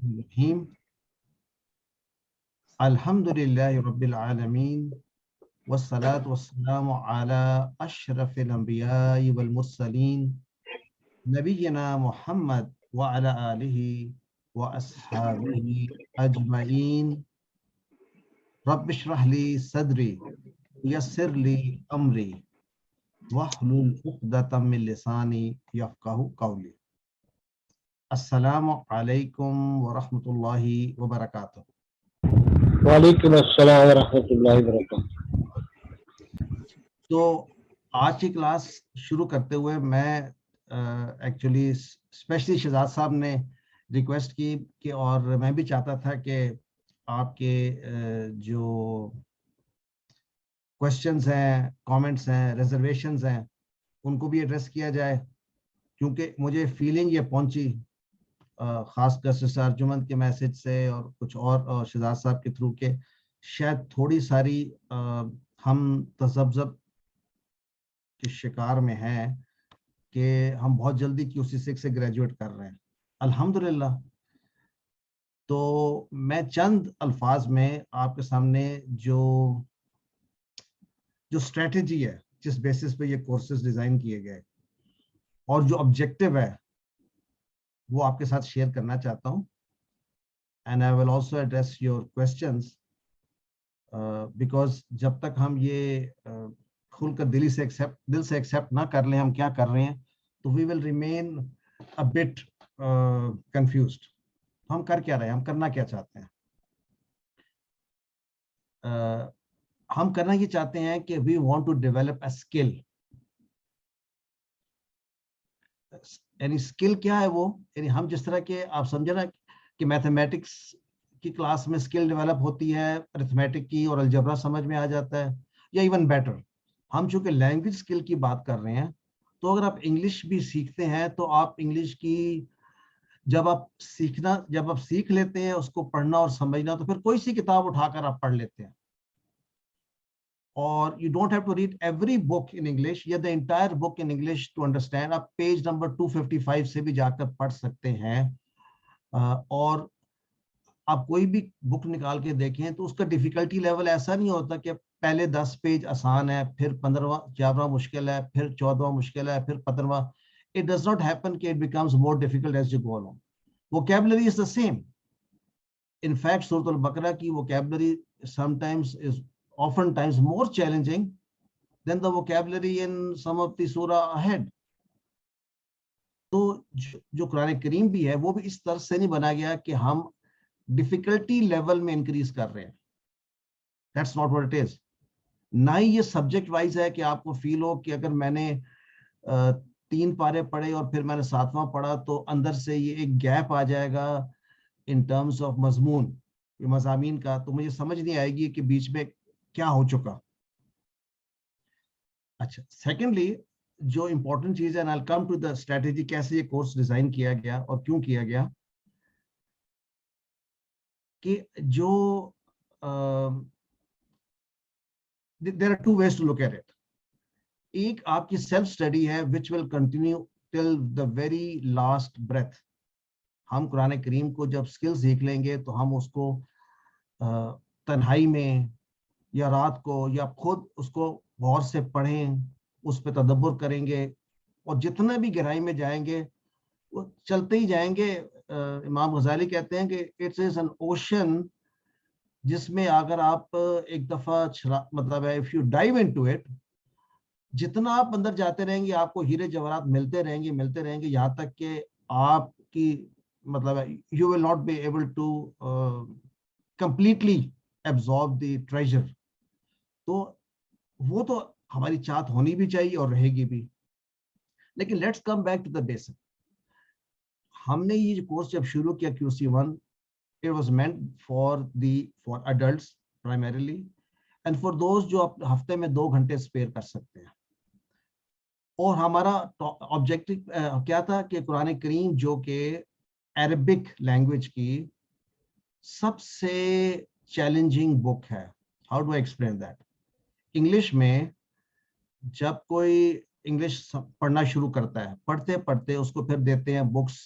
الرحیم الحمدللہ رب العالمین والصلاة والسلام علی اشرف الانبیاء والمرسلین نبینا محمد وعلی آلہ واصحابہ اجمعین رب اشرح لی صدری یسر لی امری واحلل عقدۃ من لسانی یفقہوا قولی. السلام علیکم ورحمۃ اللہ وبرکاتہ. وعلیکم السلام ورحمۃ اللہ وبرکاتہ. تو آج کی کلاس شروع کرتے ہوئے میں ایکچولی اسپیشلی شہزاد صاحب نے ریکویسٹ کی کہ اور میں بھی چاہتا تھا کہ آپ کے جو کوشچنز ہیں، کامنٹس ہیں، ریزرویشنز ہیں، ان کو بھی ایڈریس کیا جائے، کیونکہ مجھے فیلنگ یہ پہنچی خاص کر سسٹر ارجمن کے میسج سے اور کچھ اور شہزاد صاحب کے تھرو کہ شاید تھوڑی ساری ہم تذبذب کے شکار میں ہیں کہ ہم بہت جلدی QC6 سے گریجویٹ کر رہے ہیں. الحمدللہ. تو میں چند الفاظ میں آپ کے سامنے جو اسٹریٹجی ہے جس بیسس پہ یہ کورسز ڈیزائن کیے گئے اور جو آبجیکٹو ہے وہ آپ کے ساتھ شیئر کرنا چاہتا ہوں. And I will also address your questions because جب تک ہم یہ کھل کر دل سے ایکسیپٹ نہ کر لیں ہم کیا کر رہے ہیں تو we will remain a bit confused. ہم کر کیا رہے ہیں، ہم کرنا کیا چاہتے ہیں؟ ہم کرنا یہ چاہتے ہیں کہ we want to develop a skill. یعنی اسکل کیا ہے وہ؟ یعنی ہم جس طرح کے آپ سمجھے نا کہ میتھمیٹکس کی کلاس میں اسکل ڈیولپ ہوتی ہے، ارتھمیٹک کی اور الجبرا سمجھ میں آ جاتا ہے، یا ایون بیٹر ہم چونکہ لینگویج اسکل کی بات کر رہے ہیں تو اگر آپ انگلش بھی سیکھتے ہیں تو آپ انگلش کی جب آپ سیکھ لیتے ہیں اس کو پڑھنا اور سمجھنا تو پھر کوئی سی کتاب اٹھا کر آپ پڑھ لیتے ہیں. اور you don't have to read every book in English یا the entire book in English to understand. آپ پیج نمبر 255 سے بھی جا کر پڑھ سکتے ہیں. اور آپ کوئی بھی بک نکال کے دیکھیں تو اس کا ڈیفیکلٹی لیول ایسا نہیں ہوتا کہ پہلے 10 پیج آسان ہے، پھر 15واں مشکل ہے، پھر 14واں مشکل ہے، پھر 15واں. It does not happen کہ it becomes more difficult as you go along. Vocabulary is the same. In fact, Surah Al-Baqarah کی vocabulary sometimes is oftentimes more challenging than the vocabulary in some of the surah ahead. تو جو قرآن کریم بھی ہے وہ بھی اس طرح سے نہیں بنا گیا کہ ہم ڈیفیکلٹی لیول میں انکریز کر رہے ہیں. That's not what it is. نہ ہی یہ سبجیکٹ وائز ہے کہ آپ کو فیل ہو کہ اگر میں نے 3 پارے پڑھے اور پھر میں نے 7واں پڑھا تو اندر سے یہ ایک گیپ آ جائے گا ان ٹرمز آف مضمون مضامین کا، تو مجھے سمجھ نہیں آئے گی کہ بیچ میں کیا ہو چکا. اچھا، سیکنڈلی جو امپورٹنٹ چیز ہے I'll come to the strategy کیسے یہ کورس ڈیزائن کیا گیا اور کیوں کیا گیا، کہ جو there are 2 ways to look at it. ایک آپ کی سیلف اسٹڈی ہے which will continue till the very last breath. ہم قرآن کریم کو جب اسکل سیکھ لیں گے تو ہم اس کو تنہائی میں یا رات کو یا خود اس کو غور سے پڑھیں، اس پہ تدبر کریں گے اور جتنا بھی گہرائی میں جائیں گے وہ چلتے ہی جائیں گے. امام غزالی کہتے ہیں کہ اٹس از این اوشن جس میں اگر آپ ایک دفعہ مطلب ہے if you dive into it، جتنا آپ اندر جاتے رہیں گے آپ کو ہیرے جواہرات ملتے رہیں گے یہاں تک کہ آپ کی مطلب you will not be able to completely absorb the treasure. تو وہ تو ہماری چاہت ہونی بھی چاہیے اور رہے گی بھی. لیکن let's come back to the basic. ہم نے یہ کورس جب شروع کیا QC1 it was meant for adults primarily and for those جو ہفتے میں 2 گھنٹے اسپیئر کر سکتے ہیں. اور ہمارا آبجیکٹو کیا تھا کہ قرآن کریم جو کہ عربک لینگویج کی سب سے چیلنجنگ بک ہے. How do I explain that? English میں جب کوئی انگلش پڑھنا شروع کرتا ہے، پڑھتے پڑھتے اس کو پھر دیتے ہیں بکس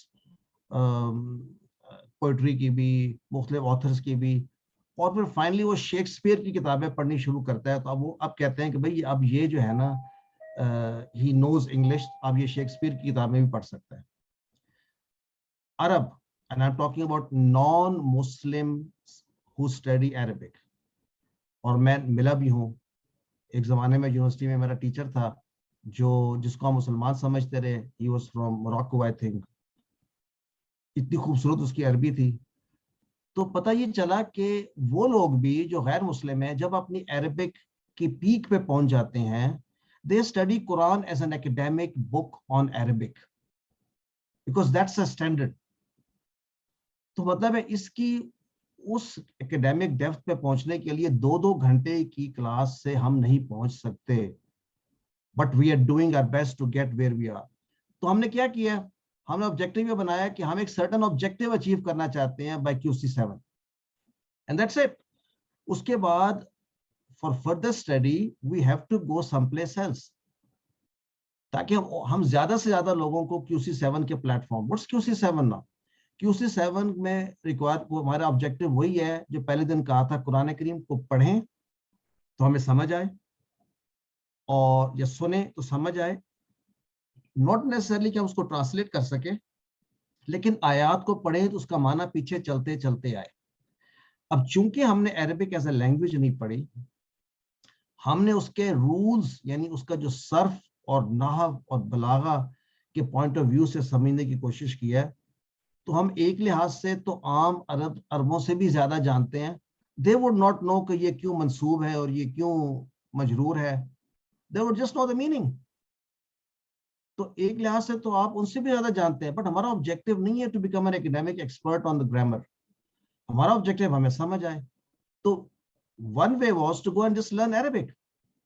पोइट्री की भी, मुख्तलिफ ऑथर्स की भी, और फिर फाइनली वो शेक्सपियर की किताबें पढ़नी शुरू करता है। तो अब वो अब कहते हैं कि भाई अब ये जो है ना, ही नोज इंग्लिश, अब ये शेक्सपियर की किताबें भी पढ़ सकता है। अरब, and I am talking about non Muslim who study Arabic, और मैं मिला भी हूँ। एक ज़माने में यूनिवर्सिटी में मेरा टीचर था जिसको हम मुसलमान समझते रहे, he was from Morocco I think, इतनी खूबसूरत उसकी अरबी थी। तो पता ये चला कि वो लोग भी जो गैर मुस्लिम हैं, जब अपनी अरबिक की पीक पे पहुंच जाते हैं, they study Quran as an academic book on Arabic because that's a standard. तो मतलब है इसकी उस एकेडमिक डेप्थ पे पहुंचने के लिए 2-2 घंटे की क्लास से हम नहीं पहुंच सकते, but we are doing our best to get where we are. तो हमने क्या किया, हमने ऑब्जेक्टिव ये बनाया कि हम एक सर्टेन ऑब्जेक्टिव अचीव करना चाहते हैं bye QC7, and that's it. उसके बाद for further study we have to go someplace else, ताकि हम ज्यादा से ज्यादा लोगों को QC7 के प्लेटफॉर्म, व्हाट्स QC7 ना, QC7 में रिक्वायर, वो हमारा ऑब्जेक्टिव वही है जो पहले दिन कहा था, कुरान करीम को पढ़ें तो हमें समझ आए, और या सुने तो समझ आए, नॉट नेसेसरली कि हम उसको ट्रांसलेट कर सके, लेकिन आयात को पढ़ें तो उसका माना पीछे चलते चलते आए। अब चूंकि हमने अरबिक एज ए लैंग्वेज नहीं पढ़ी, हमने उसके रूल्स यानी उसका जो सर्फ और नहव और बलागा के पॉइंट ऑफ व्यू से समझने की कोशिश की है। तो हम एक लिहाज से तो आम अरबों से भी ज्यादा जानते हैं। दे वुड नॉट नो कि ये क्यों मंसूब है और ये क्यों मजरूर है, they would just know the meaning. तो एक लिहाज से तो आप उनसे भी ज्यादा जानते हैं, बट हमारा ऑब्जेक्टिव नहीं है to become an academic expert on the grammar. हमारा ऑब्जेक्टिव हमें समझ आए। तो one way was to go and just learn Arabic.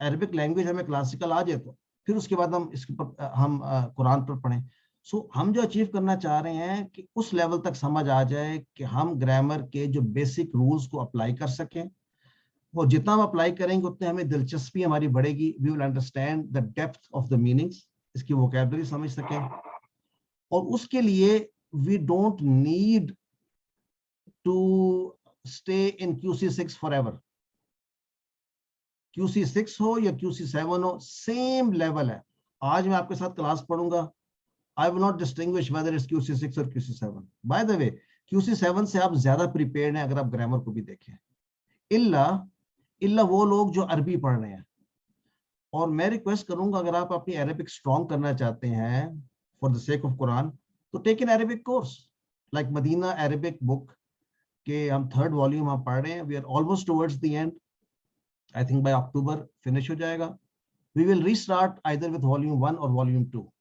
Arabic language हमें क्लासिकल आ जाए तो फिर उसके बाद हम इसके पर हम कुरान पर पढ़ें। सो हम जो अचीव करना चाह रहे हैं कि उस लेवल तक समझ आ जाए कि हम ग्रामर के जो बेसिक रूल्स को अप्लाई कर सकें, और जितना हम अप्लाई करेंगे उतने हमें दिलचस्पी हमारी बढ़ेगी, we will understand the depth of the meanings, इसकी वोकैबुलरी समझ सकें। और उसके लिए we don't need to stay in QC6 forever. QC6 हो या QC7 हो, सेम लेवल है। आज मैं आपके साथ क्लास पढ़ूंगा, I will not distinguish whether it's QC6 और QC7. By the way, QC7 से आप ज्यादा प्रिपेयर्ड हैं अगर आप ग्रामर को भी देखें, इल्ला वो लोग जो अरबी पढ़ रहे हैं। और मैं रिक्वेस्ट करूंगा, अगर आप अपनी अरबिक स्ट्रॉन्ग करना चाहते हैं for the sake of Quran, तो take an Arabic course like Medina Arabic book के हम 3rd वॉल्यूम हम पढ़ रहे हैं। We are almost towards the end, I think by October finish हो जाएगा। We will restart either with volume 1 और वॉल्यूम 2।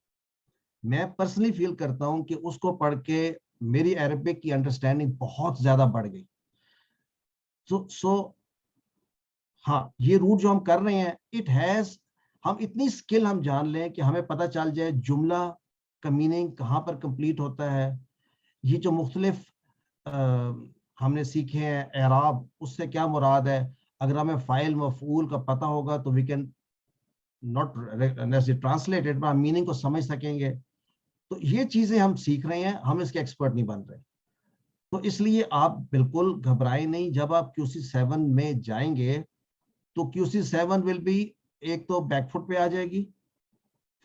मैं पर्सनली फील करता हूं कि उसको पढ़ के मेरी अरबिक की अंडरस्टैंडिंग बहुत ज्यादा बढ़ गई। सो हाँ, ये रूट जो हम कर रहे हैं, इट हैज, हम इतनी स्किल हम जान लें कि हमें पता चल जाए जुमला का मीनिंग कहाँ पर कंप्लीट होता है। ये जो मुख्तलिफ हमने सीखे हैं एराब, उससे क्या मुराद है। अगर हमें फाइल मफूल का पता होगा तो वी कैन नॉट ट्रांसलेटेड, पर हम मीनिंग को समझ सकेंगे। तो ये चीजें हम सीख रहे हैं, हम इसके एक्सपर्ट नहीं बन रहे। तो इसलिए आप बिल्कुल घबराएं नहीं, जब आप QC7 में जाएंगे तो QC7 विल बी, एक तो बैकफुट पे आ जाएगी,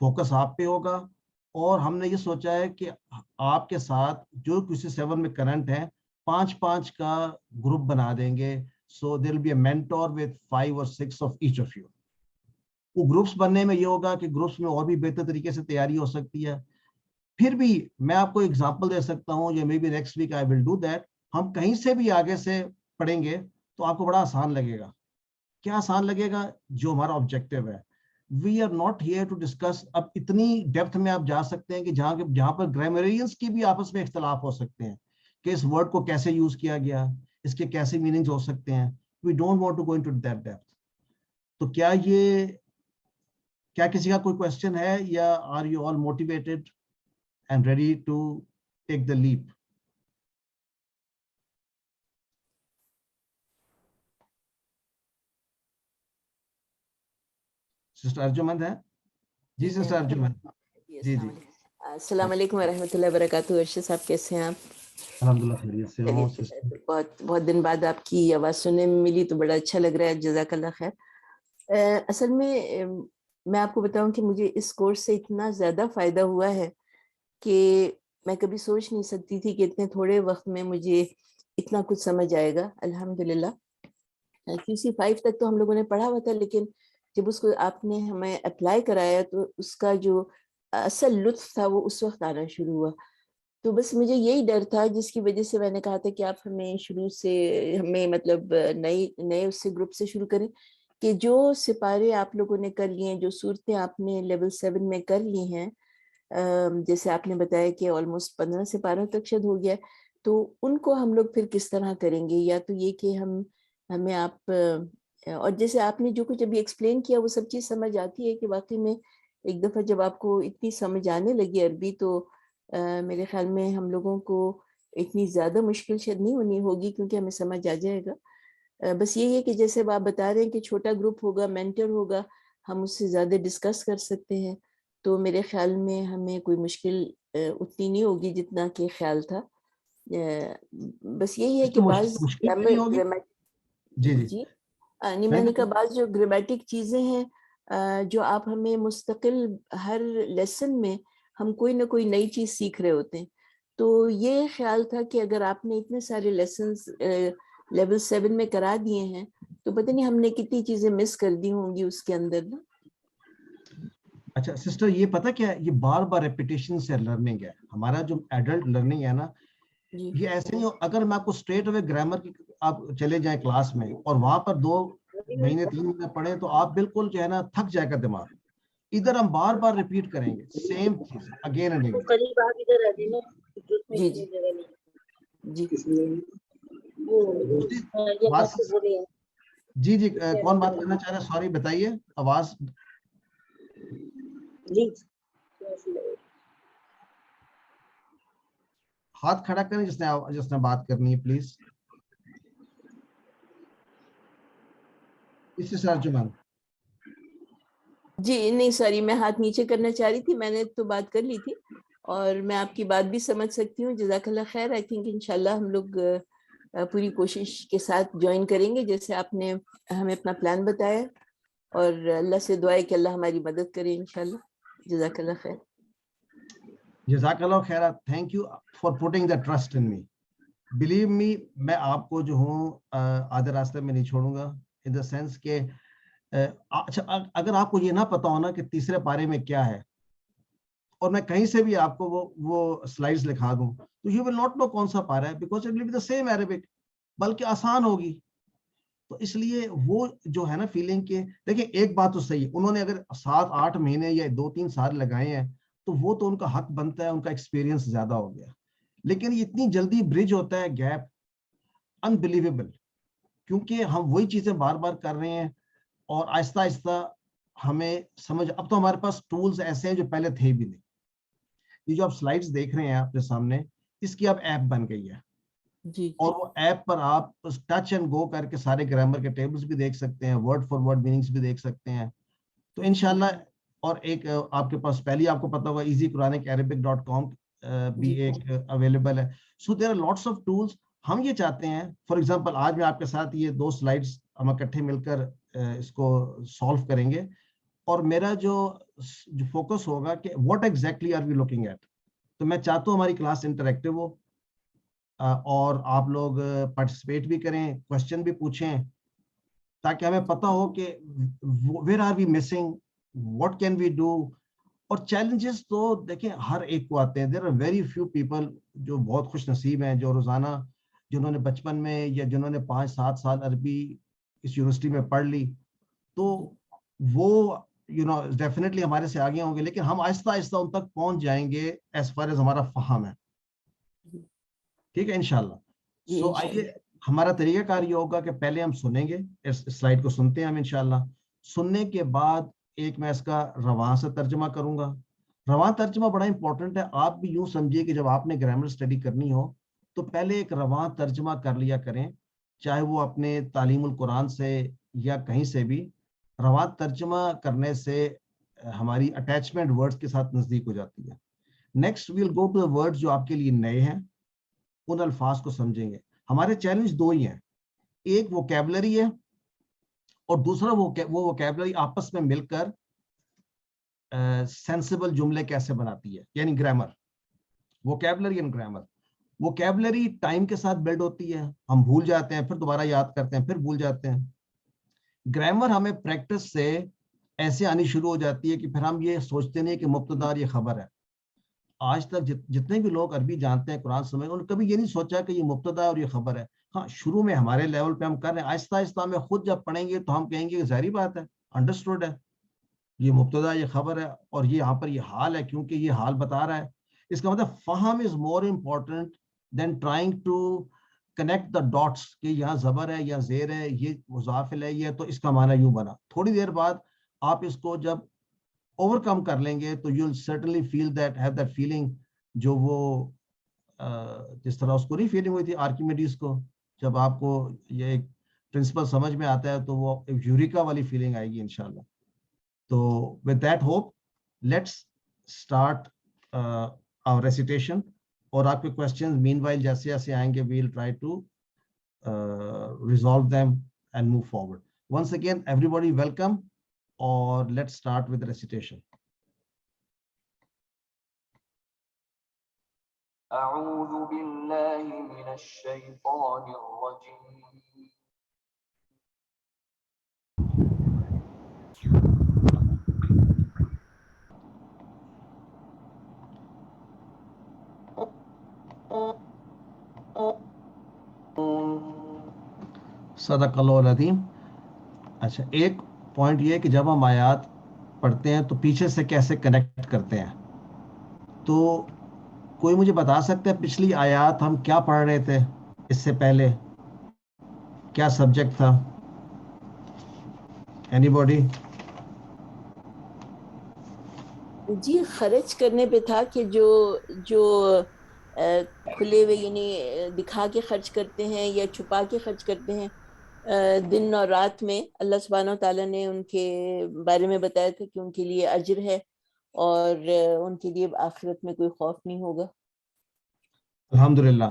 फोकस आप पे होगा। और हमने ये सोचा है कि आपके साथ जो QC7 में करंट है, 5-5 का ग्रुप बना देंगे। So there will be a mentor with 5 और 6 ऑफ ईच ऑफ यू। वो ग्रुप्स बनने में ये होगा कि ग्रुप्स में और भी बेहतर तरीके से तैयारी हो सकती है। फिर भी मैं आपको एग्जांपल दे सकता हूं, या maybe next week I will do that. हम कहीं से भी आगे से पढ़ेंगे तो आपको बड़ा आसान लगेगा। क्या आसान लगेगा? जो हमारा ऑब्जेक्टिव है। We are not here to discuss, अब इतनी डेप्थ में आप जा सकते हैं कि जहां पर ग्रामरियंस की भी आपस में इख्तलाफ हो सकते हैं कि इस वर्ड को कैसे यूज किया गया, इसके कैसे मीनिंग्स हो सकते हैं। We don't want to go into that depth. तो क्या किसी का कोई क्वेश्चन है, या are you all motivated and ready to take the leap? Sister Arjumand है जी? सिस्टर अर्जुमंद जी जी। अस्सलाम वालेकुम व रहमतुल्लाहि व बरकातहू। अर्शद साहब कैसे हैं आप? الحمدللہ خیریت سے ہوں. بہت بہت دن بعد آپ کی آواز سننے میں ملی تو بڑا اچھا لگ رہا ہے. جزاک اللہ خیر. اصل میں آپ کو بتاؤں کہ مجھے اس کورس سے اتنا زیادہ فائدہ ہوا ہے کہ میں کبھی سوچ نہیں سکتی تھی کہ اتنے تھوڑے وقت میں مجھے اتنا کچھ سمجھ آئے گا. الحمدللہ. QC5 تک تو ہم لوگوں نے پڑھا ہوا تھا، لیکن جب اس کو آپ نے ہمیں اپلائی کرایا تو اس کا جو اصل لطف تھا وہ اس وقت آنا شروع ہوا. تو بس مجھے یہی ڈر تھا جس کی وجہ سے میں نے کہا تھا کہ آپ ہمیں شروع سے ہمیں مطلب نئے اس سے گروپ سے شروع کریں کہ جو سپارے آپ لوگوں نے کر لیے ہیں، جو صورتیں آپ نے لیول 7 میں کر لی ہیں، جیسے آپ نے بتایا کہ آلموسٹ 15 سپاروں تک شد ہو گیا، تو ان کو ہم لوگ پھر کس طرح کریں گے؟ یا تو یہ کہ ہمیں آپ اور جیسے آپ نے جو کچھ ابھی ایکسپلین کیا وہ سب چیز سمجھ آتی ہے کہ واقعی میں ایک دفعہ جب آپ کو اتنی سمجھ آنے لگی عربی تو میرے خیال میں ہم لوگوں کو اتنی زیادہ مشکل شاید نہیں ہونی ہوگی، کیونکہ ہمیں سمجھ آ جائے گا. بس یہی ہے کہ جیسے آپ بتا رہے ہیں کہ چھوٹا گروپ ہوگا، مینٹر ہوگا، ہم اس سے زیادہ ڈسکس کر سکتے ہیں، تو میرے خیال میں ہمیں کوئی مشکل اتنی نہیں ہوگی جتنا کہ خیال تھا. بس یہی ہے کہ بعض جی میں نے کہا بعض جو گرامیٹک چیزیں ہیں جو آپ ہمیں مستقل ہر لیسن میں ہم کوئی نہ کوئی نئی چیز سیکھ رہے ہوتے ہیں. تو یہ خیال تھا کہ اگر آپ نے اتنے سارے لیسنز لیول 7 میں کرا دیے ہیں تو پتہ نہیں ہم نے کتنی چیزیں مس کر دی ہوں گی اس کے اندر نا. اچھا سسٹر، یہ پتہ کیا یہ بار بار ریپیٹیشن سے لرننگ ہے. ہمارا جو ایڈلٹ لرننگ ہے نا، یہ ایسے نہیں. اگر میں آپ کو اسٹریٹ اوے گرامر کی آپ چلے جائیں کلاس میں اور وہاں پر 2 مہینے 3 مہینے پڑھیں تو آپ بالکل جو ہے نا تھک جائے گا دماغ. ادھر ہم بار بار ریپیٹ کریں گے سیم چیز اگین اینڈ اگین. جی جی کون بات کرنا چاہ رہا ہے؟ سوری بتائیے آواز. ہاتھ کھڑا کریں جس نے بات کرنی ہے پلیز. اس سے ترجمہ. جی نہیں سوری، میں ہاتھ نیچے کرنا چاہ رہی تھی، میں نے تو بات کر لی تھی اور میں آپ کی بات بھی سمجھ سکتی ہوں. جزاک اللہ خیر. آئی تھنک انشاءاللہ ہم لوگ پوری کوشش کے ساتھ جوائن کریں گے جیسے آپ نے ہمیں اپنا پلان بتایا، اور اللہ سے دعا ہے کہ اللہ ہماری مدد کرے انشاءاللہ. جزاک اللہ خیر. جزاک اللہ خیر. Thank you for putting the trust in me. Believe me, میں آپ کو جو ہوں آدھے راستے میں نہیں چھوڑوں گا. ان دا سینس کہ اچھا اگر آپ کو یہ نہ پتا ہونا کہ تیسرے پارے میں کیا ہے اور میں کہیں سے بھی آپ کو وہ سلائیڈز لکھا دوں تو یو ول ناٹ نو کون سا پارا ہے، because it will be the same Arabic, بلکہ آسان ہوگی. تو اس لیے وہ جو ہے نا فیلنگ کے دیکھیں ایک بات تو صحیح ہے، انہوں نے اگر 7-8 مہینے یا 2-3 سال لگائے ہیں تو وہ تو ان کا حق بنتا ہے، ان کا ایکسپیرینس زیادہ ہو گیا. لیکن یہ اتنی جلدی برج ہوتا ہے گیپ، انبلیویبل، کیونکہ ہم وہی چیزیں بار بار کر رہے ہیں اور آہستہ آہستہ ہمیں سمجھ. اب تو ہمارے پاس ٹولز ایسے ہیں جو پہلے تھے بھی نہیں. یہ جو آپ سلائیڈز دیکھ رہے ہیں آپ کے سامنے، اس کی اب ایپ بن گئی ہے جی. اور وہ ایپ پر آپ ٹچ اینڈ گو کر کے سارے گرامر کے ٹیبلز بھی دیکھ سکتے ہیں، ورڈ فار ورڈ میننگز بھی دیکھ سکتے ہیں. تو انشاءاللہ اور ایک آپ کے پاس پہلے آپ کو پتا ہوگا easyquranic.arabic.com بھی ایک اویلیبل ہے. So there are lots of tools. ہم یہ چاہتے ہیں فار ایگزامپل آج میں آپ کے ساتھ یہ 2 سلائیڈز ہم اکٹھے مل کر اس کو سالو کریں گے اور میرا جو فوکس ہوگا کہ what exactly are we looking at. تو میں چاہتا ہوں ہماری کلاس انٹریکٹیو ہو اور آپ لوگ پارٹیسپیٹ بھی کریں، کوشچن بھی پوچھیں تاکہ ہمیں پتہ ہو کہ where are we missing, what can we do. اور چیلنجز تو دیکھیں ہر ایک کو آتے ہیں. There are very few people جو بہت خوش نصیب ہیں جو روزانہ، جنہوں نے بچپن میں یا جنہوں نے 5-7 سال عربی اس یونیورسٹی میں پڑھ لی تو وہ ڈیفینیٹلی ہمارے سے آگے ہوں گے. لیکن ہم آہستہ آہستہ ان تک پہنچ جائیں گے ایز فار ایز ہمارا فہم ہے. ٹھیک ہے انشاءاللہ. سو آئیے ہمارا طریقہ کار یہ ہوگا کہ پہلے ہم سنیں گے، اس سلائیڈ کو سنتے ہیں ہم انشاءاللہ. سننے کے بعد ایک میں اس کا رواں سے ترجمہ کروں گا. رواں ترجمہ بڑا امپورٹنٹ ہے. آپ بھی یوں سمجھیے کہ جب آپ نے گرامر اسٹڈی کرنی ہو تو پہلے ایک رواں ترجمہ کر لیا کریں، چاہے وہ اپنے تعلیم القرآن سے یا کہیں سے بھی. رواں ترجمہ کرنے سے ہماری اٹیچمنٹ ورڈز کے ساتھ نزدیک ہو جاتی ہے. Next we'll go to words جو آپ کے لیے نئے ہیں. ان الفاظ کو سمجھیں گے. ہمارے چیلنج دو ہی ہیں, ایک ووکیبلری ہے اور دوسرا وہ ووکیبلری آپس میں مل کر سینسیبل جملے کیسے بناتی ہے, یعنی grammar. Vocabulary and grammar. Vocabulary time کے ساتھ بلڈ ہوتی ہے, ہم بھول جاتے ہیں, پھر دوبارہ یاد کرتے ہیں, پھر بھول جاتے ہیں. گرامر ہمیں پریکٹس سے ایسے آنی شروع ہو جاتی ہے کہ پھر ہم یہ سوچتے نہیں کہ مبتدا اور یہ خبر ہے. آج تک جتنے بھی لوگ عربی جانتے ہیں, قرآن سمجھتے ہیں, انہوں نے کبھی یہ نہیں سوچا کہ یہ مبتدا اور یہ خبر ہے. ہاں شروع میں ہمارے لیول پہ ہم کر رہے ہیں, آہستہ آہستہ ہمیں خود جب پڑھیں گے تو ہم کہیں گے کہ ظاہری بات ہے, انڈرسٹوڈ ہے, یہ مبتدا یہ خبر ہے اور یہ یہاں پر یہ حال ہے کیونکہ یہ حال بتا رہا ہے. اس کا مطلب فہم is more important than trying to connect the dots کہ یہاں زبر ہے یا زیر ہے, یہ مضاف الیہ ہے تو اس کا معنی یوں بنا. تھوڑی دیر بعد آپ اس کو جب اوور کم کر لیں گے تو you will certainly feel that, have that feeling جو وہ جس طرح اس کو نہیں فیلنگ ہوئی تھی آرکیمیڈیز کو, جب آپ کو یہ ایک پرنسپل سمجھ میں آتا ہے تو وہ یوریکا والی فیلنگ آئے گی انشاءاللہ. تو with that hope let's start our recitation. اور آپ کے questions meanwhile جیسے جیسے آئیں گے we'll try to resolve them and move forward. Once again everybody welcome, or let's start with the recitation. أعوذ بالله من الشيطان الرجيم. صدق اللہ العظیم. اچھا, ایک پوائنٹ یہ کہ جب ہم آیات پڑھتے ہیں تو پیچھے سے کیسے کنیکٹ کرتے ہیں. تو کوئی مجھے بتا سکتا ہے پچھلی آیات ہم کیا پڑھ رہے تھے, اس سے پہلے کیا سبجیکٹ تھا؟ Any body? جی خرچ کرنے پہ تھا کہ جو کھلے ہوئے یعنی دکھا کے خرچ کرتے ہیں یا چھپا کے خرچ کرتے ہیں دن اور رات میں, اللہ سبحانہ و تعالیٰ نے ان کے بارے میں بتایا تھا کہ ان کے لیے اجر ہے اور ان کے لیے آخرت میں کوئی خوف نہیں ہوگا. الحمدللہ.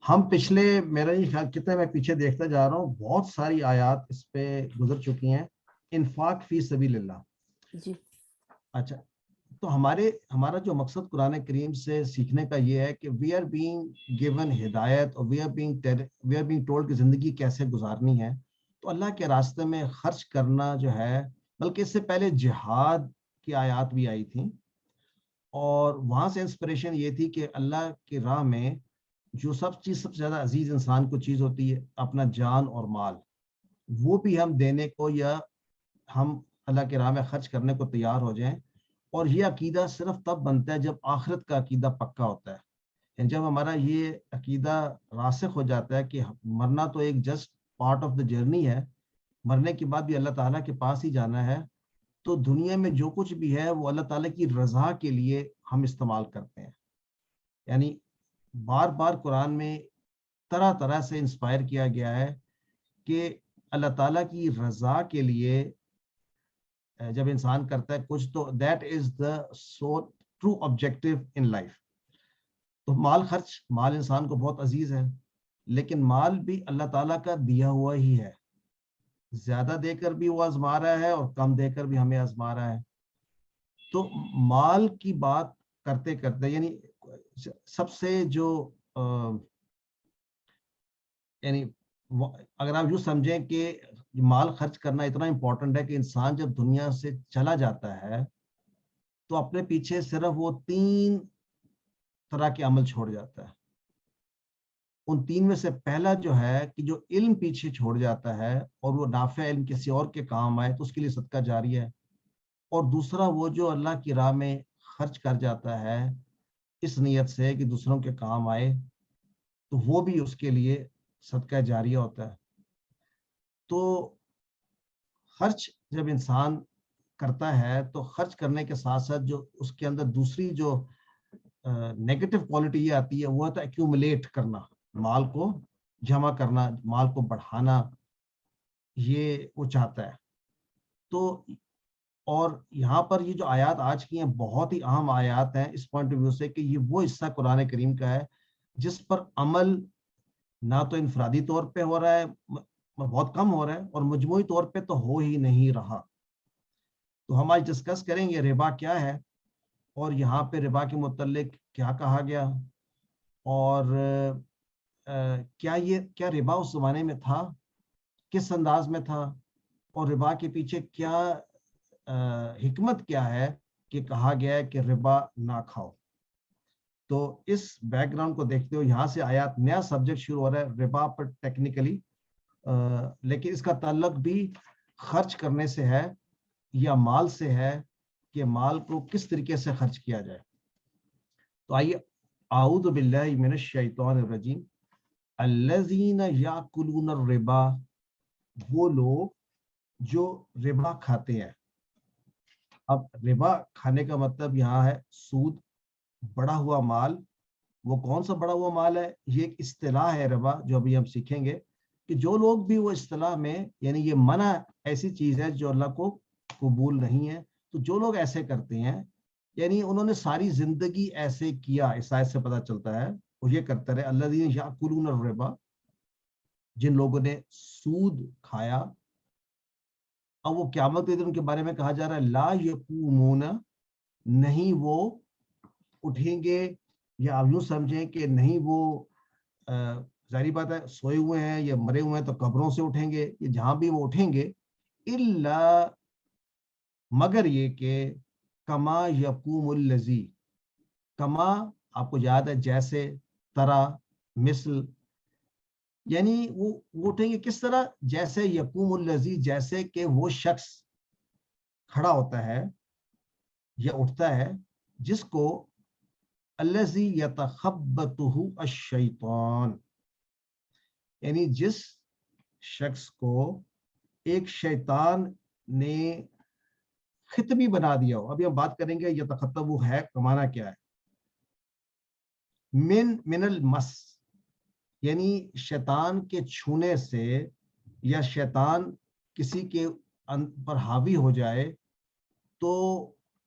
ہم پچھلے, میرا یہ خیال کتنے میں پیچھے دیکھتا جا رہا ہوں, بہت ساری آیات اس پہ گزر چکی ہیں. انفاق فی سبیل اللہ. جی اچھا, تو ہمارا جو مقصد قرآن کریم سے سیکھنے کا یہ ہے کہ وی آر بینگ گیون ہدایت اور وی آر بینگ ٹولڈ کہ زندگی کیسے گزارنی ہے. تو اللہ کے راستے میں خرچ کرنا جو ہے, بلکہ اس سے پہلے جہاد کی آیات بھی آئی تھیں اور وہاں سے انسپریشن یہ تھی کہ اللہ کی راہ میں جو سب سے زیادہ عزیز انسان کو چیز ہوتی ہے اپنا جان اور مال, وہ بھی ہم دینے کو یا ہم اللہ کی راہ میں خرچ کرنے کو تیار ہو جائیں. اور یہ عقیدہ صرف تب بنتا ہے جب آخرت کا عقیدہ پکا ہوتا ہے. یعنی جب ہمارا یہ عقیدہ راسخ ہو جاتا ہے کہ مرنا تو ایک just part of the journey ہے, مرنے کے بعد بھی اللہ تعالیٰ کے پاس ہی جانا ہے, تو دنیا میں جو کچھ بھی ہے وہ اللہ تعالیٰ کی رضا کے لیے ہم استعمال کرتے ہیں. یعنی بار بار قرآن میں طرح طرح سے انسپائر کیا گیا ہے کہ اللہ تعالیٰ کی رضا کے لیے جب انسان کرتا ہے کچھ تو that is the so true objective in life. تو مال انسان کو بہت عزیز ہے, لیکن مال بھی اللہ تعالیٰ کا دیا ہوا ہی ہے. زیادہ دے کر بھی وہ آزما رہا ہے اور کم دے کر بھی ہمیں آزما رہا ہے. تو مال کی بات کرتے کرتے یعنی سب سے جو یعنی اگر آپ یوں سمجھیں کہ مال خرچ کرنا اتنا امپورٹنٹ ہے کہ انسان جب دنیا سے چلا جاتا ہے تو اپنے پیچھے صرف وہ 3 طرح کے عمل چھوڑ جاتا ہے. ان 3 میں سے پہلا جو ہے کہ جو علم پیچھے چھوڑ جاتا ہے اور وہ نافع علم کسی اور کے کام آئے تو اس کے لیے صدقہ جاری ہے. اور دوسرا وہ جو اللہ کی راہ میں خرچ کر جاتا ہے اس نیت سے کہ دوسروں کے کام آئے, تو وہ بھی اس کے لیے صدقہ جاریہ ہوتا ہے. تو خرچ جب انسان کرتا ہے تو خرچ کرنے کے ساتھ ساتھ جو اس کے اندر دوسری جو نیگیٹو کوالٹی یہ آتی ہے وہ ہے ایکیومولیٹ کرنا, مال کو جمع کرنا, مال کو بڑھانا, یہ وہ چاہتا ہے. تو اور یہاں پر یہ جو آیات آج کی ہیں بہت ہی اہم آیات ہیں اس پوائنٹ آف ویو سے کہ یہ وہ حصہ قرآن کریم کا ہے जिस पर अमल ना तो इनफरादी तौर पे हो रहा है, बहुत कम हो रहा है, और मजमूई तौर पे तो हो ही नहीं रहा। तो हम आज डिस्कस करेंगे रिबा क्या है, और यहाँ पे रिबा के मुतल्लिक क्या कहा गया, और क्या रिबा उस जमाने में था, किस अंदाज में था, और रिबा के पीछे क्या हिकमत क्या है कि कहा गया है कि रिबा ना खाओ। तो इस बैकग्राउंड को देखते हुए यहाँ से आयात नया सब्जेक्ट शुरू हो रहा है रिबा पर टेक्निकली, लेकिन इसका ताल्लुक भी खर्च करने से है या माल से है कि माल को किस तरीके से खर्च किया जाए। तो आइए, आऊज़ु बिल्लाहि मिनश शैतानिर रजीम, अल्लज़ीना याकुलून रिबा, वो लोग जो रिबा खाते हैं। अब रिबा खाने का मतलब यहाँ है सूद, बढ़ा हुआ माल। वो कौन सा बढ़ा हुआ माल है? ये एक इस्तिलाह है रिबा, जो अभी हम सीखेंगे कि जो लोग भी वो इस्तिलाह में, यानी ये मना ऐसी चीज है जो अल्लाह को कबूल नहीं है, तो जो लोग ऐसे करते हैं, यानी उन्होंने सारी जिंदगी ऐसे किया, इस आयत से पता चलता है, वो ये करते रहे, अल्लज़ीना याकुलून रिबा, जिन लोगों ने सूद खाया। अब वो क़यामत के दिन उनके बारे में कहा जा रहा है, ला यक़ूमून, नहीं वो उठेंगे, या आप यूं समझें कि नहीं वो जाहिर बात है सोए हुए हैं या मरे हुए हैं तो कब्रों से उठेंगे, ये जहां भी वो उठेंगे, इल्ला, मगर ये कि कमा यक़ूमुल लज़ी, कमा आपको याद है जैसे, तरह, मिसल, यानी वो उठेंगे किस तरह, जैसे यक़ूमुल लज़ी, जैसे कि वो शख्स खड़ा होता है या उठता है जिसको अल्लज़ी यतखब्बतुहु अश-शैतान, यानी जिस शख्स को एक शैतान ने खितबी बना दिया हो। अभी हम बात करेंगे यतखब्बतु है कमाना क्या है। मिनल मस, यानी शैतान के छूने से, या शैतान किसी के पर हावी हो जाए तो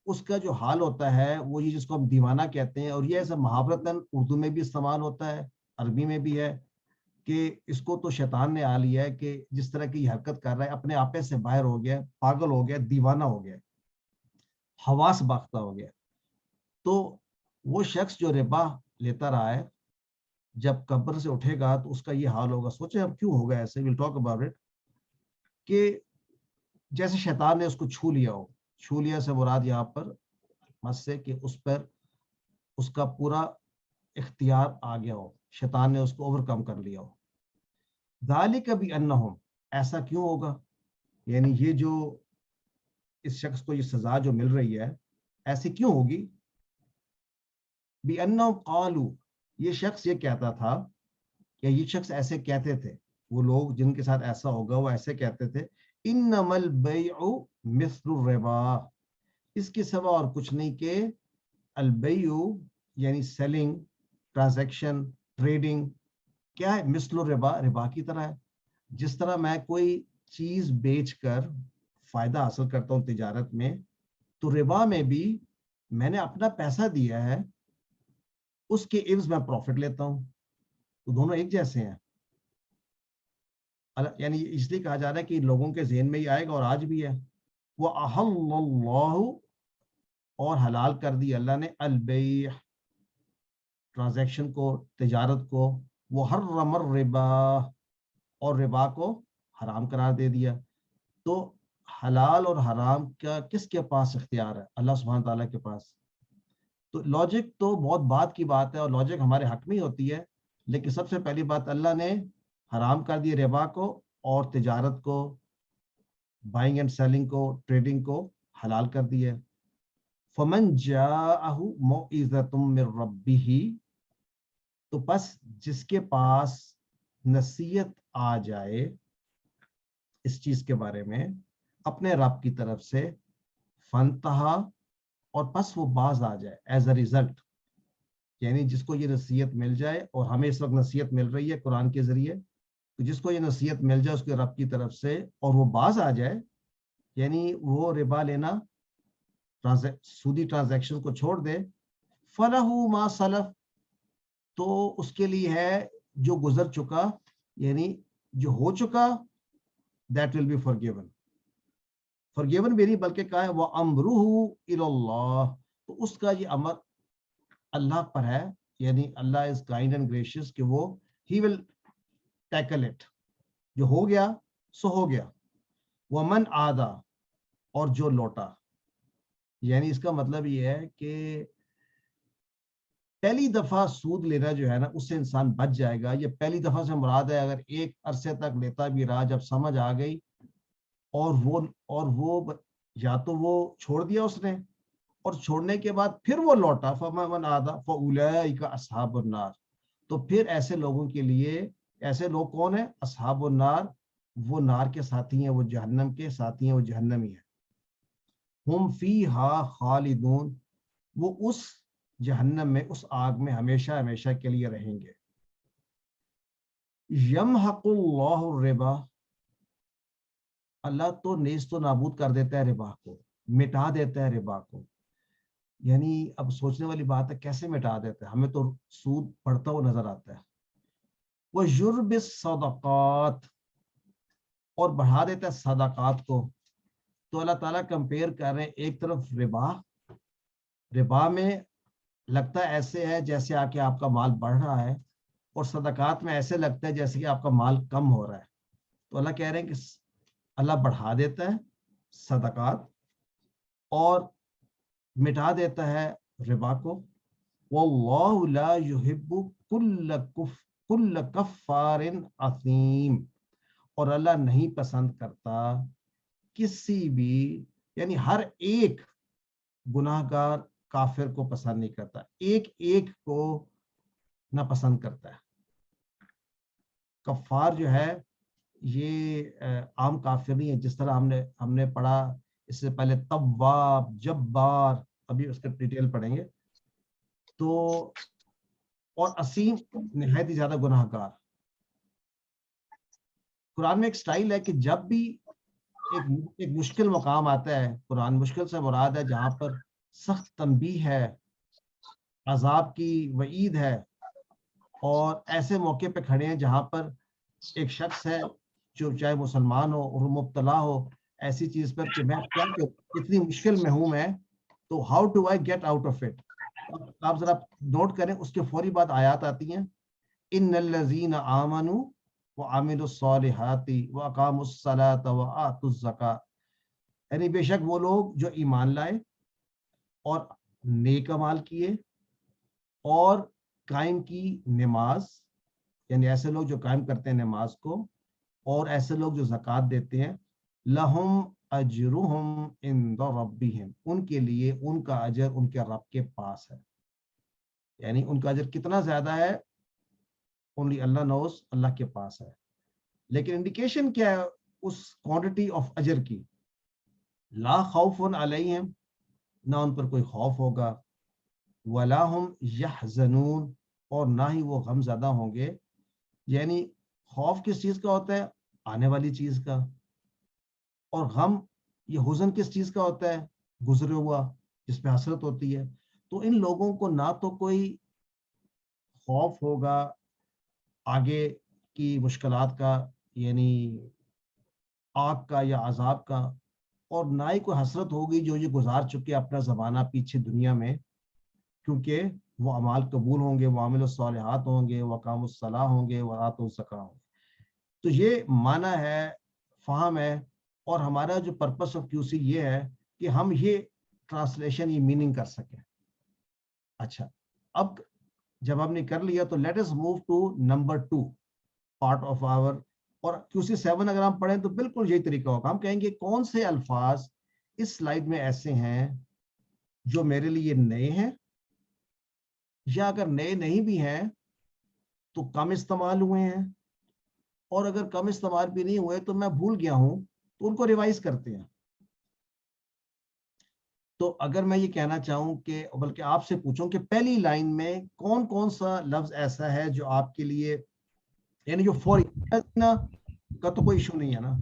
उसका जो हाल होता है वो ये जिसको हम दीवाना कहते हैं। और ये ऐसा मुहावरतन उर्दू में भी इस्तेमाल होता है, अरबी में भी है, कि इसको तो शैतान ने आ लिया है कि जिस तरह की हरकत कर रहा है, अपने आपे से बाहर हो गया, पागल हो गया, दीवाना हो गया, हवास बाख्ता हो गया। तो वो शख्स जो रिबा लेता रहा है, जब कब्र से उठेगा तो उसका ये हाल होगा। सोचे अब क्यों होगा ऐसे, विल टॉक अबाउट इट, कि जैसे शैतान ने उसको छू लिया हो। छू लिया से मुराद यहाँ पर मस से कि उस पर उसका पूरा इख्तियार आ गया हो, शैतान ने उसको ओवरकम कर लिया हो। ज़ालिक बिअन्नहुम, ऐसा क्यों होगा, यानी ये जो इस शख्स को ये सजा जो मिल रही है ऐसी क्यों होगी। बिअन्नहुम क़ालू, ये शख्स ये कहता था, या ये शख्स ऐसे कहते थे, वो लोग जिनके साथ ऐसा होगा वो ऐसे कहते थे, इन्नमल बैउ मिस्लुर रिबा, इसके सिवा और कुछ नहीं के अलबैउ, यानी सेलिंग, ट्रांजैक्शन, ट्रेडिंग, क्या है, मिस्लुर रिबा, रिबा की तरह है। जिस तरह मैं कोई चीज बेचकर फायदा हासिल करता हूं तिजारत में, तो रिबा में भी मैंने अपना पैसा दिया है, उसके इव्ज में प्रॉफिट लेता हूं, तो दोनों एक जैसे हैं। यानी इसलिए कहा जा रहा है कि लोगों के ज़हन में ही आएगा, और आज भी है। वो अहल्लल्लाहु, और हलाल कर दी अल्लाह ने, अलबैह, ट्रांजैक्शन को, तिजारत को, वो हर्रमर रिबा, और रिबा को हराम करार दे दिया। तो हलाल और हराम का किसके पास इख्तियार है? अल्लाह सुब्हान ताला के पास। तो लॉजिक तो बहुत बात की बात है, और लॉजिक हमारे हक में ही होती है, लेकिन सबसे पहली बात अल्लाह ने हराम कर दिया रिबा को, और तिजारत को, बाइंग एंड सेलिंग को, ट्रेडिंग को हलाल कर दिया। फमन जाअहु मौइज़तुम मिर रब्बिही, तो बस जिसके पास नसीहत आ जाए इस चीज के बारे में अपने रब की तरफ से, फनतहा, और बस वो बाज आ जाए एज अ रिजल्ट, यानी जिसको ये नसीहत मिल जाए, और हमें इस वक्त नसीहत मिल रही है कुरान के जरिए, तो जिसको ये नसीहत मिल जाए उसके रब की तरफ से, और वो बाज आ जाए, यानी वो रिबा लेना, सूदी ट्रांजैक्शन को छोड़ दे, फलहू मा सलफ, تو اس کے لیے ہے جو گزر چکا، یعنی جو ہو چکا that will be forgiven. forgiven بھی نہیں بلکہ کہا ہے وَأَمْرُهُ إِلَى اللَّهِ، تو اس کا یہ امر اللہ پر ہے، یعنی اللہ is kind and gracious کہ وہ he will tackle it، جو ہو گیا سو ہو گیا۔ وَمَنْ عَادَ، اور جو لوٹا، یعنی اس کا مطلب یہ ہے کہ پہلی دفعہ سود لینا جو ہے نا اس سے انسان بچ جائے گا۔ یہ پہلی دفعہ سے مراد ہے اگر ایک عرصے تک لیتا بھی رہا، جب سمجھ آ گئی اور وہ یا تو وہ چھوڑ دیا اس نے، اور چھوڑنے کے بعد پھر وہ لوٹا، فَمَنْ عَادَ فَأُولَئِكَ أَصْحَابُ النَّارِ، تو پھر ایسے لوگوں کے لیے، ایسے لوگ کون ہیں؟ اصحاب النار، وہ نار کے ساتھی ہیں، وہ جہنم کے ساتھی ہیں، وہ جہنمی ہیں۔ ہم فیہا خالدون، وہ اس جہنم میں، اس آگ میں ہمیشہ ہمیشہ کے لیے رہیں گے۔ یمحق اللہ الربا، اللہ تو نیست و نابود کر دیتا ہے ربا کو، مٹا دیتا ہے ربا کو۔ یعنی اب سوچنے والی بات ہے کیسے مٹا دیتا ہے، ہمیں تو سود بڑھتا ہوا نظر آتا ہے۔ وَيُرْبِي الصَّدَقَاتِ، اور بڑھا دیتا ہے صدقات کو۔ تو اللہ تعالیٰ کمپیئر کر رہے ہیں، ایک طرف ربا میں لگتا ہے ایسے ہے جیسے آ کے آپ کا مال بڑھ رہا ہے، اور صدقات میں ایسے لگتا ہے جیسے کہ آپ کا مال کم ہو رہا ہے۔ تو اللہ کہہ رہے ہیں کہ اللہ بڑھا دیتا ہے صدقات اور مٹا دیتا ہے ربا کو۔ واللہ لا یحب کل کفار اثیم، اور اللہ نہیں پسند کرتا کسی بھی، یعنی ہر ایک گناہ گار کافر کو پسند نہیں کرتا، ایک ایک کو ناپسند کرتا ہے۔ کفار جو ہے یہ عام کافر نہیں ہے، جس طرح ہم نے پڑھا اس سے پہلے تواب، جبار، ابھی اس کا ڈیٹیل پڑھیں گے۔ تو اور اسیم نہایت ہی زیادہ گناہ گار۔ قرآن میں ایک سٹائل ہے کہ جب بھی ایک مشکل مقام آتا ہے، قرآن مشکل سے مراد ہے جہاں پر سخت تنبیہ ہے، عذاب کی وعید ہے، اور ایسے موقع پہ کھڑے ہیں جہاں پر ایک شخص ہے جو چاہے مسلمان ہو اور مبتلا ہو ایسی چیز پر کہ میں کیا کروں، اتنی مشکل میں ہوں میں، تو how do I get out of it. آپ ذرا نوٹ کریں، اس کے فوری بعد آیات آتی ہیں، ان الذین آمنوا وعملوا الصالحات واقاموا الصلاۃ وآتوا الزکاۃ، یعنی بے شک وہ لوگ جو ایمان لائے اور نیک اعمال کیے اور قائم کی نماز، یعنی ایسے لوگ جو قائم کرتے ہیں نماز کو، اور ایسے لوگ جو زکوٰۃ دیتے ہیں، لہم اجرہم عند ربہم، ان کے لیے ان کا اجر ان کے رب کے پاس ہے۔ یعنی ان کا اجر کتنا زیادہ ہے اونلی اللہ نوز، اللہ کے پاس ہے۔ لیکن انڈیکیشن کیا ہے اس کوانٹٹی آف اجر کی؟ لا خوف علیہم، نہ ان پر کوئی خوف ہوگا، ولا ہم یحزنون، اور نہ ہی وہ غم زدہ ہوں گے۔ یعنی خوف کس چیز کا ہوتا ہے؟ آنے والی چیز کا، اور غم، یہ حزن کس چیز کا ہوتا ہے؟ گزرے ہوا، جس پہ حسرت ہوتی ہے۔ تو ان لوگوں کو نہ تو کوئی خوف ہوگا آگے کی مشکلات کا، یعنی آگ کا یا عذاب کا، اور نہ ہی کوئی حسرت ہوگی جو یہ گزار چکے اپنا زمانہ پیچھے دنیا میں، کیونکہ وہ اعمال قبول ہوں گے، وعملوا الصالحات ہوں گے، وقاموا الصلاۃ ہوں گے، وآتوا الزکاۃ ہوں گے۔ تو یہ معنی ہے، فہم ہے، اور ہمارا جو پرپس آف QC یہ ہے کہ ہم یہ ٹرانسلیشن، یہ میننگ کر سکیں۔ اچھا، اب جب ہم نے کر لیا تو let us move to number 2 part of our, اور QC 7 اگر ہم پڑھیں تو بالکل یہی طریقہ ہوگا۔ ہم کہیں گے کون سے الفاظ اس سلائیڈ میں ایسے ہیں جو میرے لیے نئے ہیں، یا اگر نئے نہیں بھی ہیں تو کم استعمال ہوئے ہیں، اور اگر کم استعمال بھی نہیں ہوئے تو میں بھول گیا ہوں، تو ان کو ریوائز کرتے ہیں۔ تو اگر میں یہ کہنا چاہوں کہ، بلکہ آپ سے پوچھوں کہ پہلی لائن میں کون کون سا لفظ ایسا ہے جو آپ کے لیے، یعنی جو فوری کا تو کوئی ایشو نہیں ہے نا،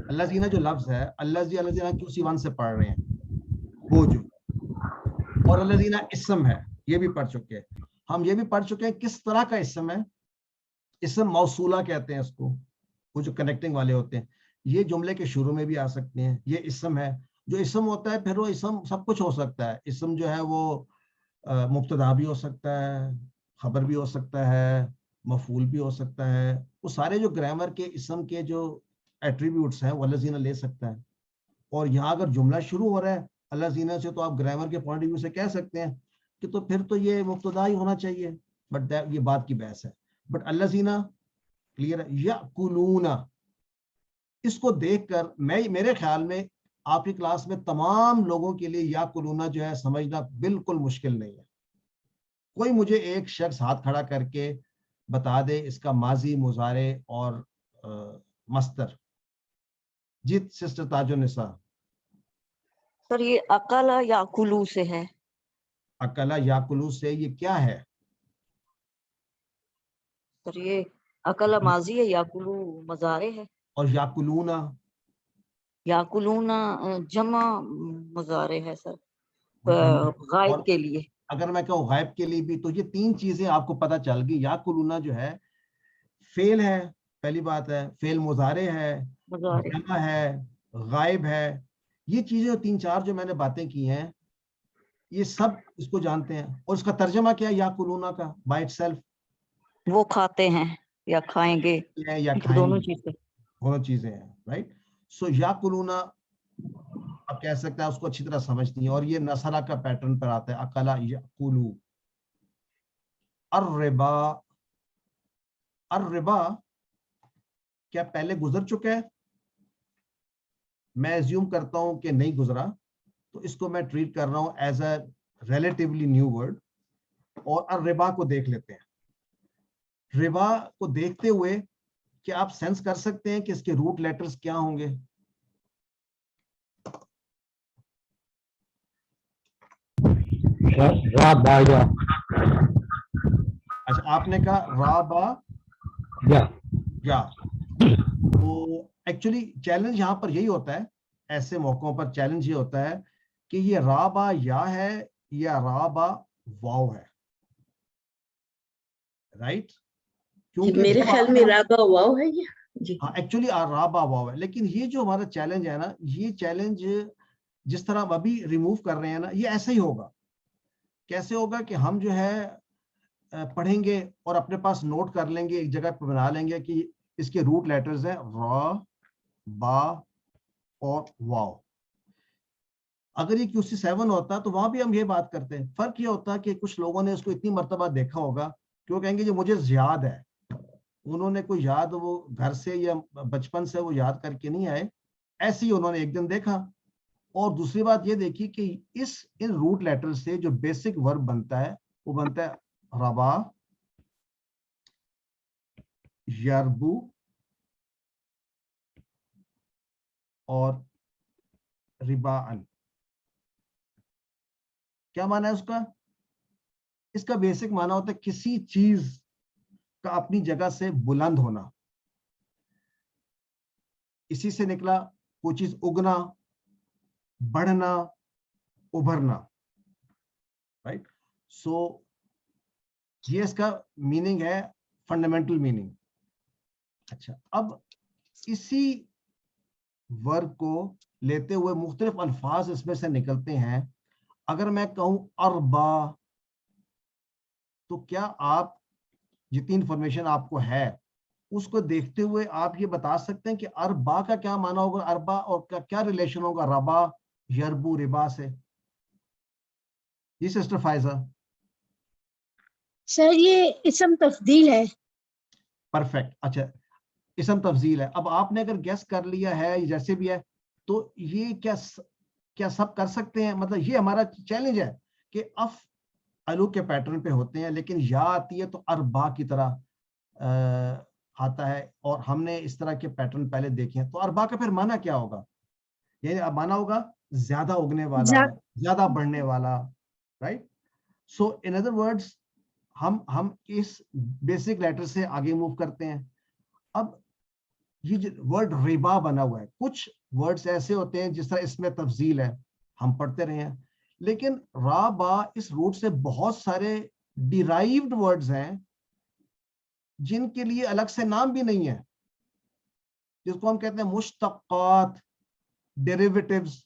اللہ زینہ جو لفظ ہے، اللہ زینہ QC 1 سے پڑھ رہے ہیں وہ جو، اور اللہ زینہ اسم ہے یہ بھی پڑھ چکے ہیں۔ ہم یہ بھی پڑھ چکے ہیں کس طرح کا اسم ہے. اسم موصولہ کہتے ہیں اس کو, وہ جو کنیکٹنگ والے ہوتے ہیں. یہ جملے کے شروع میں بھی آ سکتے ہیں. یہ اسم ہے. جو اسم ہوتا ہے پھر وہ اسم سب کچھ ہو سکتا ہے. اسم جو ہے وہ مبتدا بھی ہو سکتا ہے, خبر بھی ہو سکتا ہے, مفعول بھی ہو سکتا ہے. وہ سارے جو گرامر کے اسم کے جو ایٹریبیوٹس ہیں وہ الذین لے سکتا ہے. اور یہاں اگر جملہ شروع ہو رہا ہے الذین سے تو آپ گرامر کے پوائنٹ آف ویو سے کہہ سکتے ہیں کہ تو پھر تو یہ مبتدا ہی ہونا چاہیے, بٹ یہ بات کی بحث ہے. بٹ الذین کلیئر ہے. یاکلون, اس کو دیکھ کر میرے خیال میں آپ کی کلاس میں تمام لوگوں کے لیے یاکلون جو ہے سمجھنا بالکل مشکل نہیں ہے. کوئی مجھے ایک شخص ہاتھ کھڑا کر کے بتا دے اس کا ماضی, مضارع اور مصدر. جیت سسٹر تاج النساء. سر یہ اقلا یاکلو سے ہے. اکلا یاکلو سے یہ کیا ہے؟ سر یہ اقلا ماضی ہے, یاکلو مضارع ہے, اور یاکلون یاکلون جمع مضارع ہے سر اور غائب کے لیے. اگر میں کہوں غائب کے لیے بھی تو یہ تین چیزیں آپ کو پتہ چل گئی. یاکلون جو ہے فعل ہے, پہلی بات ہے, فعل مضارع ہے, مضارع جمع ہے, غائب ہے. یہ چیزیں تین چار جو میں نے باتیں کی ہیں یہ سب اس کو جانتے ہیں. اور اس کا ترجمہ کیا ہے یاکلون کا بائی اٹ سیلف؟ وہ کھاتے ہیں یا کھائیں گے, یا یہ کھائیں دونوں گے, چیزیں. دونوں چیزیں ہیں. رائٹ. سو یاکلون آپ کہہ سکتے ہیں اس کو اچھی طرح سمجھتی ہیں. اور یہ نصرہ کا پیٹرن پر آتا ہے, اکلا یاکلو. الربا, الربا کیا پہلے گزر چکا ہے؟ میں ایزیوم کرتا ہوں کہ نہیں گزرا, تو اس کو میں ٹریٹ کر رہا ہوں as a relatively new word. اور الربا کو دیکھ لیتے ہیں. ربا کو دیکھتے ہوئے کیا آپ سینس کر سکتے ہیں کہ اس کے روٹ لیٹرز کیا ہوں گے؟ رابایا. اچھا, آپ نے کہا رابا یا. تو ایکچولی چیلنج یہاں پر یہی ہوتا ہے, ایسے موقعوں پر چیلنج یہ ہوتا ہے کہ یہ رابا یا ہے یا رابا واو ہے. رائٹ. کیونکہ میرے خیال میں رابا واو ہے یہ. جی ہاں ایکچولی رابا واو ہے. لیکن یہ جو ہمارا چیلنج ہے نا, یہ چیلنج جس طرح ہم ابھی ریموو کر رہے ہیں نا, یہ ایسے ہی ہوگا. کیسے ہوگا کہ ہم جو ہے پڑھیں گے اور اپنے پاس نوٹ کر لیں گے, ایک جگہ پہ بنا لیں گے کہ اس کے روٹ لیٹرز ہیں را, با اور واو. اگر یہ QC7 ہوتا تو وہاں بھی ہم یہ بات کرتے ہیں. فرق یہ ہوتا کہ کچھ لوگوں نے اس کو اتنی مرتبہ دیکھا ہوگا کہ وہ کہیں گے جو مجھے یاد ہے. انہوں نے کوئی یاد وہ گھر سے یا بچپن سے وہ یاد کر کے نہیں آئے, ایسے ہی انہوں نے ایک دن دیکھا. اور دوسری بات یہ دیکھی کہ ان روٹ لیٹر سے جو بیسک ورب بنتا ہے وہ بنتا ہے ربا, یربو اور رباءن. کیا معنی ہے اس کا؟ اس کا بیسک معنی ہوتا ہے کسی چیز کا اپنی جگہ سے بلند ہونا. اسی سے نکلا کوئی چیز اگنا, بڑھنا, ابھرنا. رائٹ. سو یہ اس کا میننگ ہے, فنڈامنٹل میننگ. اچھا, اب اسی ورب کو لیتے ہوئے مختلف الفاظ اس میں سے نکلتے ہیں. اگر میں کہوں اربا, تو کیا آپ جتنی انفارمیشن آپ کو ہے اس کو دیکھتے ہوئے آپ یہ بتا سکتے ہیں کہ اربا کا کیا معنی ہوگا, اربا اور کیا ریلیشن ہوگا ربا, یربو, ربا سے؟ جی سسٹر فائزہ. سر یہ اسم تفضیل ہے. پرفیکٹ. اچھا, اسم تفضیل ہے. اب آپ نے اگر گیس کر لیا ہے جیسے بھی ہے تو یہ کیا سب کر سکتے ہیں؟ مطلب یہ ہمارا چیلنج ہے کہ اف الو کے پیٹرن پہ ہوتے ہیں, لیکن یا آتی ہے تو اربا کی طرح آتا ہے, اور ہم نے اس طرح کے پیٹرن پہلے دیکھے ہیں. تو اربا کا پھر معنی کیا ہوگا؟ یعنی اب معنی ہوگا زیادہ اگنے والا, زیادہ بڑھنے والا. Right. So in other words ہم اس بیسک لیٹر سے آگے موو کرتے ہیں. اب یہ جو ورڈ ربا بنا ہوا ہے, کچھ ورڈز ایسے ہوتے ہیں جس طرح اس میں تفضیل ہے, ہم پڑھتے رہے ہیں, لیکن را با اس روٹ سے بہت سارے डिराइव्ड वर्ड्स हैं जिनके लिए अलग से नाम भी नहीं है, जिसको हम कहते हैं मुश्तक्कात, derivatives.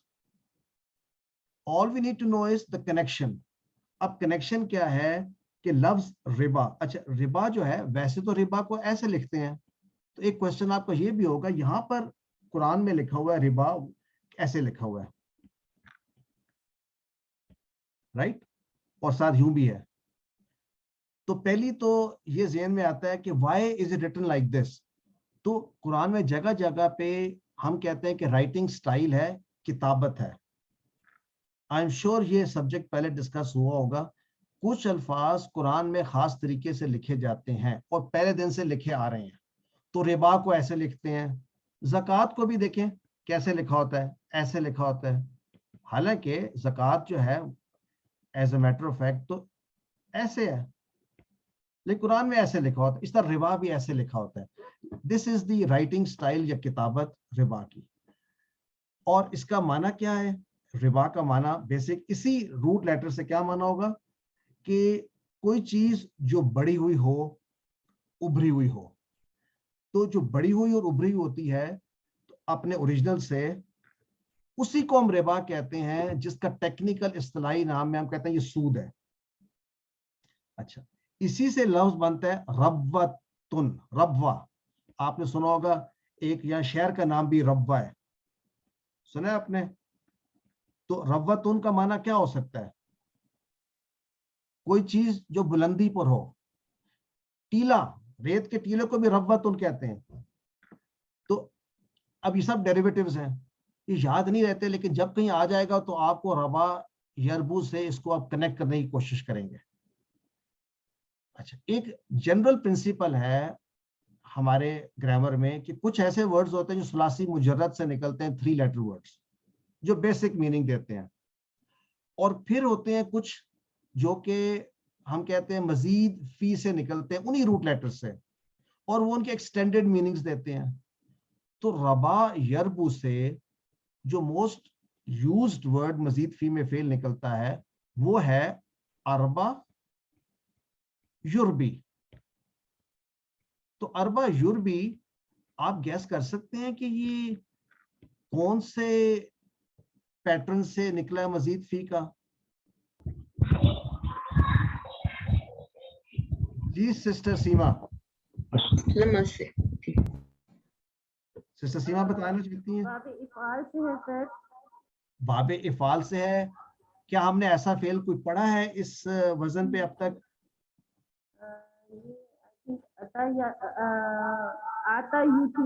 All we need to know is the connection. अब कनेक्शन क्या है कि लफ्ज रिबा, अच्छा रिबा जो है, वैसे तो रिबा को ऐसे लिखते हैं, तो एक क्वेश्चन आपका ये भी होगा, यहां पर कुरान में लिखा हुआ है रिबा ऐसे लिखा हुआ है, राइट, और साथ यूं भी है. तो पहली तो ये ज़हन में आता है कि why is it written like this. तो कुरान में जगह जगह पे हम कहते हैं कि राइटिंग स्टाइल है, किताबत है. आई एम श्योर ये सब्जेक्ट पहले डिस्कस हुआ होगा. कुछ अल्फाज कुरान में खास तरीके से लिखे जाते हैं और पहले दिन से लिखे आ रहे हैं. तो रिबा को ऐसे लिखते हैं, ज़कात को भी देखें कैसे लिखा होता है, ऐसे लिखा होता है. हालांकि ज़कात जो है as a matter of fact तो ऐसे है, लेकिन कुरान में ऐसे लिखा होता है. इस तरह रिबा भी ऐसे लिखा होता है. This is the writing style या किताबत रिबा की. और इसका माना क्या है? रिबा का माना बेसिक इसी रूट लेटर से क्या माना होगा कि कोई चीज जो बड़ी हुई हो, उभरी हुई हो. तो जो बड़ी हुई और उभरी होती है तो अपने ओरिजिनल से उसी को हम रिबा कहते हैं, जिसका टेक्निकल इस्तिलाही नाम में हम कहते हैं ये सूद है. अच्छा, इसी से लफ्ज बनता है रब्वतुन, रब्वा. आपने सुना होगा एक यहाँ शहर का नाम भी रब्वा है, सुना है आपने? तो रब्वतुन का माना क्या हो सकता है? कोई चीज जो बुलंदी पर हो. टीला, रेत के टीले को भी रब्वतुन कहते हैं. तो अब ये सब डेरिवेटिव्स हैं, ये याद नहीं रहते, लेकिन जब कहीं आ जाएगा तो आपको रबा यरबू से इसको आप कनेक्ट करने की कोशिश करेंगे. अच्छा, एक जनरल प्रिंसिपल है हमारे ग्रामर में कि कुछ ऐसे वर्ड्स होते हैं जो सुलासी मुजर्रद से निकलते हैं, 3 लेटर वर्ड्स जो बेसिक मीनिंग देते हैं. और फिर होते हैं कुछ जो कि हम कहते हैं मजीद फी से निकलते हैं, उन्हीं रूट लेटर से, और वो उनके एक्सटेंडेड मीनिंग्स देते हैं. तो रबा यरबू से जो मोस्ट यूज्ड वर्ड मजीद फी में फेल निकलता है वो है अरबा युरबी. तो अरबा युरबी आप गैस कर सकते हैं कि ये कौन से पैटर्न से निकला है मजीद फी का? जी सिस्टर सीमा, सिस्टर सीमा बताना चाहती हैं. बाबे इफ़ाल से है सर. बाबे इफ़ाल से है. क्या हमने ऐसा फेल कोई पढ़ा है इस वजन पे अब तक? ये आता या आता यूटी.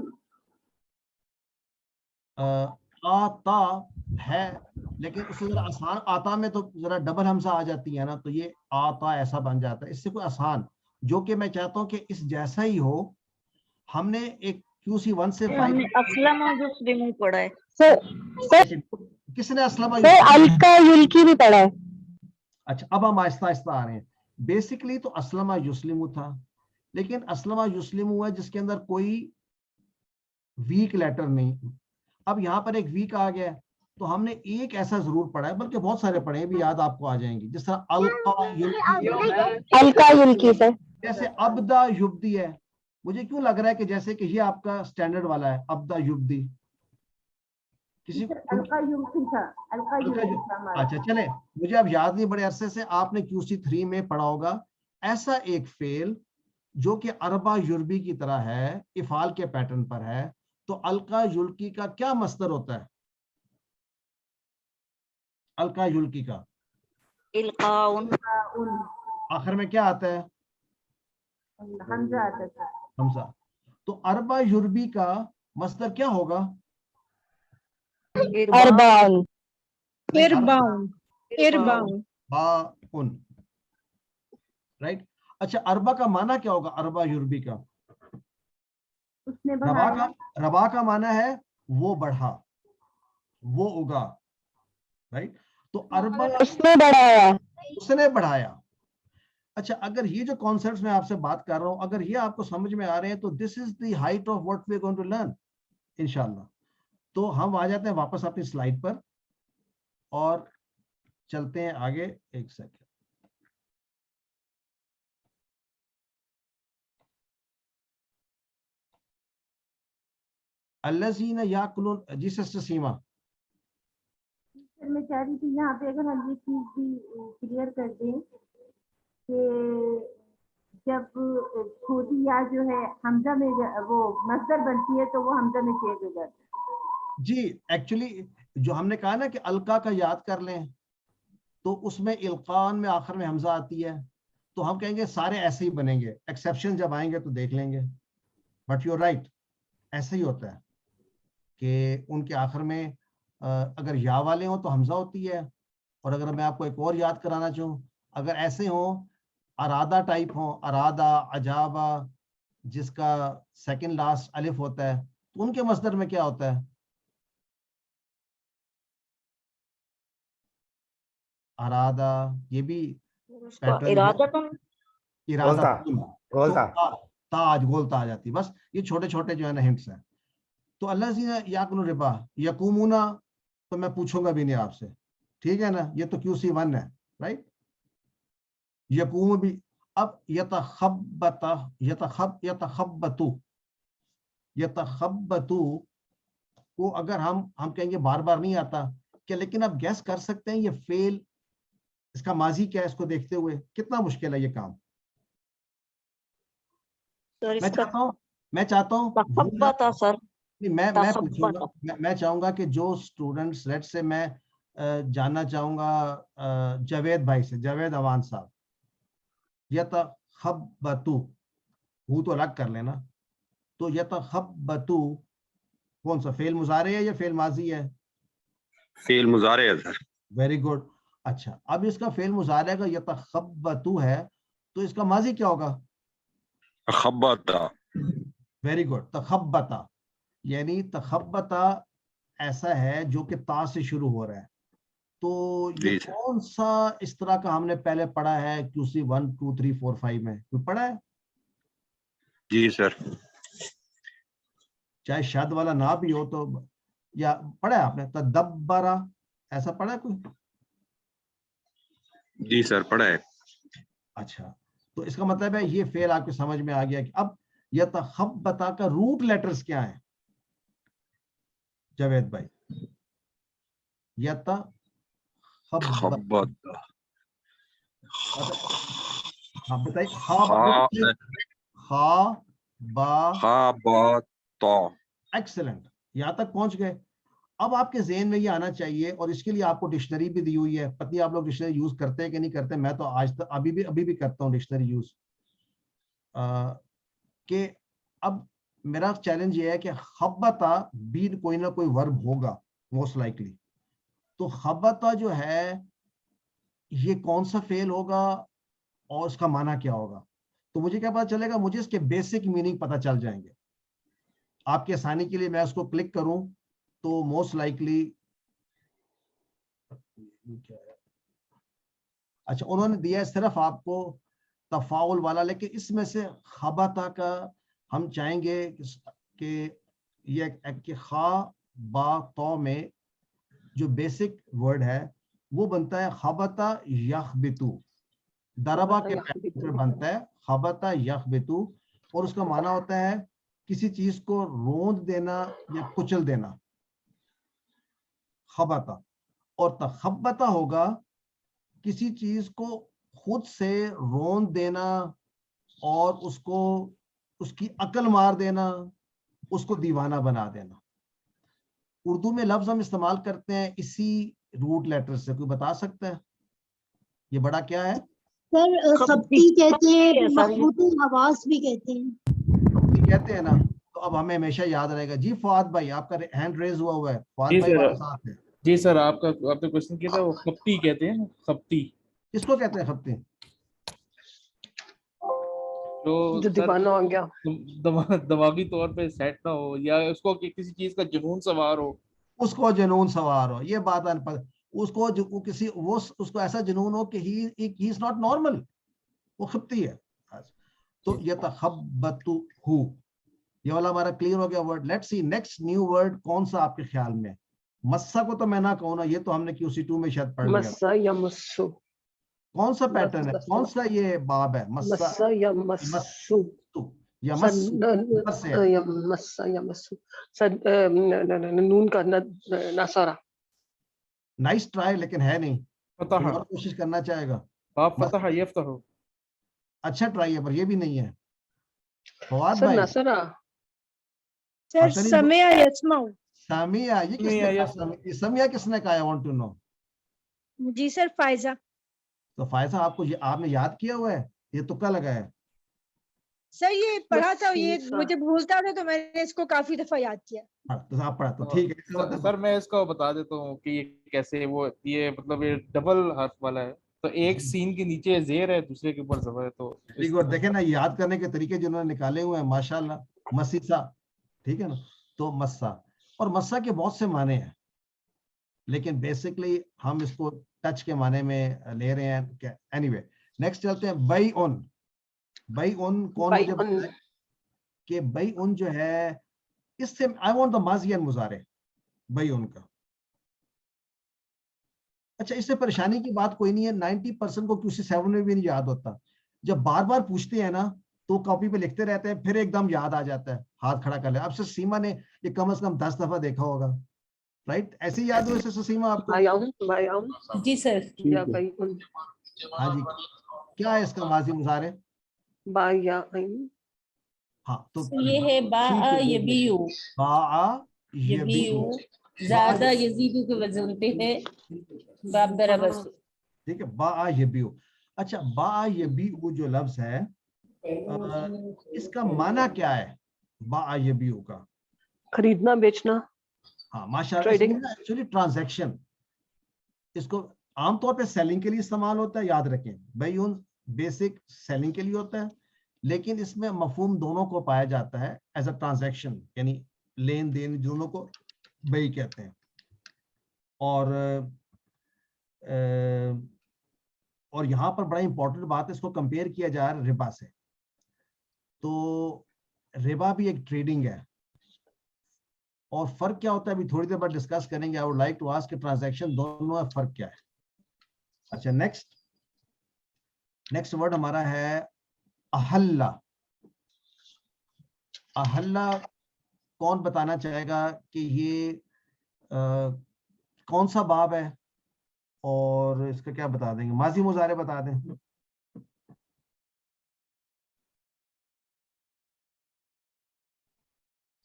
आता है, लेकिन उससे जरा आसान, आता में तो जरा डबल हमसा आ जाती है ना, तो ये आता ऐसा बन जाता है. इससे कोई आसान, जो कि मैं चाहता हूं कि इस जैसा ही हो. हमने एक QC 1 से 5 हमने असलम और युस्लिम पढ़ा है. किसने असलमा अलका युल्की भी पढ़ा है. अच्छा, अब हम आहिस्ता आहिस्ता आ रहे हैं. बेसिकली तो असलमा युस्लिमु था, लेकिन असलमा युस्लिमु है जिसके अंदर कोई वीक लेटर नहीं. अब यहाँ पर एक वीक आ गया, तो हमने एक ऐसा जरूर पढ़ा है, बल्कि बहुत सारे पढ़े हैं, भी याद आपको आ जाएंगे. जिस तरह अलका युल्की से, जैसे अब्दा युब्दी है. मुझे क्यों लग रहा है कि जैसे कि ये आपका स्टैंडर्ड वाला है, अब्दा युब्दी. किसी अलका यूटी था, अलका यूटी था हमारा. अच्छा चले, मुझे अब याद नहीं, बड़े अरसे से आपने QC 3 में पढ़ा होगा. ऐसा एक फेल जो कि अरबा युरबी की तरह है, इफाल के पैटर्न पर है. तो अलका युल्की का क्या मस्दर होता है? अलका युल्की का इल्काउन, आखिर में क्या आता है? हमजा आता था. हमजा. तो अरबा युरबी का मस्दर क्या होगा? अरबाउन. इरबाउन, इरबाउन. बाउन, राइट. अच्छा, अरबा का माना क्या होगा? अरबा युरबी का उसने रबा का माना है वो बढ़ा, वो उगा, राइट. तो अरबा उसने बढ़ाया, उसने बढ़ाया. अच्छा, अगर ये जो कॉन्सेप्ट्स मैं आपसे बात कर रहा हूं, अगर ये आपको समझ में आ रहे हैं, तो this is the height of what we are going to learn इंशाल्लाह. तो हम आ जाते हैं वापस अपनी स्लाइड पर और चलते हैं आगे. एक सेकंड. الذین یاکلون. جی سسٹر سیما. سر میں چاہ رہی تھی یہاں پہ اگر ہم یہ چیز بھی کلیئر کر دیں کہ جب کھوٹی یا جو ہے حمزہ میں وہ مصدر بنتی ہے تو وہ حمزہ میں چینج ہو جاتا ہے. جی ایکچولی جو ہم نے کہا نا کہ القا کا یاد کر لیں تو اس میں القان میں آخر میں حمزہ آتی ہے تو ہم کہیں گے سارے ایسے ہی بنیں گے. ایکسیپشن جب آئیں گے تو دیکھ لیں گے. بٹ یو رائٹ, ایسے ہی ہوتا ہے کہ ان کے آخر میں اگر یا والے ہوں تو حمزہ ہوتی ہے. اور اگر میں آپ کو ایک اور یاد کرانا چاہوں, اگر ایسے ہوں ارادہ ٹائپ ہوں, ارادہ, عجابہ, جس کا سیکنڈ لاسٹ الف ہوتا ہے, تو ان کے مصدر میں کیا ہوتا ہے؟ ارادہ, یہ بھی اس کا ارادتن ارادہ گولتا تاج گولتا آ جاتی. بس یہ چھوٹے چھوٹے جو ہے نا ہنٹس ہیں. تو اللہ یاکل الربا یقومونا تو میں پوچھوں گا بھی نہیں آپ سے, ٹھیک ہے نا, یہ تو QC1 ہے, رائٹ. یقوم بھی. اب یتخبتو کو اگر ہم کہیں گے بار بار نہیں آتا کہ, لیکن آپ گیس کر سکتے ہیں یہ فعل اس کا ماضی کیا ہے, اس کو دیکھتے ہوئے کتنا مشکل ہے یہ کام. سر میں اس کا چاہتا ہوں تخبطہ سر میں پوچھوں گا, میں چاہوں گا کہ جو اسٹوڈنٹس لیٹ سے میں جاننا چاہوں گا جاوید بھائی سے, جاوید اوان صاحب, یتخبتو ہو تو الگ کر لینا. تو یتخبتو کون سا فعل مضارع ہے یا فعل ماضی ہے؟ فعل مضارع ہے سر. Very good. اچھا, اب اس کا فعل مضارع کا یتخبتو ہے تو اس کا ماضی کیا ہوگا؟ خبتا. Very good. تخبتا, یعنی تخبتا ایسا ہے جو کہ تا سے شروع ہو رہا ہے. تو یہ کون سا اس طرح کا ہم نے پہلے پڑھا ہے QC1 2 3 4 5 میں کوئی پڑھا ہے؟ جی سر. چاہے شاد والا نہ بھی ہو تو, یا پڑھا ہے آپ نے تدبرا, ایسا پڑھا ہے کوئی؟ جی سر پڑھا ہے. اچھا, تو اس کا مطلب ہے یہ فعل آپ کے سمجھ میں آ گیا کہ اب یتخبتا کا روٹ لیٹرز کیا ہیں جاوید بھائی؟ خبتا ہاں بتائیے. ایکسلنٹ, یہاں تک پہنچ گئے. اب آپ کے ذہن میں یہ آنا چاہیے, اور اس کے لیے آپ کو ڈکشنری بھی دی ہوئی ہے. پتہ آپ لوگ ڈکشنری یوز کرتے ہیں کہ نہیں کرتے, میں تو آج تک ابھی بھی کرتا ہوں ڈکشنری یوز. کہ اب میرا چیلنج یہ ہے کہ خبتا بھی کوئی نہ کوئی ورب ہوگا موسٹ لائکلی. تو خبتا جو ہے یہ کون سا فعل ہوگا اور اس کا معنی کیا ہوگا؟ تو مجھے کیا پتا چلے گا؟ مجھے اس کے بیسک میننگ پتا چل جائیں گے. آپ کے آسانی کے لیے میں اس کو کلک کروں تو موسٹ لائکلی, اچھا انہوں نے دیا ہے صرف آپ کو تفاعل والا, لیکن اس میں سے خبتا کا ہم چاہیں گے کہ یہ کہ خا با تو میں جو بیسک ورڈ ہے وہ بنتا ہے خبتا یخبتو. دربا کے پر بنتا ہے خبتا یخبتو, اور اس کا معنی ہوتا ہے کسی چیز کو روند دینا یا کچل دینا, خبتا. اور تخبتا ہوگا کسی چیز کو خود سے روند دینا اور اس کو اس کی عقل مار دینا, اس کو دیوانہ بنا دینا. اردو میں لفظ ہم استعمال کرتے ہیں اسی روٹ لیٹر سے, کوئی بتا سکتا ہے یہ بڑا کیا ہے؟ سر خبتی کہتے ہیں, مخبوط حواس بھی کہتے ہیں. خبتی کہتے ہیں نا, تو اب ہمیں ہمیشہ یاد رہے گا. جی فواد بھائی آپ کا ہینڈ ریز ہوا ہے. فواد بھائی ہمارے ساتھ ہیں. جی سر, آپ کا کوشچن کیا تھا؟ وہ خپتی کہتے ہیں نا, خپتی. کس کو کہتے ہیں خپتی؟ جو دیوانہ ہو گیا, دماغی طور پہ سیٹ نہ ہو, یا اس کو کسی چیز کا جنون سوار ہو. اس کو جنون سوار ہو, یہ بات اس کو کسی وہ اس کو ایسا جنون ہو کہ ہی از ناٹ نارمل, وہ خپتی ہے. تو یتخبطہ, یہ والا ہمارا کلیئر ہو گیا word. Let's see next new word کون سا آپ کے خیال میں؟ مسا کو تو میں نہ کہوں نا, یہ تو ہم نے QC2 میں شاید پڑھ لیا. مسا یا مسو, کون سا پیٹرن ہے, کون سا یہ باب ہے؟ مسا یا مسو. या सर मस से है? या मस्सू सर नून का नसारा नाइस ट्राई, लेकिन है नहीं। फतह, कोई और कोशिश करना चाहेगा? बाप फतह यफ्तहु। अच्छा ट्राई है, पर ये भी नहीं है। फवाद सर भाई, नसरा सर समिया यस्माउ। सामिया, ये किसने कहा? ये समिया किसने कहा? I want to know. जी सर फायजा। तो फायजा आपको आपने याद किया हुआ है, ये तुक्का लगा है? सर ये पढ़ा था, ये मुझे भूलता था तो मैंने इसको काफी दफा याद किया। तो आप पढ़ा तो ठीक है। सर मैं इसको बता देता हूँ कि ये कैसे, वो ये मतलब ये डबल हर्फ वाला है, तो एक सीन के नीचे जेर है, दूसरे के ऊपर ज़बर है, तो वेरी गुड। देखे ना, याद करने के तरीके जिन्होंने निकाले हुए हैं माशाल्लाह। मसीसा, ठीक है ना, तो मस्सा, और मस्सा के बहुत से माने हैं, लेकिन बेसिकली हम इसको टच के माने में ले रहे हैं। एनीवे, नेक्स्ट चलते हैं। बई उन, बई उन कौन मुझे बताए कि बई उन जो है, इससे आई वांट द माजी एंड मुजारे बई उन का। अच्छा, इससे परेशानी की बात कोई नहीं है। 90% को QC7 में भी नहीं याद होता। जब बार बार पूछते हैं ना तो कॉपी पे लिखते रहते हैं, फिर एकदम याद आ जाता है, हाथ खड़ा कर ले। अब से सीमा ने ये कम से कम 10 दफा देखा होगा, राइट? ऐसे ही याद हो इससे सीमा आपको? जी सर। हाँ जी, क्या है इसका माजी मुजारे? हाँ, तो ये है बाआ यबीयु। बाआ यबीयु, ज्यादा यजीदु के वजन पे है, बाप बराबर। ठीक है, बाआ यबीयु। अच्छा, बाआ यबीयु जो लफ्ज है, इसका माना क्या है बाआ यबीयु का? खरीदना बेचना। हाँ माशाल्लाह, एक्चुअली ट्रांजैक्शन। इसको आमतौर पे सेलिंग के लिए इस्तेमाल होता है, याद रखें। बैयुन बेसिक सेलिंग के लिए होता है, लेकिन इसमें मफहूम दोनों को पाया जाता है एज अ ट्रांजैक्शन, यानी लेन देन, दोनों को बई कहते हैं। और यहाँ पर बड़ा इंपॉर्टेंट बात है, इसको कंपेयर किया जा रहा है रिबा से। तो रिबा भी एक ट्रेडिंग है, और फर्क क्या होता है अभी थोड़ी देर बाद डिस्कस करेंगे। I would like to ask, transaction दोनों में फर्क क्या है? अच्छा, नेक्स्ट वर्ड हमारा है अहल्ला। अहल्ला कौन बताना चाहेगा कि ये कौन सा बाब है, और इसका क्या बता देंगे? माजी मुजारे बता दें।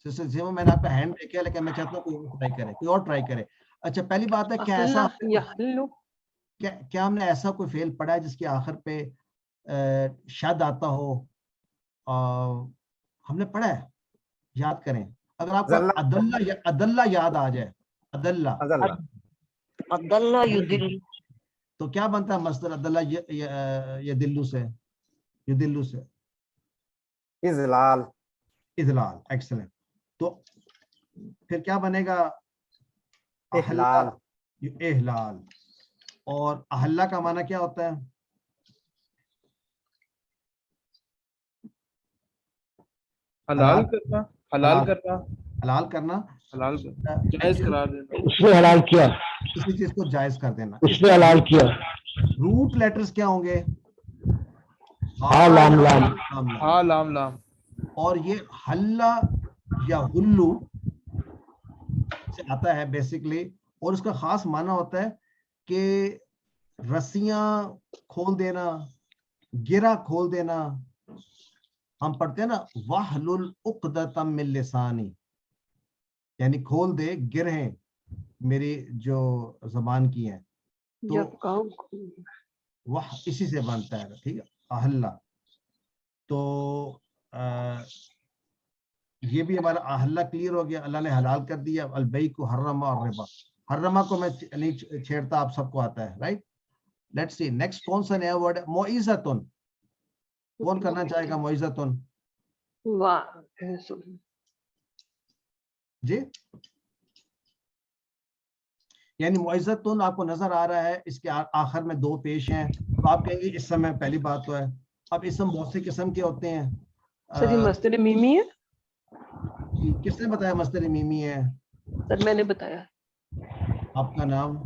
मैंने आपका हैंड देखा, लेकिन मैं चाहता हूँ कोई और ट्राई करे। अच्छा, पहली बात है, क्या ऐसा क्या हमने ऐसा कोई फेल पढ़ा है जिसके आखिर पे शायद आता हो? हमने पढ़ा है, याद करें। अगर आपको अदल्ला याद आ जाए, अदल्ला अदल्ला युदिल, तो क्या बनता है मस्दर अदल्ला यदिल्लु से? युदिल्लु से इज़लाल। इज़लाल, एक्सीलेंट। तो फिर क्या बनेगा? इहलाल। इहलाल। और अहल्ला का माना क्या होता है? हलाल करना, हलाल करना, हलाल करना, हलाल जायज करार देना, उसने हलाल किया, किसी चीज को जायज कर देना। उसने हलाल किया। रूट लेटर्स क्या होंगे? हा लाम लाम, हा लाम लाम। और ये हल्ला या हुल्लू से आता है बेसिकली, और उसका खास माना होता है कि रस्सियां खोल देना, गिरा खोल देना। हम पढ़ते हैं ना, वाहलुल उक़दतम मिन लिसानी, यानी खोल दे गिरहें मेरी जो जबान की हैं। तो वाह इसी से बनता है, ठीक है, अहल्ला। तो ये भी हमारा अहल्ला क्लियर हो गया, अल्लाह ने हलाल कर दिया। अलबई को हर्रमा और रिबा, हर्रमा को मैं नहीं छेड़ता, आप सबको आता है, राइट? लेट्स सी नेक्स्ट कौन सा नया वर्ड है? मोइज़तुन। कौन करना चाहेगा मोइज़तुन? जी, यानी मोइज़तुन आपको नजर आ रहा है, इसके आखिर में दो पेश हैं, तो आप कहेंगे इस समय पहली बात तो है। अब इसम बहुत से किस्म के होते हैं। सर ये मस्दर मीमी है। किसने बताया मस्दर मीमी है? सर मैंने बताया। आपका नाम?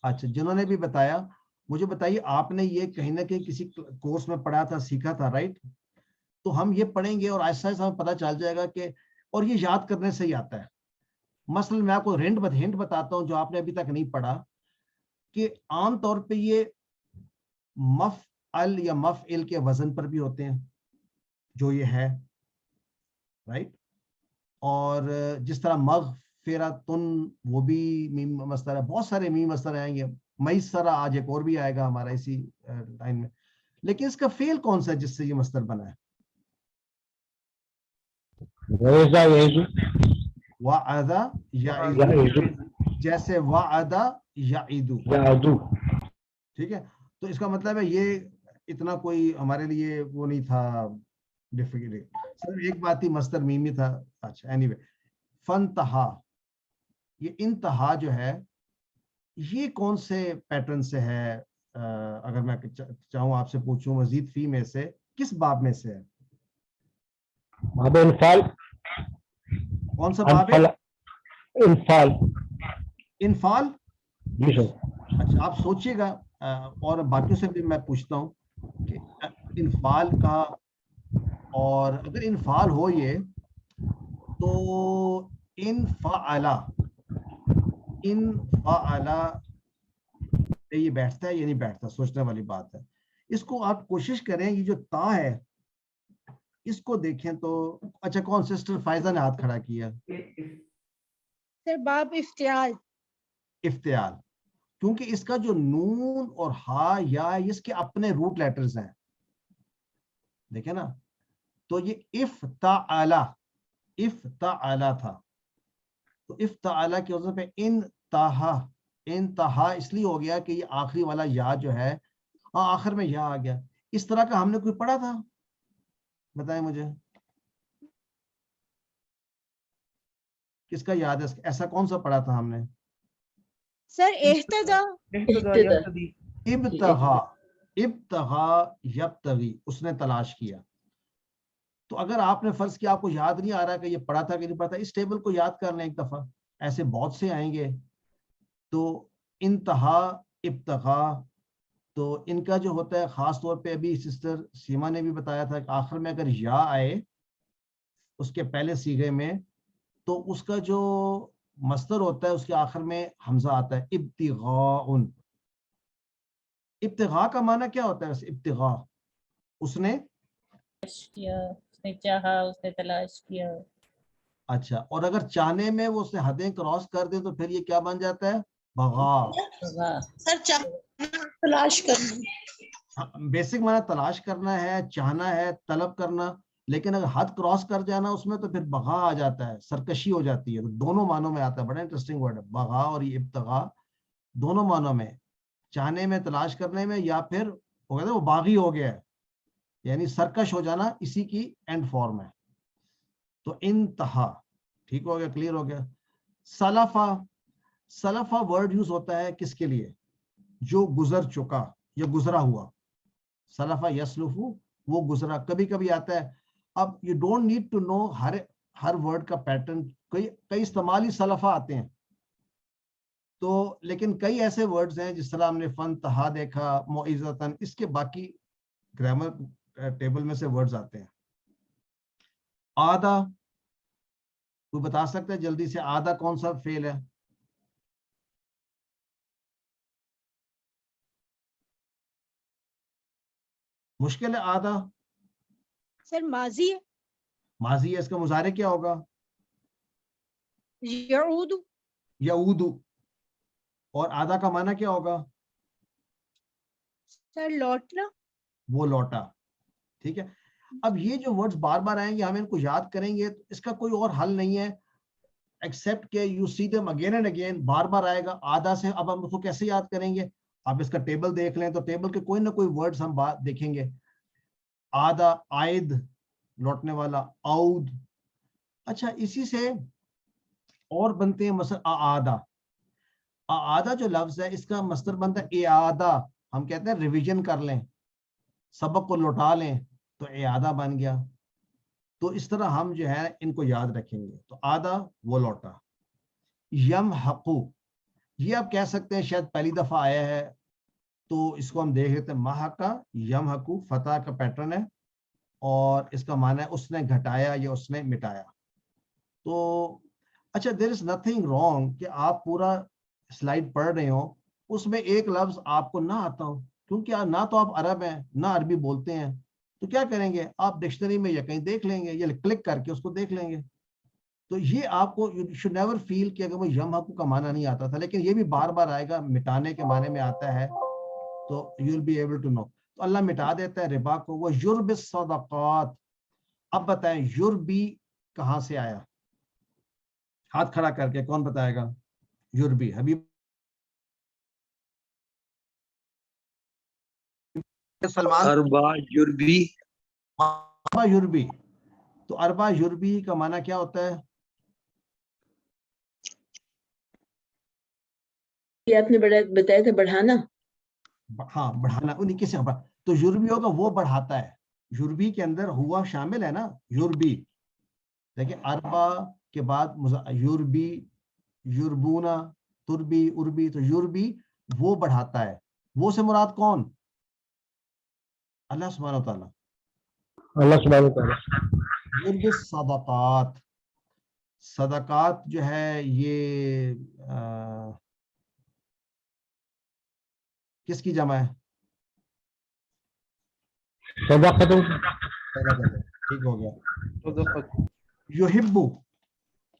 अच्छा, जिन्होंने भी बताया, مجھے بتائیے آپ نے یہ کہیں نہ کہیں کسی کورس میں پڑھا تھا, سیکھا تھا, رائٹ؟ تو ہم یہ پڑھیں گے اور آہستہ آہستہ ہمیں پتہ چل جائے گا کہ, اور یہ یاد کرنے سے ہی آتا ہے. مثلا میں آپ کو ہنٹ بتاتا ہوں جو آپ نے ابھی تک نہیں پڑھا, کہ عام طور پہ یہ مفعل یا مفعل کے وزن پر بھی ہوتے ہیں جو یہ ہے, رائٹ؟ اور جس طرح مغفرتن وہ بھی میم مصدر ہے, بہت سارے میم مصدر آئیں گے, میسرہ آج ایک اور بھی آئے گا ہمارا اسی لائن میں. لیکن اس کا فعل کون سا ہے جس سے یہ مصدر بنا ہے؟ وعدہ یعیدو, جیسے وعدہ یعیدو, ٹھیک ہے. تو اس کا مطلب ہے یہ اتنا کوئی ہمارے لیے وہ نہیں تھا ڈیفیکلٹ, صرف ایک بات ہی مصدر میمی تھا. اچھا اینی وے, فنتہا, یہ انتہا جو ہے یہ کون سے پیٹرن سے ہے؟ اگر میں چاہوں آپ سے پوچھوں مزید فی میں سے کس باب میں سے ہے؟ باب انفال. کون سا باب ہے؟ انفال. انفال. جی سر. اچھا آپ سوچیے گا, اور باقیوں سے بھی میں پوچھتا ہوں کہ انفال کا, اور اگر انفال ہو یہ تو انفعلا یہ بیٹھتا ہے یا نہیں بیٹھتا, سوچنے والی بات ہے. اس کو آپ کوشش کریں, یہ جو تا ہے اس کو دیکھیں تو. اچھا کون سسٹر فائزہ نے ہاتھ کھڑا کیا؟ سر باب افتعال. افتعال, کیونکہ اس کا جو نون اور ہا یا اس کے اپنے روٹ لیٹرز ہیں, دیکھیں نا, تو یہ افتعالا تھا, تو افتعالا کی وجہ پہ انتہا اس لیے ہو گیا کہ یہ آخری والا یا جو ہے آخر میں یا آ گیا. اس طرح کا ہم نے کوئی پڑھا تھا؟ بتائیں مجھے کس کا یاد ہے, ایسا کون سا پڑھا تھا ہم نے؟ سر اہتدا. ابتغا یبتغی, اس نے تلاش کیا. تو اگر آپ نے فرض کیا آپ کو یاد نہیں آ رہا کہ یہ پڑھا تھا کہ نہیں پڑھا تھا, اس ٹیبل کو یاد کر لیں ایک دفعہ, ایسے بہت سے آئیں گے. تو انتہا, ابتغا, تو ان کا جو ہوتا ہے خاص طور پہ ابھی سسٹر سیما نے بھی بتایا تھا کہ آخر میں اگر یا آئے اس کے پہلے صیغے میں تو اس کا جو مصدر ہوتا ہے اس کے آخر میں حمزہ آتا ہے. ابتغاء, ابتغاء کا معنی کیا ہوتا ہے؟ ابتغاء اس نے چاہا, اس نے تلاش کیا. اچھا, اور اگر چاہنے میں وہ اس نے حدیں کراس کر دے تو پھر یہ کیا بن جاتا ہے؟ بغا. سر تلاش کرنا, بیسک معنی تلاش کرنا ہے, چاہنا ہے, طلب کرنا. لیکن اگر حد کراس کر جانا اس میں تو پھر بغا آ جاتا ہے, سرکشی ہو جاتی ہے. تو دونوں معنوں میں آتا ہے, بڑا انٹرسٹنگ ورڈ ہے بغا, اور یہ ابتغاء دونوں معنوں میں, چاہنے میں, تلاش کرنے میں, یا پھر وہ کہتے ہیں وہ باغی ہو گیا ہے, یعنی سرکش ہو جانا, اسی کی اینڈ فارم ہے. تو انتہا, ٹھیک ہو گیا, کلیئر ہو گیا. سلفا ورڈ یوز ہوتا ہے کس کے لیے؟ جو گزر چکا یا گزرا ہوا. سلفا یسلفو, وہ گزرا. کبھی کبھی آتا ہے, اب you don't need to know ہر ورڈ کا پیٹرن, کئی استعمالی سلفا آتے ہیں. تو لیکن کئی ایسے ورڈز ہیں جس طرح ہم نے فن تہا دیکھا, موعظتن, اس کے باقی گرامر ٹیبل میں سے ورڈز آتے ہیں. آدھا, کوئی بتا سکتا ہے جلدی سے آدھا کون سا فعل ہے؟ مشکل ہے آدھا. سر ماضی ہے. ماضی ہے, اس کا مضارع کیا ہوگا؟ یعود. یعود. اور آدھا کا معنی کیا ہوگا؟ سر لوٹنا. وہ لوٹا. ٹھیک ہے. اب یہ جو ورڈز بار بار آئیں گے, ہم ان کو یاد کریں گے, اس کا کوئی اور حل نہیں ہے ایکسپٹ کہ you see them again and again, بار بار آئے گا. آدھا سے اب ہم اس کو کیسے یاد کریں گے؟ آپ اس کا ٹیبل دیکھ لیں تو ٹیبل کے کوئی نہ کوئی ورڈز ہم دیکھیں گے. آدھا, عائد, لوٹنے والا, عود. اچھا, اسی سے اور بنتے ہیں مثلا اعادہ. اعادہ جو لفظ ہے اس کا مصدر بنتا ہے اعادہ. ہم کہتے ہیں ریویژن کر لیں, سبق کو لوٹا لیں, تو اعادہ بن گیا. تو اس طرح ہم جو ہے ان کو یاد رکھیں گے. تو آدھا وہ لوٹا. یمحقو, یہ آپ کہہ سکتے ہیں شاید پہلی دفعہ آیا ہے تو اس کو ہم دیکھ لیتے ہیں. محکا یمحکو فتح کا پیٹرن ہے اور اس کا معنی ہے اس نے گھٹایا یا اس نے مٹایا. تو اچھا دیر از نتھنگ رانگ کہ آپ پورا سلائڈ پڑھ رہے ہو اس میں ایک لفظ آپ کو نہ آتا ہو, کیونکہ نہ تو آپ عرب ہیں نہ عربی بولتے ہیں, تو کیا کریں گے آپ ڈکشنری میں یا کہیں دیکھ لیں گے یا کلک کر کے اس کو دیکھ لیں گے. تو یہ آپ کو یو شوڈ نیور فیل کہ اگر وہ یمحکو کا معنی نہیں آتا تھا, لیکن یہ بھی بار بار آئے گا, مٹانے کے معنی میں آتا ہے, تو you will be able to know. تو اللہ مٹا دیتا ہے ربا کو. وہ یربی الصدقات. اب بتائیں یربی کہاں سے آیا؟ ہاتھ کھڑا کر کے کون بتائے گا یربی؟ حبیب سلمان. اربع یربی. اربع یربی. تو اربع یربی کا معنی کیا ہوتا ہے؟ یہ آپ نے بتایا تھا بڑھانا. ہاں بڑھانا, انہیں کس سے. تو یربی ہوگا وہ بڑھاتا ہے. یربی کے اندر ہوا شامل ہے نا, یربی. دیکھیں اربع کے بعد یربی, یربونا, تربی, اربی. تو یربی وہ بڑھاتا ہے. وہ سے مراد کون؟ اللہ سبحانہ و تعالیٰ. اللہ سبحانہ و تعالیٰ. یربی الصدقات. صدقات جو ہے یہ کس کی جمع ہے؟ صدقۃ. ٹھیک ہو گیا. یحبو,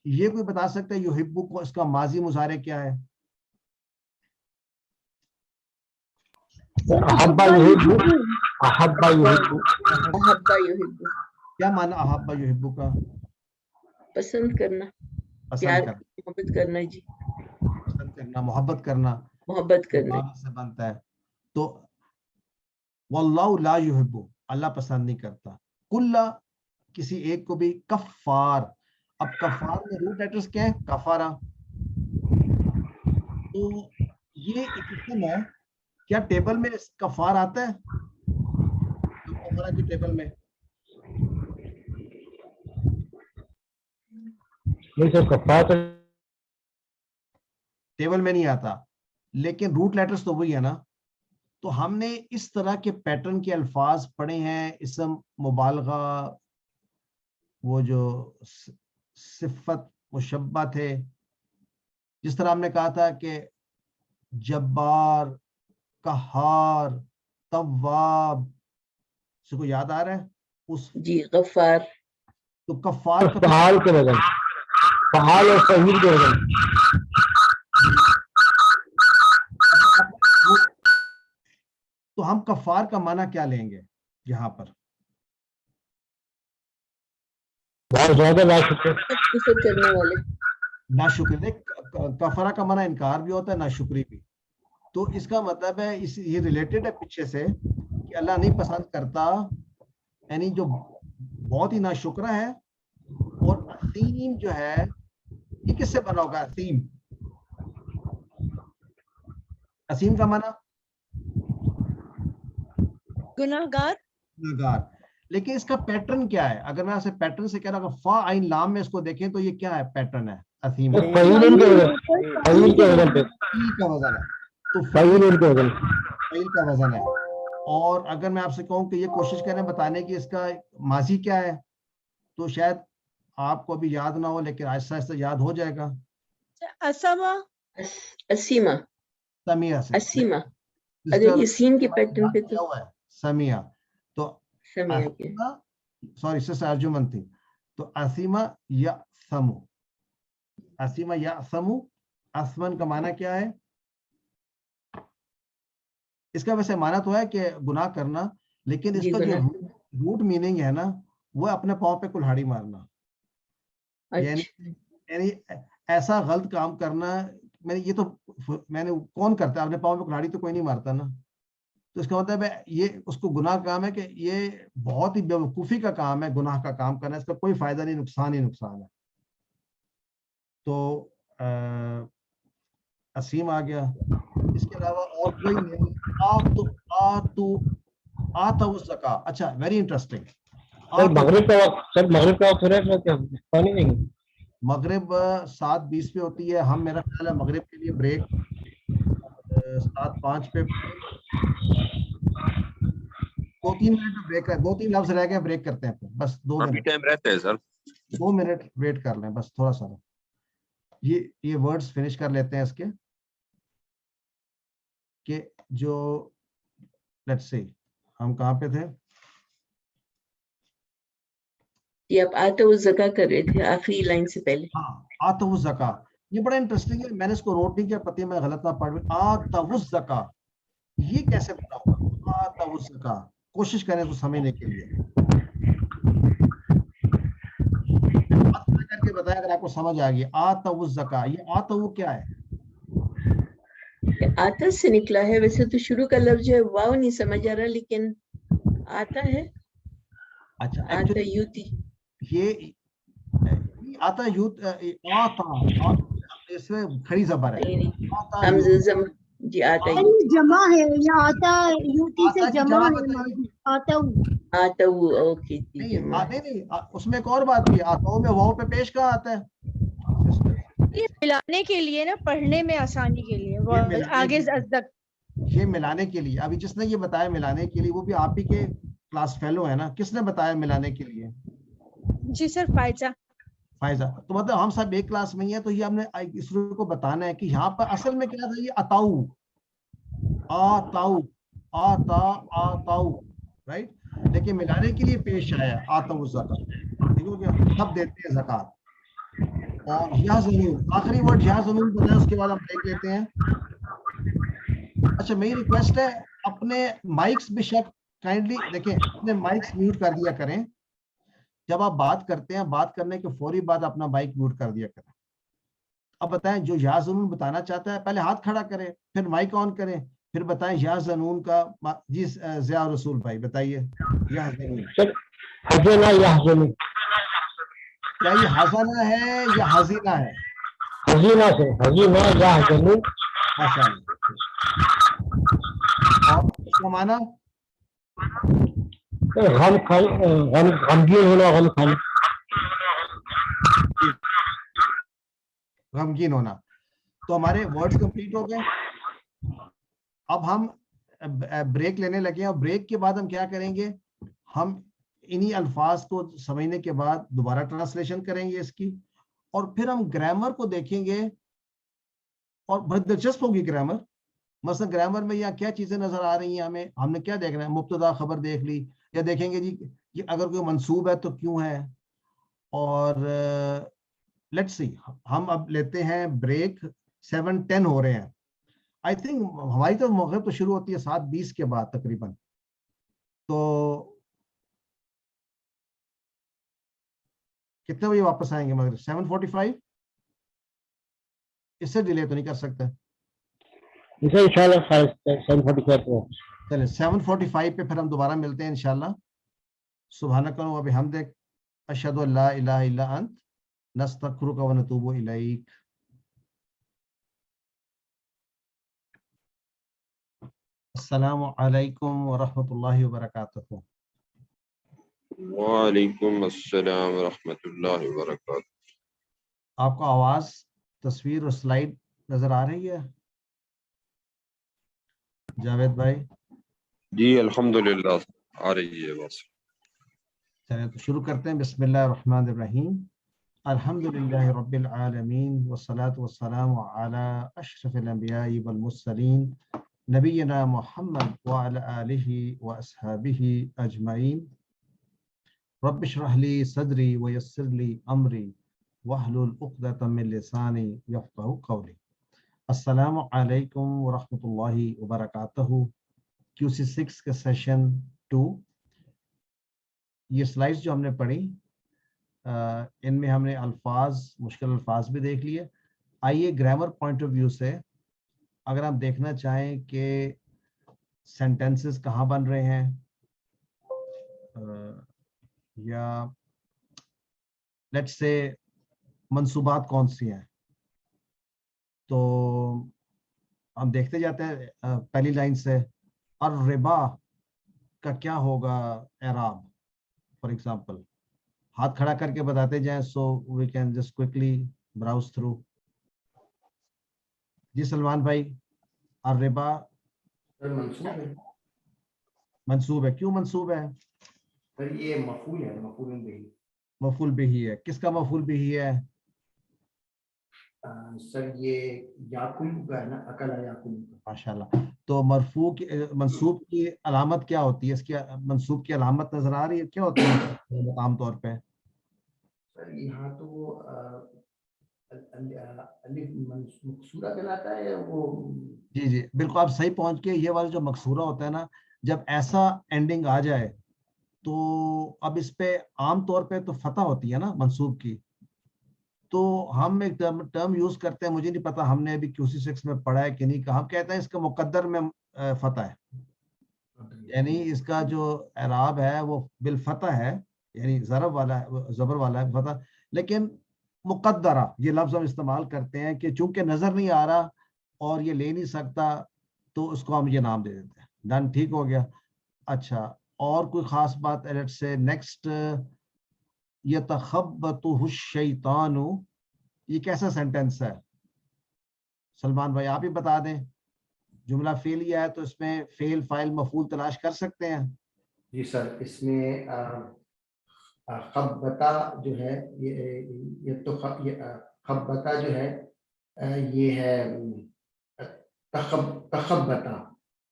یہ کوئی بتا سکتا ہے یحبو کو اس کا ماضی مضارع کیا ہے؟ احب یحب. احب یحب. احبا یحب. کیا معنی احب یحبو کا؟ پسند کرنا, پسند کرنا, محبت کرنا. جی پسند کرنا, محبت کرنا, محبت کرنا سے بنتا ہے. تو واللہ لا یحب, اللہ پسند نہیں کرتا. کلا, کسی ایک کو بھی. کفار. اب کفار میں روٹ لیٹرز کیا ہے؟ کفارہ. تو یہ ایک اسم ہے. کیا ٹیبل میں کفار آتا ہے کفارہ کی ٹیبل میں؟ نہیں سر, کفار ٹیبل میں نہیں آتا, لیکن روٹ لیٹرز تو وہی ہے نا. تو ہم نے اس طرح کے پیٹرن کے الفاظ پڑھے ہیں, اسم مبالغہ, وہ جو صفت مشبہ تھے. جس طرح ہم نے کہا تھا کہ جبار, قہار, تواب. اس کو یاد آ رہا ہے؟ اس جی غفار. تو کفار کا فعال کے بدل, فعال اور فعیل کے بدل. تو ہم کفار کا معنی کیا لیں گے یہاں پر؟ بہت زیادہ ناشکر. کفر کرنے والے. ناشکری. کفرہ کا معنی انکار بھی ہوتا ہے, ناشکری بھی. تو اس کا مطلب ہے یہ ریلیٹڈ ہے پیچھے سے کہ اللہ نہیں پسند کرتا, یعنی جو بہت ہی ناشکرہ ہے. اور اثیم جو ہے یہ کس سے بنا ہوگا؟ اثیم. اثیم کا معنی گناہگار. گناہگار. لیکن اس کا پیٹرن کیا ہے؟ اگر میں اسے پیٹرن سے کہہ رہا ہوں فا عین لام میں اس کو دیکھیں تو یہ کیا ہے پیٹرن ہے؟ اثیم. فعیل کے بدل, فعیل کے بدل پہ. فعیل کا وزن ہے. تو فعیل کے بدل. فعیل کا وزن ہے. اور اگر میں آپ سے کہوں کہ یہ کوشش کریں بتانے کی اس کا ماضی کیا ہے, تو شاید آپ کو ابھی یاد نہ ہو, لیکن آہستہ آہستہ یاد ہو جائے گا. اسما. اسیما. سمیہ سے. اسیما. اگر یہ سین کے پیٹرن پہ تو سمیہ. تو سمیہ کے. سوری سسٹر ارجمن تھی. تو اسیما یا سمو. اسیما یا سمو. اسمن کا معنی کیا ہے؟ اس کا ویسے معنی تو ہے کہ گناہ کرنا, لیکن اس کا جو روٹ میننگ ہے نا وہ اپنے پاؤں پہ کلہاڑی مارنا. یعنی ایسا غلط کام کرنا. یہ تو میں نے کون کرتا ہے اپنے پاؤں پہ کلہاڑی؟ تو کوئی نہیں مارتا نا. تو اس کا مطلب ہے یہ اس کو گناہ کام ہے کہ یہ بہت ہی بیوقوفی کا کام ہے گناہ کا کام کرنا. اس کا کوئی فائدہ نہیں, نقصان ہی نقصان ہے. تو اسیم آ گیا. اس کے علاوہ اور کوئی نہیں. آتو الزکاۃ. اچھا ویری انٹرسٹنگ. مغرب کا وقت, سر مغرب کا وقت ہو رہا ہے, کیا پانی نہیں؟ مغرب 7:20 پہ ہوتی ہے. ہم میرا خیال ہے مغرب کے لیے بریک 7:05 पे 2-3 मिनट ब्रेक है, 2-3 लफ्ज रह गए, ब्रेक करते हैं फिर, बस 2 अभी मिनट, टाइम रहता है सर? 2 मिनट वेट कर लें बस थोड़ा सा। ये वर्ड्स फिनिश कर लेते हैं इसके, कि जो लेट्स से हम कहाँ पे थे? ये आप आतो ज़का कर रहे थे आखिरी लाइन से पहले। हाँ, आतवु ज़का, ये बड़ा इंटरेस्टिंग है, मैंने इसको नोट नहीं किया, पता है मैं गलत ना पढ़, आतवु ज़का, ये कैसे पढ़ा होगा? आतवु ज़का, कोशिश करें तो समझने के लिए, बात करके बताएं अगर आपको समझ आ गई। आतवु ज़का, ये आतवु क्या है? आता से निकला है, वैसे तो शुरू का लफ्ज है, वाव नहीं समझ आ रहा, लेकिन आता है। अच्छा, आता एक्चुअली यूती, ये आता यूथ, आता इसमें खड़ी जबर है, आता हम यूथ, जी आता अन जमा है या आता यूती से आता की जमा जमा है बताइए। माजी, आता आता ओके जी नहीं जमा। नहीं, उसमें एक और बात भी है, आता में वाव पे पेश कहाँ आता है? ये मिलाने के लिए ना, पढ़ने में आसानी के लिए, वो ये मिलाने आगे के लिए। अज़दक। ये मिलाने के लिए, अभी जिसने ये बताया मिलाने के लिए, वो भी आप ही के क्लास फेलो है ना, किसने बताया मिलाने के लिए? जी सर, फायजा। फायजा, तो मतलब हम सब एक क्लास में ही है, तो ये हमने इस को बताना है कि यहाँ पर असल में क्या था, ये अताऊ, आताऊ, आताऊ, राइट, लेकिन मिलाने के लिए पेश आया आताऊ ज़कात, ठीक हो गया, सब देते हैं ज़कात। और या ज़नून, आखिरी वर्ड या ज़नून बताया, उसके बाद हम ब्रेक लेते हैं। अच्छा, मेरी रिक्वेस्ट है, अपने माइक्स बेशक काइंडली देखें, अपने माइक्स म्यूट कर दिया करें, जब आप बात करते हैं, बात करने के फौरी बाद अपना माइक म्यूट कर दिया करें। अब बताएं, जो या ज़नून बताना चाहता है पहले हाथ खड़ा करें, फिर माइक ऑन करें, फिर बताएं या ज़नून का। जी ज़िया रसूल भाई बताइए, या ज़नून सर हज़ीना या हज़ीनी, क्या ये हज़ाना है या हज़ीना है? हज़ीना से हज़ीना या हज़ीनी। माशाअल्लाह। और इसका माना? गमगीन होना, गम खाना। गमगीन होना। तो हमारे वर्ड्स कंप्लीट हो गए। अब हम ब्रेक लेने लगे हैं, और ब्रेक के बाद हम क्या करेंगे, हम इन्हीं अल्फाज को समझने के बाद दोबारा ट्रांसलेशन करेंगे इसकी, और फिर हम ग्रामर को देखेंगे, और बहुत दिलचस्प होगी ग्रामर। मसलन ग्रामर में यहाँ क्या चीजें नजर आ रही हैं हमें, हमने क्या देखना है, मुब्तदा खबर देख ली, या देखेंगे जी कि अगर कोई मंसूब है तो क्यों है। और लेट्स सी, हम अब लेते हैं ब्रेक, 7:10 हो रहे हैं। आई थिंक हमारी तो मगरिब तो शुरू होती है 7:20 के बाद तकरीबन, तो कितने बजे वापस आएंगे मगरिब? 7:45? इससे डिले तो नहीं कर सकते? इंशाल्लाह 7:45 को। चलिए 7:45 पे फिर हम दोबारा मिलते हैं इंशाल्लाह। सुब्हानक व बिहम्दिक, अशहदु अल्ला इलाहा इल्ला अंत, नस्तगफिरुका व नतूबु इलैक। अस्सलामु अलैकुम व रहमतुल्लाहि व बरकातुहू। वालेकुम अस्सलाम व रहमतुल्लाहि व बरकातुहू। आपको आवाज, तस्वीर और स्लाइड नजर आ रही है जावेद भाई? जी अल्हम्दुलिल्लाह आ रही है बस। चलिए तो शुरू करते हैं। बिस्मिल्लाहिर्रहमानिर्रहीम, अल्हम्दुलिल्लाहि रब्बिल आलमीन, वस्सलातु वस्सलामु अला अशरफिल अंबियाई वल मुरसलीन, नबीना मुहम्मद व अला आलिहि व अस्हाबिहि अजमईन। रब्बि इश्रह ली सदरी व यस्सिर ली अमरी वहलुल उक़दतम मिन लिसानी यफ़क़हू क़ौली। अस्सलामु अलैकुम व रहमतुल्लाहि व बरकातुहू। QC 6 के सेशन 2, ये स्लाइड्स जो हमने पढ़ी, इनमें हमने अल्फाज, मुश्किल अल्फाज भी देख लिए। आइए ग्रामर पॉइंट ऑफ व्यू से अगर हम देखना चाहें कि सेंटेंसेस कहाँ बन रहे हैं, या लेट्स से मंसूबात कौन सी हैं, तो हम देखते जाते हैं। पहली लाइन से और रिबा का क्या होगा एराब, फॉर एग्जांपल हाथ खड़ा करके बताते जाएं, so we can just quickly browse through. जी सलमान भाई। अर्रिबा सर मंसूब है मंसूब है, क्यों मंसूब है? सर, ये मफूल है, मफूल बिही। मफूल बिही है, किसका मफूल बिही है? सर ये याकुल का है ना, अकल याकुल का। माशाल्लाह। तो मरफू की मंसूब की अलामत क्या होती है? इसकी मंसूब की अलामत नजर आ रही है, क्या होती है आम तौर पे? सर यहाँ तो वो अलिफ मकसूरा कहलाता है वो। जी जी बिल्कुल, आप सही पहुंच के। ये वाला जो मकसूरा होता है ना, जब ऐसा एंडिंग आ जाए तो अब इस पे आम तौर पे तो फतह होती है ना मंसूब की, तो हम एक टर्म यूज करते हैं, मुझे नहीं पता हमने अभी QC6 में पढ़ा है कि नहीं, हम कहते हैं इसका मुकद्दर में फतह है, यानी इसका जो एराब है वो बिल फतह है, यानी ज़रब वाला है, ज़बर वाला है फतह, लेकिन मुकद्दरा ये लफ्ज हम इस्तेमाल करते हैं कि चूंकि नजर नहीं आ रहा और ये ले नहीं सकता तो उसको हम ये नाम दे देते हैं। डन, ठीक हो गया। अच्छा, और कोई खास बात एलेट से? नेक्स्ट, यतखब्बतुहु शैतानु, ये कैसा सेंटेंस है? सलमान भाई आप ही बता दें। जुमला फेलिया है तो इसमें फेल फाइल मफूल तलाश कर सकते हैं। जी सर, इसमें खब्बता जो है ये तो खब्बता जो है ये है तखब्बता,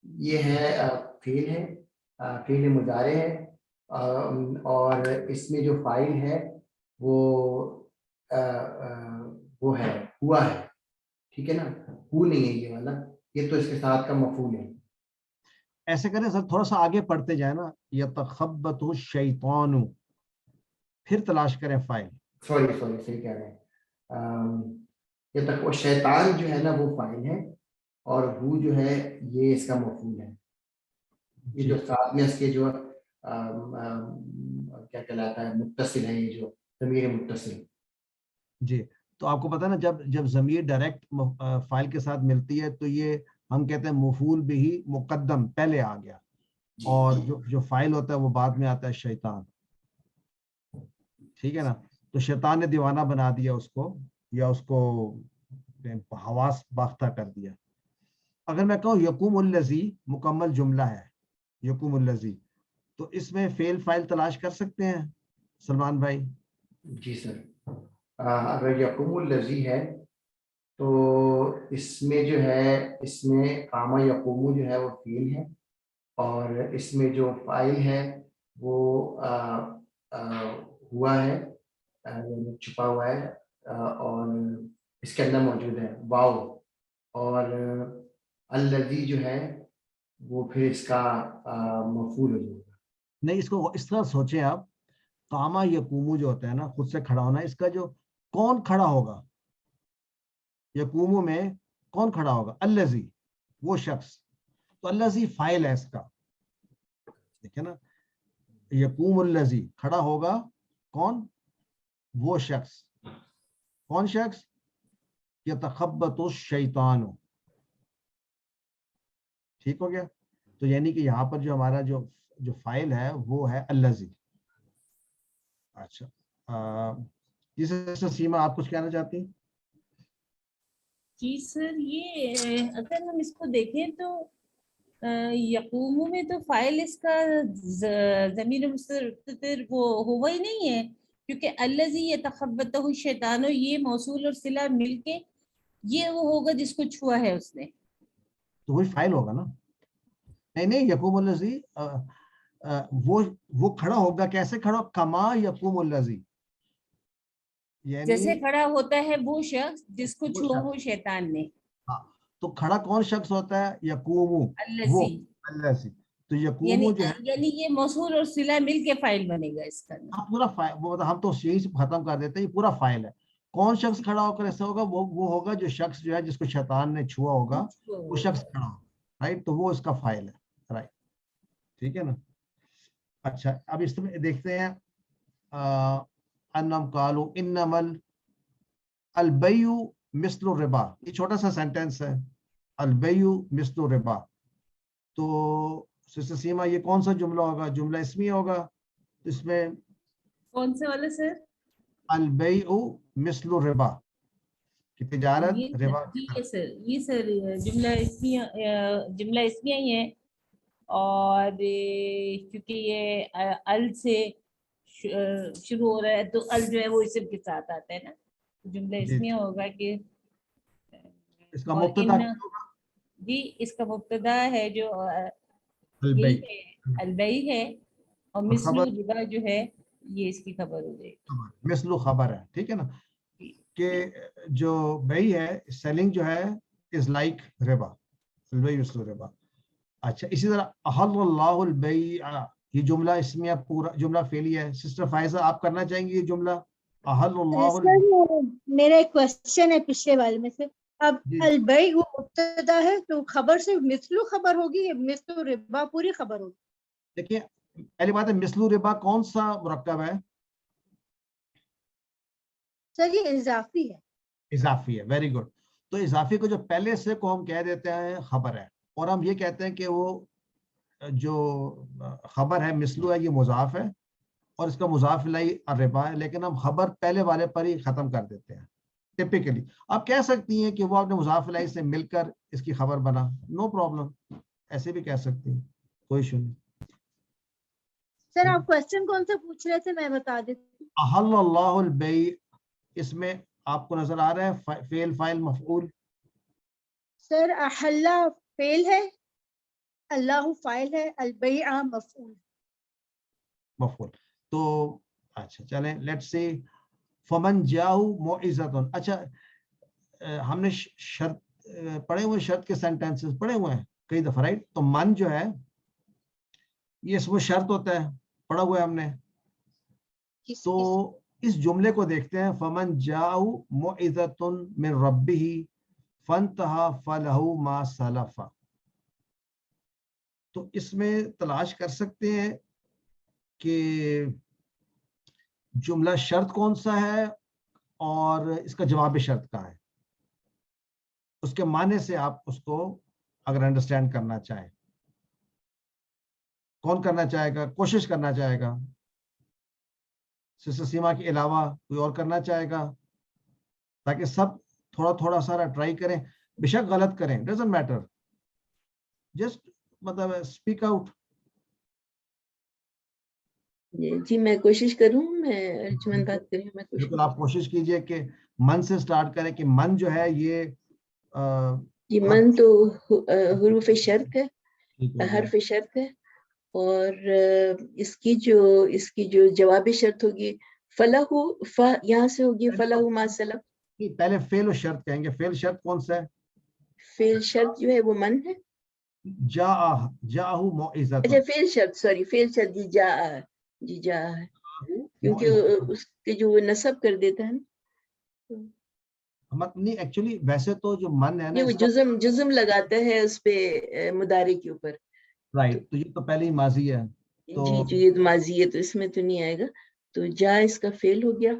ये है फेल है, फेल मुजारे है, और इसमें जो फाइल है वो है हुआ है, ठीक है ना, हु नहीं है ये वाला, ये तो इसके साथ का मफूल है। ऐसे करें सर, थोड़ा सा आगे पढ़ते जाए ना, यतखब्बतुहु शैतानु, फिर तलाश करें फाइल। सॉरी सही कह रहे हैं। ये तक वो शैतान जो है ना वो फाइल है, और हु जो है ये इसका मफूल है। ये जो साथ में इसके जो क्या कहलाता है, मुत्तसिल है, ये जो ज़मीर मुत्तसिल। जी, तो आपको पता है ना, जब ज़मीर डायरेक्ट फाइल के साथ मिलती है तो ये हम कहते हैं मफूल बिही मुकद्दम पहले आ गया, और जो फाइल होता है वो बाद में आता है शैतान, ठीक है ना। तो शैतान ने दीवाना बना दिया उसको, या उसको हवास बाख्ता कर दिया। अगर मैं कहूँ यकुमुल लज़ी मुकम्मल जुमला है, यकुमुल लज़ी, तो इसमें फेल फाइल तलाश कर सकते हैं सलमान भाई? जी सर, अगर यकुमुल लज़ी है तो इसमें जो है, इसमें कामा यकुमु जो है वो फेल है, और इसमें जो फाइल है वो हुआ है, छुपा हुआ है, और इसके अंदर मौजूद है वाव, और अल्लज़ी जो है वो फिर इसका मफूल हो जाएगा। नहीं, इसको इस तरह सोचें आप, कामा यकूमु जो होता है ना, खुद से खड़ा होना, इसका जो कौन खड़ा होगा, यकूमु में कौन खड़ा होगा? अल्लज़ी, वो शख्स, तो अल्लज़ी फाइल है इसका, ठीक है ना। यकूमुल लज़ी, खड़ा होगा कौन? वो शख्स, कौन शख्स? यतखब्बतु शैतानु, ठीक हो गया। तो यानी कि यहाँ पर जो हमारा जो फाइल है वो है अल्लज़ी। अच्छा, जिस सीमा आप कुछ कहना चाहती हैं? जी सर, ये अगर हम इसको देखें तो यकूमु में तो फाइल इसका ज़मीर मुस्ततिर वो हुआ ही नहीं है, क्योंकि अल्लज़ी यतखब्बतहु शैतानु ये मौसूल और सिला मिलके ये वो होगा जिसको छुआ है उसने, तो वही फाइल होगा ना। नहीं, यकूमुल लज़ी वो खड़ा होगा, कैसे खड़ा? कमा यकूमुल लज़ी, जैसे खड़ा होता है वो शख्स जिसको छुआ हो शैतान ने। हाँ, तो खड़ा कौन शख्स होता है? यकूमु, वो अल्लज़ी। तो यकूमु जो है, यानी ये मौसूल और सिला मिलके फाइल बनेगा इसका। हाँ, पूरा फाइल, वो हम तो यही से खत्म कर देते हैं, ये पूरा फाइल है। कौन शख्स खड़ा होकर ऐसा होगा? वो होगा जो शख्स जो है जिसको शैतान ने छुआ होगा, वो शख्स खड़ा होगा, राइट। तो वो इसका फाइल है, राइट, ठीक है ना। अच्छा, अब इसमें देखते हैं, अन्नम कालू इन्नमल अलबयु मिस्लु रिबा, ये छोटा सा सेंटेंस है, अलबयु मिस्लु रिबा। तो सिस्टर सीमा, ये कौन सा जुमला होगा? जुमला इसमी होगा, इसमें कौन से वाले सर? अलबयु मिस्लु रिबा, कि तिजारत रिबा की ये सर जुमला इसमिया ही है, और क्योंकि ये अल से शुरू हो रहा है तो अल जो है वो इस्म के साथ आता है ना, जुमला इसमिया होगा कि इसका मुब्तदा जी, इसका मुब्तदा है जो अलबई अलबई है, और मिस्लु रिबा जो है ये इसकी खबर हो जाएगी। मिस्लु खबर है, ठीक है ना, कि जो बई है सेलिंग जो है इज लाइक रिबा, अलबई मिस्लु रिबा। अच्छा, इसी तरह अहल्लल्लाहुल बैअ, ये जुमला इसमें पूरा जुमला फेली है। सिस्टर फायजा आप करना चाहेंगे ये जुमला अहल्लल्लाहुल? मेरा एक क्वेश्चन है पिछले वाले में से, अब अलबई वो मुब्तदा है तो खबर से मिस्लु खबर होगी, मिस्लु रिबा पूरी खबर होगी? देखिए पहली बात है, मिस्लु रिबा कौन सा मुरक्कब है? सर ये इजाफी है। इजाफी है, वेरी गुड। तो इजाफी को जो पहले से को हम कह देते हैं खबर है, और हम ये कहते हैं कि वो जो खबर है मिस्लु है ये मुजाफ है और इसका मुजाफ इलैहि अर्रिबा है, लेकिन हम खबर पहले वाले पर ही खत्म कर देते हैं टिपिकली। आप कह सकती हैं कि वो आपने मुजाफ इलैहि से मिलकर इसकी खबर बना, नो प्रॉब्लम, ऐसे भी कह सकती हैं, कोई इशू नहीं। सर आप क्वेश्चन कौन सा पूछ रहे थे, मैं बता देती हूँ। अहल्लल्लाहुल बैअ, इसमें आपको नजर आ रहा है फेल फाइल मफऊल? सर अहल्ला फेल है, अल्लाहु फाइल है, अलबैअ मफऊल। मफऊल। तो अच्छा चलें, लेट्स से फमन जाहु मौइज़तुन। अच्छा, हमने शर्त पढ़े हुए, शर्त के सेंटेंसेस पढ़े हुए हैं कई दफा, राइट? तो मन जो है ये इसमें शर्त होता है, पढ़ा हुआ है हमने। तो इस जुमले को देखते हैं, फमन जाहु मौइज़तुन मिन रब्बिही फंतहा फलहु मा सलफा। तो इसमें तलाश कर सकते हैं कि जुमला शर्त कौन सा है और इसका जवाब शर्त कहाँ है, उसके माने से आप उसको अगर अंडरस्टैंड करना चाहें। कौन करना चाहेगा, कोशिश करना चाहेगा? सिस्टर सीमा के अलावा कोई और करना चाहेगा? ताकि सब थोड़ा थोड़ा सारा ट्राई करें, बेशक गलत करें, डजंट मैटर, जस्ट मतलब स्पीक आउट। जी मैं कोशिश करूं, मैं अर्जुमन बात कर रही हूं, मैं कोशिश। बिल्कुल, आप कोशिश कीजिए कि मन से स्टार्ट करें, कि मन जो है ये मन तो हुरूफ शर्त है, हर्फ शर्त है, और इसकी जो जवाब शर्त होगी फलहु, यहाँ से होगी फलहु मा सलफ। पहले फेल और शर्त कहेंगे। फेल शर्त कौन सा है? फेल शर्त जो है वो मन है। जाहु मौइज़तुन। अच्छा फेल शर्त, सॉरी फेल शर्त जी जा है, क्योंकि उसके जो वो नसब कर देता है ना, नहीं एक्चुअली वैसे तो जो मन है ना, वो जुज़म लगाता है उस पे मुदारे के ऊपर, राइट? तो ये तो पहले ही माजी है, तो जी ये माजी है, तो इसमें तो नहीं आएगा, तो जा इसका फेल हो गया।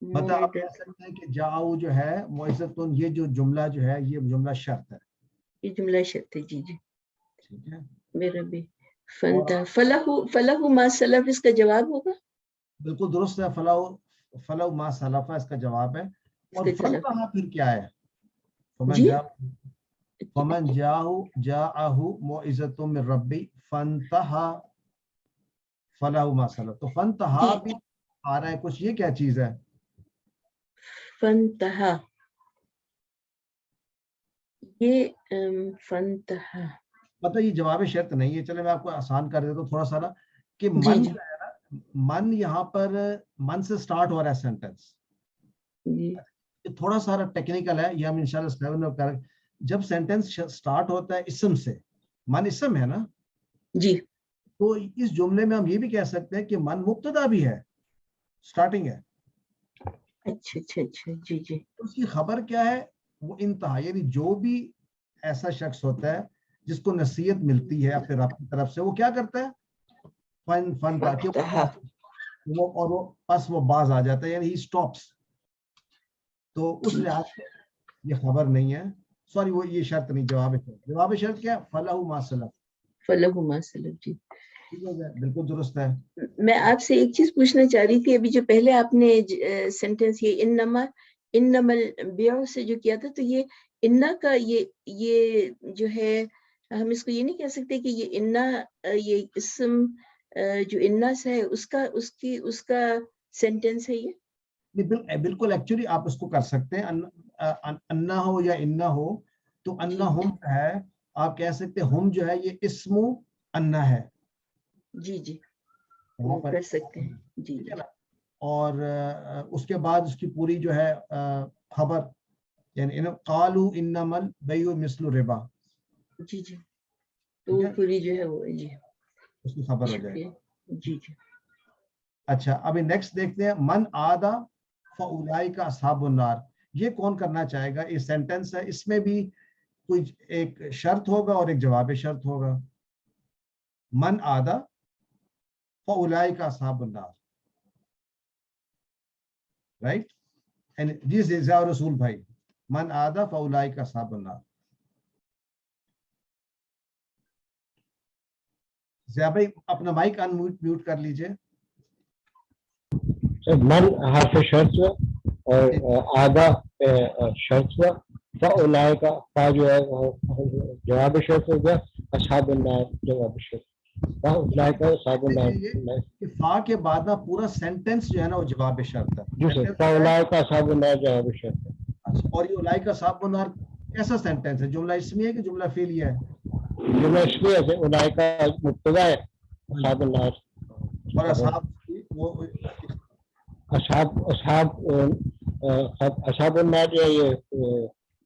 मतलब आप कह सकते हैं कि जाओ जो है मौइज़तुन, ये जो जुमला जो है ये जुमला शर्त है, ये जुमला शर्त है। जी ठीक है। मेरा भी फंता फलहु मा सलफ इसका जवाब होगा। बिल्कुल दुरुस्त है, फलहु मा सलफा इसका जवाब है। और फंतहा फिर क्या है? फमन जाअहु मौइज़तुन मिन रब्बी फंतहा फलहु मा सलफ। तो फंतहा भी आ रहा है कुछ, ये क्या चीज है? फंतहा, ये फंतहा मतलब ये जवाब शर्त नहीं है। चले मैं आपको आसान कर देता हूँ थोड़ा सा ना, कि मन जो है ना, मन यहाँ पर मन से स्टार्ट हो रहा है सेंटेंस, ये थोड़ा सारा टेक्निकल है, ये हम इंशाल्लाह स्लाइड में करेंगे। जब सेंटेंस स्टार्ट होता है इसम से, मन इसम है ना जी, तो इस जुमले में हम ये भी कह सकते हैं कि मन मुब्तदा भी है, स्टार्टिंग है। अच्छा जी। तो उसकी खबर क्या है? वो इंतहा, यानी जो भी ऐसा शख्स होता है जिसको नसीहत मिलती है अपने रब की तरफ से, वो क्या करता है? फन ताकि वो बस वो बाज आ जाता है, यानी ही स्टॉप्स। तो उस लिहाज से ये खबर नहीं है, सॉरी वो ये शर्त नहीं, जवाब शर्त क्या है? फलहु मा सलफ। फलहु मा सलफ जी, बिल्कुल दुरुस्त है। मैं आपसे एक चीज पूछना चाह रही थी, अभी जो पहले आपने सेंटेंस ये इन्नमा, انمل بیع سے جو کیا تھا، تو یہ انا کا یہ جو ہے ہم اس کو یہ نہیں کہہ سکتے کہ یہ انا یہ اسم جو انا سے ہے اس کا سینٹینس ہے یہ؟ بالکل ایکچولی آپ اس کو کر سکتے ہیں، انا ہو یا انا ہو تو انا ہم ہے، آپ کہہ سکتے ہم جو ہے یہ اسم انا ہے. جی جی وہ کر سکتے ہیں. جی جی. اور اس کے بعد اس کی پوری جو ہے خبر یعنی قالوا انما البیع مثل الربا. جی جی تو پوری جو ہے وہ جی اس کی خبر ہو جائے. جی جی. اچھا ابھی نیکسٹ دیکھتے ہیں من عادا فاولئک اصحاب النار. یہ کون کرنا چاہے گا؟ یہ سینٹینس ہے، اس میں بھی کوئی ایک شرط ہوگا اور ایک جواب شرط ہوگا. من عادا فاولئک اصحاب النار، رائٹ؟ اینڈ دس از اور رسول بھائی من عادا فاولئک اصحاب النار. ضیاء بھائی اپنا مائک ان میوٹ کر لیجئے. من حرف شرط ہوا اور آدھا شرط ہوا، فاولئک فا جو ہے جواب شرط ہو گیا، اصحاب النار جواب شرط. فاولئک اصحاب النار، فا کے بعد نا پورا سینٹینس جو ہے نا وہ جواب شرط ہے. جی سر، فاولئک اصحاب النار جواب شرط ہے. اور یہ اولئک اصحاب النار کیسا سینٹینس ہے؟ جملہ اسمی ہے کہ جملہ فعلیہ ہے؟ جملہ اسمی ہے، اولئک مبتدا ہے، اصحاب النار اور اصحاب وہ اصحاب النار جو ہے یہ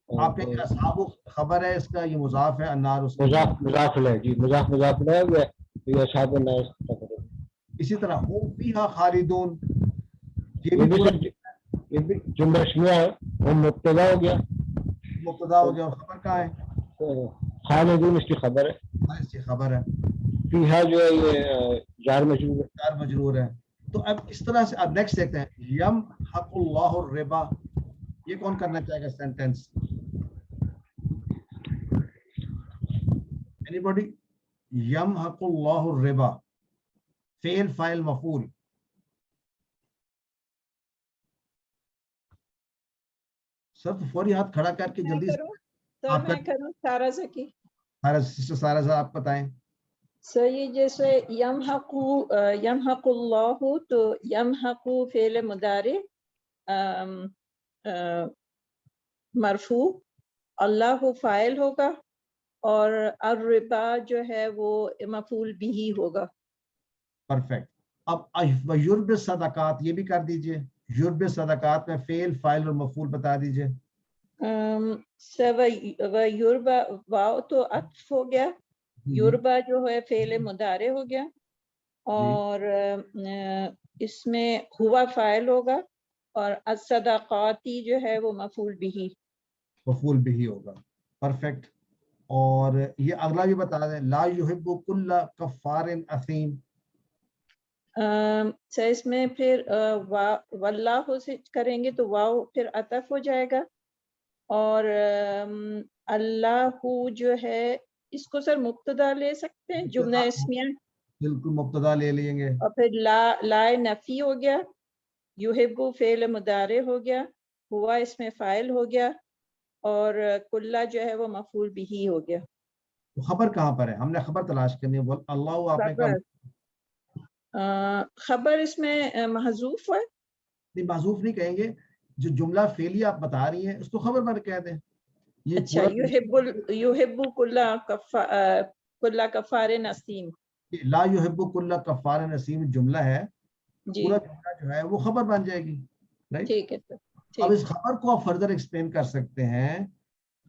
آپ کے اصحاب خبر ہے، اس کا یہ مضاف ہے، النار اس کا مضاف ہے. جی مضاف ہے یہ اصحاب النار خبر ہے. اسی طرح ہم فیہا خالدون، یہ بھی جملہ اسمیہ ہے، ہم مبتدا ہو گیا، مبتدا ہو گیا اور خبر کہاں ہے؟ خالدون اس کی خبر ہے. اس کی خبر ہے. فیہا جو ہے یہ جار مجرور ہے. جار مجرور ہے. تو اب اس طرح سے اب نیکسٹ دیکھتے ہیں یمحق اللہ الربا. یہ کون کرنا چاہے گا سینٹینس؟ اینی باڈی؟ یمحق اللہ الربا فعل فاعل مفعول. سر تو فوری ہاتھ کھڑا کر کے جلدی سارا زکی. سسٹر سارا صاحب آپ بتائیں. سر یہ جیسے یمحق اللہ تو یمحق فعل مضارع مرفوع، اللہ فاعل ہوگا اور الربا جو ہے وہ مفعول بھی ہوگا. پرفیکٹ. اب یرب صدقات یہ بھی کر دیجئے. یرب صدقات میں فعل فاعل اور مفعول بتا دیجئے. یوربا واو تو عطف ہو گیا، یوربا جو ہے فعل مضارع ہو گیا اور اس میں ہوا فاعل ہوگا اور الصدقاتی جو ہے وہ مفعول بھی ہوگا. پرفیکٹ. اور یہ اگلا بھی بتا دیں لا یحب کل کفار اثیم. اس میں پھر واللہ سے کریں گے تو واو پھر عطف ہو جائے گا اور اللہ جو ہے اس کو سر مبتدا لے سکتے ہیں، جملہ اسمیہ بالکل مبتدا لے لیں گے. اور پھر لا نفی ہو گیا، یحب فعل مضارع ہو گیا، ہوا اس میں فاعل ہو گیا اور کلہ جو ہے وہ مفعول بھی ہو گیا. خبر کہاں پر ہے؟ ہم نے خبر تلاش کرنی ہے. اللہ آپ نے کہا خبر اس میں محذوف ہے. نہیں محذوف نہیں کہیں گے، جو جملہ فعلیہ آپ بتا رہی ہیں اس کو خبر پر کہہ دیں. اچھا یحب کل کفار نسیم. لا یحب کل کفار نسیم جملہ ہے، پورا جملہ جو ہے وہ خبر بن جائے گی. ٹھیک ہے. اب اس خبر کو آپ فردر ایکسپلین کر سکتے ہیں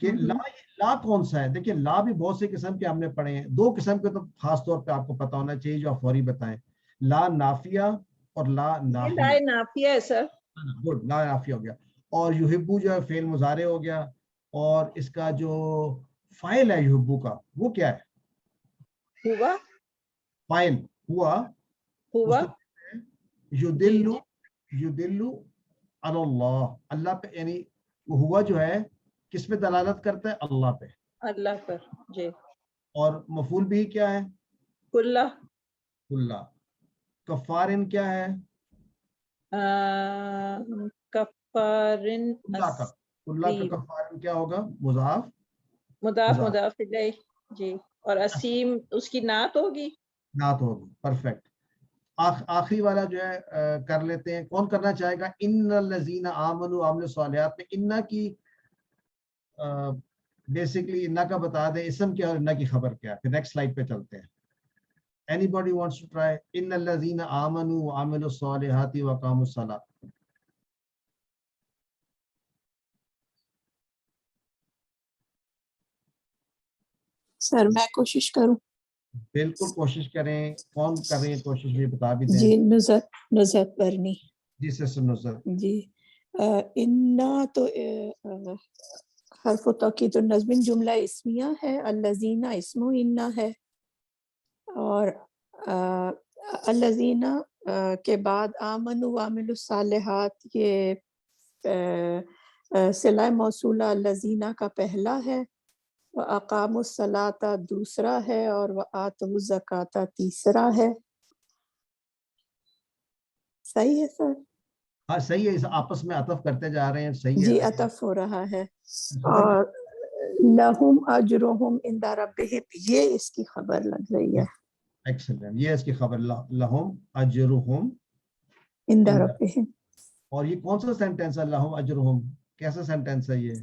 کہ لا کون سا ہے. دیکھیں لا بھی بہت سے قسم کے ہم نے پڑھے ہیں. دو قسم کے تو خاص طور پہ آپ کو پتا ہونا چاہیے جو آپ فوری بتائیں. لا نافیہ اور لا نافیہ ہے سر. گڈ، لا نافیہ ہو گیا. اور یحبو جو ہے فعل مضارع ہو گیا اور اس کا جو فاعل ہے یحبو کا وہ کیا ہے؟ ہوا. فاعل ہوا یدلو علی اللہ، اللہ پہ، یعنی وہ ہوا جو ہے کس پہ دلالت کرتا ہے؟ اللہ پہ، اللہ پر. جی. اور مفعول بھی کیا ہے؟ کلہ. کلہ. کفارن کیا ہے؟ कफ़ारिन कुल्ला का कफ़ारिन क्या होगा? मुज़ाफ मुदाफ इलैह जी, और असीम उसकी नात होगी। नात होगी, परफेक्ट। आखिरी वाला जो है कर लेते हैं। कौन करना चाहेगा? इन्नल्लज़ीना आमनू व अमिलुस सालिहात में इन्ना की बेसिकली इन्ना का बता दें इसम क्या और इन्ना की खबर क्या है, फिर नेक्स्ट स्लाइड पे चलते हैं। एनीबॉडी वांट्स टू ट्राई इन्नल्लज़ीना आमनू व अमिलुस सालिहाति व अक़ामुस सलात? सर मैं कोशिश करूं? बिल्कुल कोशिश करें। कौन कर रहे हैं कोशिश, भी बता भी दें। जी नुज़रत बरनी जी सिस्टर नुज़रत जी। इन्ना तो हर्फ तौकीद नज़्मिन जुमला इस्मिया है, अल्लज़ीना इस्मु इन्ना है, और अल्लज़ीना के बाद आमनु व अमिलुस सालिहात ये सिला मौसूला अल्लज़ीना का पहला है, व अक़ामुस सलाता दूसरा है, और व आतु ज़काता तीसरा है। सही है सर? हाँ सही है, इस आपस में अतफ करते जा रहे हैं, सही है जी अतफ हो रहा है। और लहुम अजरुहुम इंदा रब्बिहिम ये इसकी खबर लग रही है। एक्सीलेंट, ये इसकी खबर, लहुम अजरुहुम इंदा रब्बिहिम। और ये कौन सा सेंटेंस है? लहुम अजरुहुम कैसा सेंटेंस है ये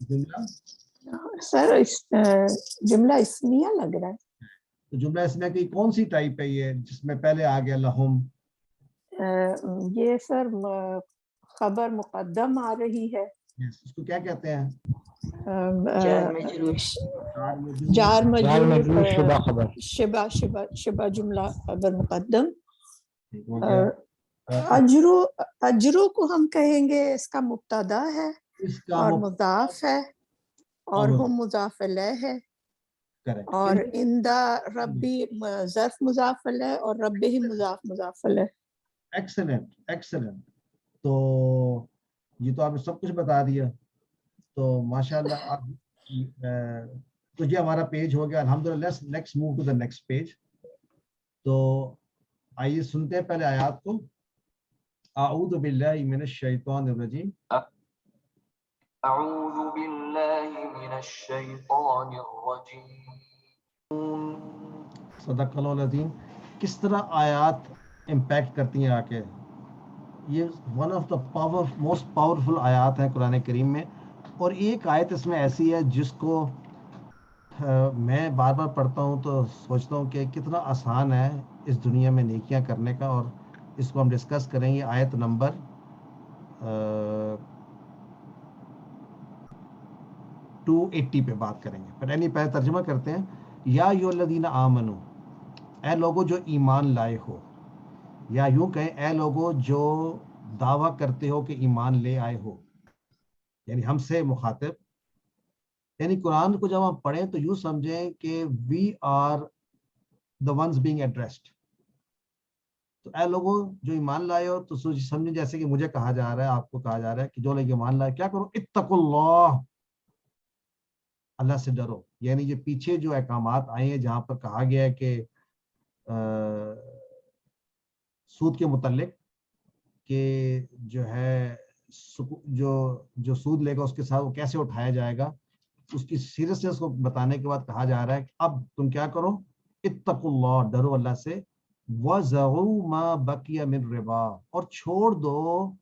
जुमला? सर जुमला इस्मिया लग रहा है। तो जुमला इसमें की कौन सी टाइप है ये जिसमें पहले आ गया लहुम? ये सर खबर मुकद्दम आ रही है। इसको क्या कहते हैं? जार मजरूर शिबा जुमला खबर मुकद्दम। अजरू को हम कहेंगे इसका मुब्तदा है और मुज़ाफ है, और हम मुज़ाफ इलैह है, और इंदा रब्बी ज़र्फ मुज़ाफ इलैह और रब्बिही मुज़ाफ इलैह। Excellent excellent. तो ये तो आपने सब कुछ बता दिया, तो माशाल्लाह। आप तो ये हमारा पेज हो गया अल्हम्दुलिल्लाह। Next move to the next page. तो आइए सुनते हैं पहले आयत को। अऊज़ु बिल्लाहि मिनश शैतानिर रजीम। अऊज़ु बिल्लाहि मिनश शैतानिर रजीम। सदक़ल्लाहुल अज़ीम। किस तरह आयत इम्पैक्ट करती हैं आके, ये one of the most powerful आयत है कुरान करीम में। और एक आयत इसमें ऐसी है जिसको मैं बार बार पढ़ता हूँ तो सोचता हूँ कि कितना आसान है इस दुनिया में नेकियां करने का, और इसको हम डिस्कस करेंगे। आयत नंबर 280 पे बात करेंगे। पर पहले तर्जुमा करते हैं। या अय्युहल्लज़ीना आमनू, ऐ लोगो जो ईमान लाए हो, या यूं कहें ऐ लोगो जो दावा करते हो कि ईमान ले आए हो, यानी हमसे मुखातिब। यानी कुरान को जब हम पढ़ें तो यूं समझें कि we are the ones being addressed. तो ऐ लोगो जो ईमान लाए हो, तो समझें जैसे कि मुझे कहा जा रहा है, आपको कहा जा रहा है कि जो लोग ईमान लाए क्या करो? इत्तकुल्लाह, अल्लाह से डरो। यानी ये पीछे जो अहकामात आए हैं जहां पर कहा गया है कि सूद के मुतालिक कि जो है जो सूद लेगा उसके साथ वो कैसे उठाया जाएगा, उसकी सीरियसनेस को बताने के बाद कहा जा रहा है कि अब तुम क्या करो? इत्तकुल्लाह, डरो अल्लाह से। वज़रू मा बकिया मिन रिबा, और छोड़ दो।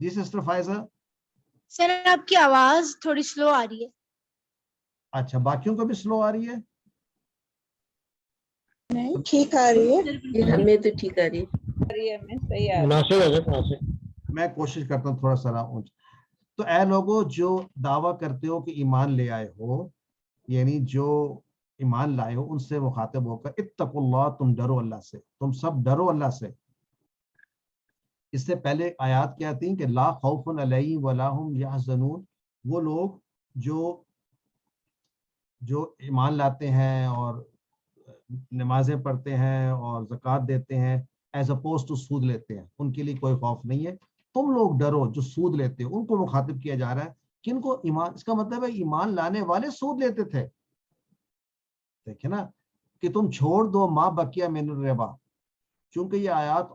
जी सिस्टर फायजा। सर आपकी आवाज थोड़ी स्लो आ रही है। अच्छा, बाकियों को भी स्लो आ रही है? नहीं ठीक आ रही है, हमें तो ठीक आ रही है। हमें सही आ रही है। मैं कोशिश करता हूँ थोड़ा सा ऊंचा। तो ऐ लोगों जो दावा करते हो कि ईमान ले आए हो, यानी जो ईमान लाए हो उनसे मुखातिब होकर इत्तकुल्लाह, तुम डरो अल्लाह से, तुम सब डरो अल्लाह से। इससे पहले आयत क्या थी कि ला खौफुन अलैहिम वला हुम यहज़नून। वो लोग जो ईमान लाते हैं और नमाजें पढ़ते हैं और ज़कात देते हैं एज अपोज टू सूद लेते हैं, उनके लिए कोई खौफ नहीं है। तुम लोग डरो जो सूद लेते हो, उनको मुखातिब किया जा रहा है। किनको? ईमान। इसका मतलब है ईमान लाने वाले सूद लेते थे। देखे ना कि तुम छोड़ दो मा बकिया मिन रिबा, क्योंकि ये आयत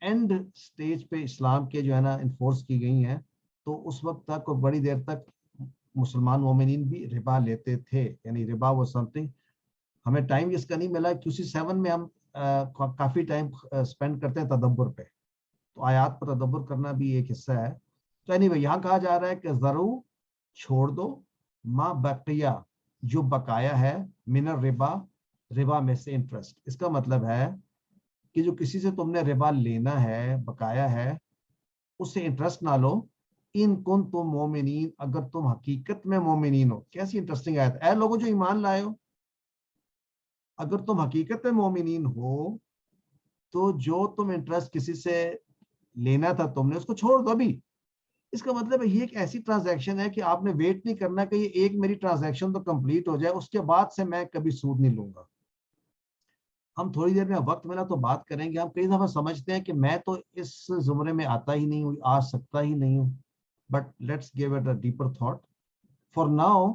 اینڈ سٹیج پہ اسلام کے جو ہے نا انفورس کی گئی ہیں تو اس وقت تک اور بڑی دیر تک مسلمان مومنین بھی ربا لیتے تھے. یعنی ربا وہ سمتھنگ, ہمیں ٹائم اس کا نہیں ملا, QC7 میں ہم کافی ٹائم اسپینڈ کرتے ہیں تدبر پہ, تو آیات پر تدبر کرنا بھی ایک حصہ ہے. تو anyway یہاں کہا جا رہا ہے کہ ضرور چھوڑ دو ما بقیہ, جو بقایا ہے, من الربا, ربا میں سے انٹرسٹ. اس کا مطلب ہے کہ جو کسی سے تم نے ربا لینا ہے, بقایا ہے, اس سے انٹرسٹ نہ لو. ان کن تم مومنین, اگر تم حقیقت میں مومنین ہو. کیسی انٹرسٹنگ آیت, اے لوگوں جو ایمان لائے ہو, اگر تم حقیقت میں مومنین ہو تو جو تم انٹرسٹ کسی سے لینا تھا تم نے, اس کو چھوڑ دو ابھی. اس کا مطلب ہے یہ ایک ایسی ٹرانزیکشن ہے کہ آپ نے ویٹ نہیں کرنا کہ یہ ایک میری ٹرانزیکشن تو کمپلیٹ ہو جائے, اس کے بعد سے میں کبھی سود نہیں لوں گا. ہم تھوڑی دیر میں وقت ملا تو بات کریں گے. ہم کئی دفعہ سمجھتے ہیں کہ میں تو اس زمرے میں آتا ہی نہیں ہوں, آ سکتا ہی نہیں ہوں. But let's give it a deeper thought. For now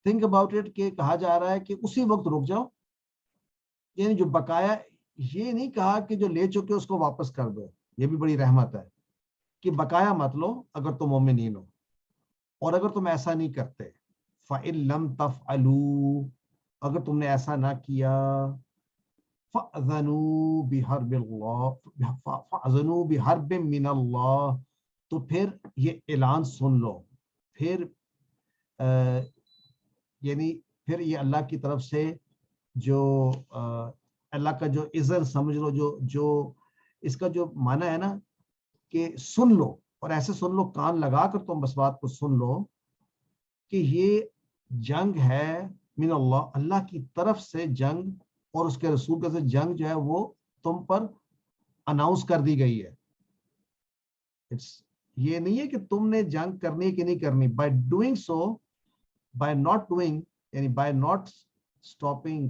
think about it, کہ کہا جا رہا ہے کہ اسی وقت رک جاؤ. یعنی جو بقایا, یہ نہیں کہا کہ جو لے چکے اس کو واپس کر دو, یہ بھی بڑی رحمت ہے کہ بقایا مت لو اگر تم مومنین ہو. اور اگر تم ایسا نہیں کرتے, فَإِن لَمْ تَفْعَلُوا, اگر تم نے ایسا نہ کیا, فَأْذَنُوا بِحَرْبٍ مِّنَ اللَّهِ, تو پھر یہ اعلان سن لو, پھر یعنی پھر یہ اللہ کی طرف سے جو اللہ کا جو اذن سمجھ لو, جو اس کا جو معنی ہے نا کہ سن لو, اور ایسے سن لو, کان لگا کر تم بس بات کو سن لو کہ یہ جنگ ہے من اللہ, اللہ کی طرف سے جنگ, اور اس کے رسول کا سے جنگ جو ہے وہ تم پر اناؤنس کر دی گئی ہے. یہ نہیں ہے کہ تم نے جنگ کرنی کہ نہیں کرنی. By doing so, by not doing, یعنی بائی ناٹ اسٹاپنگ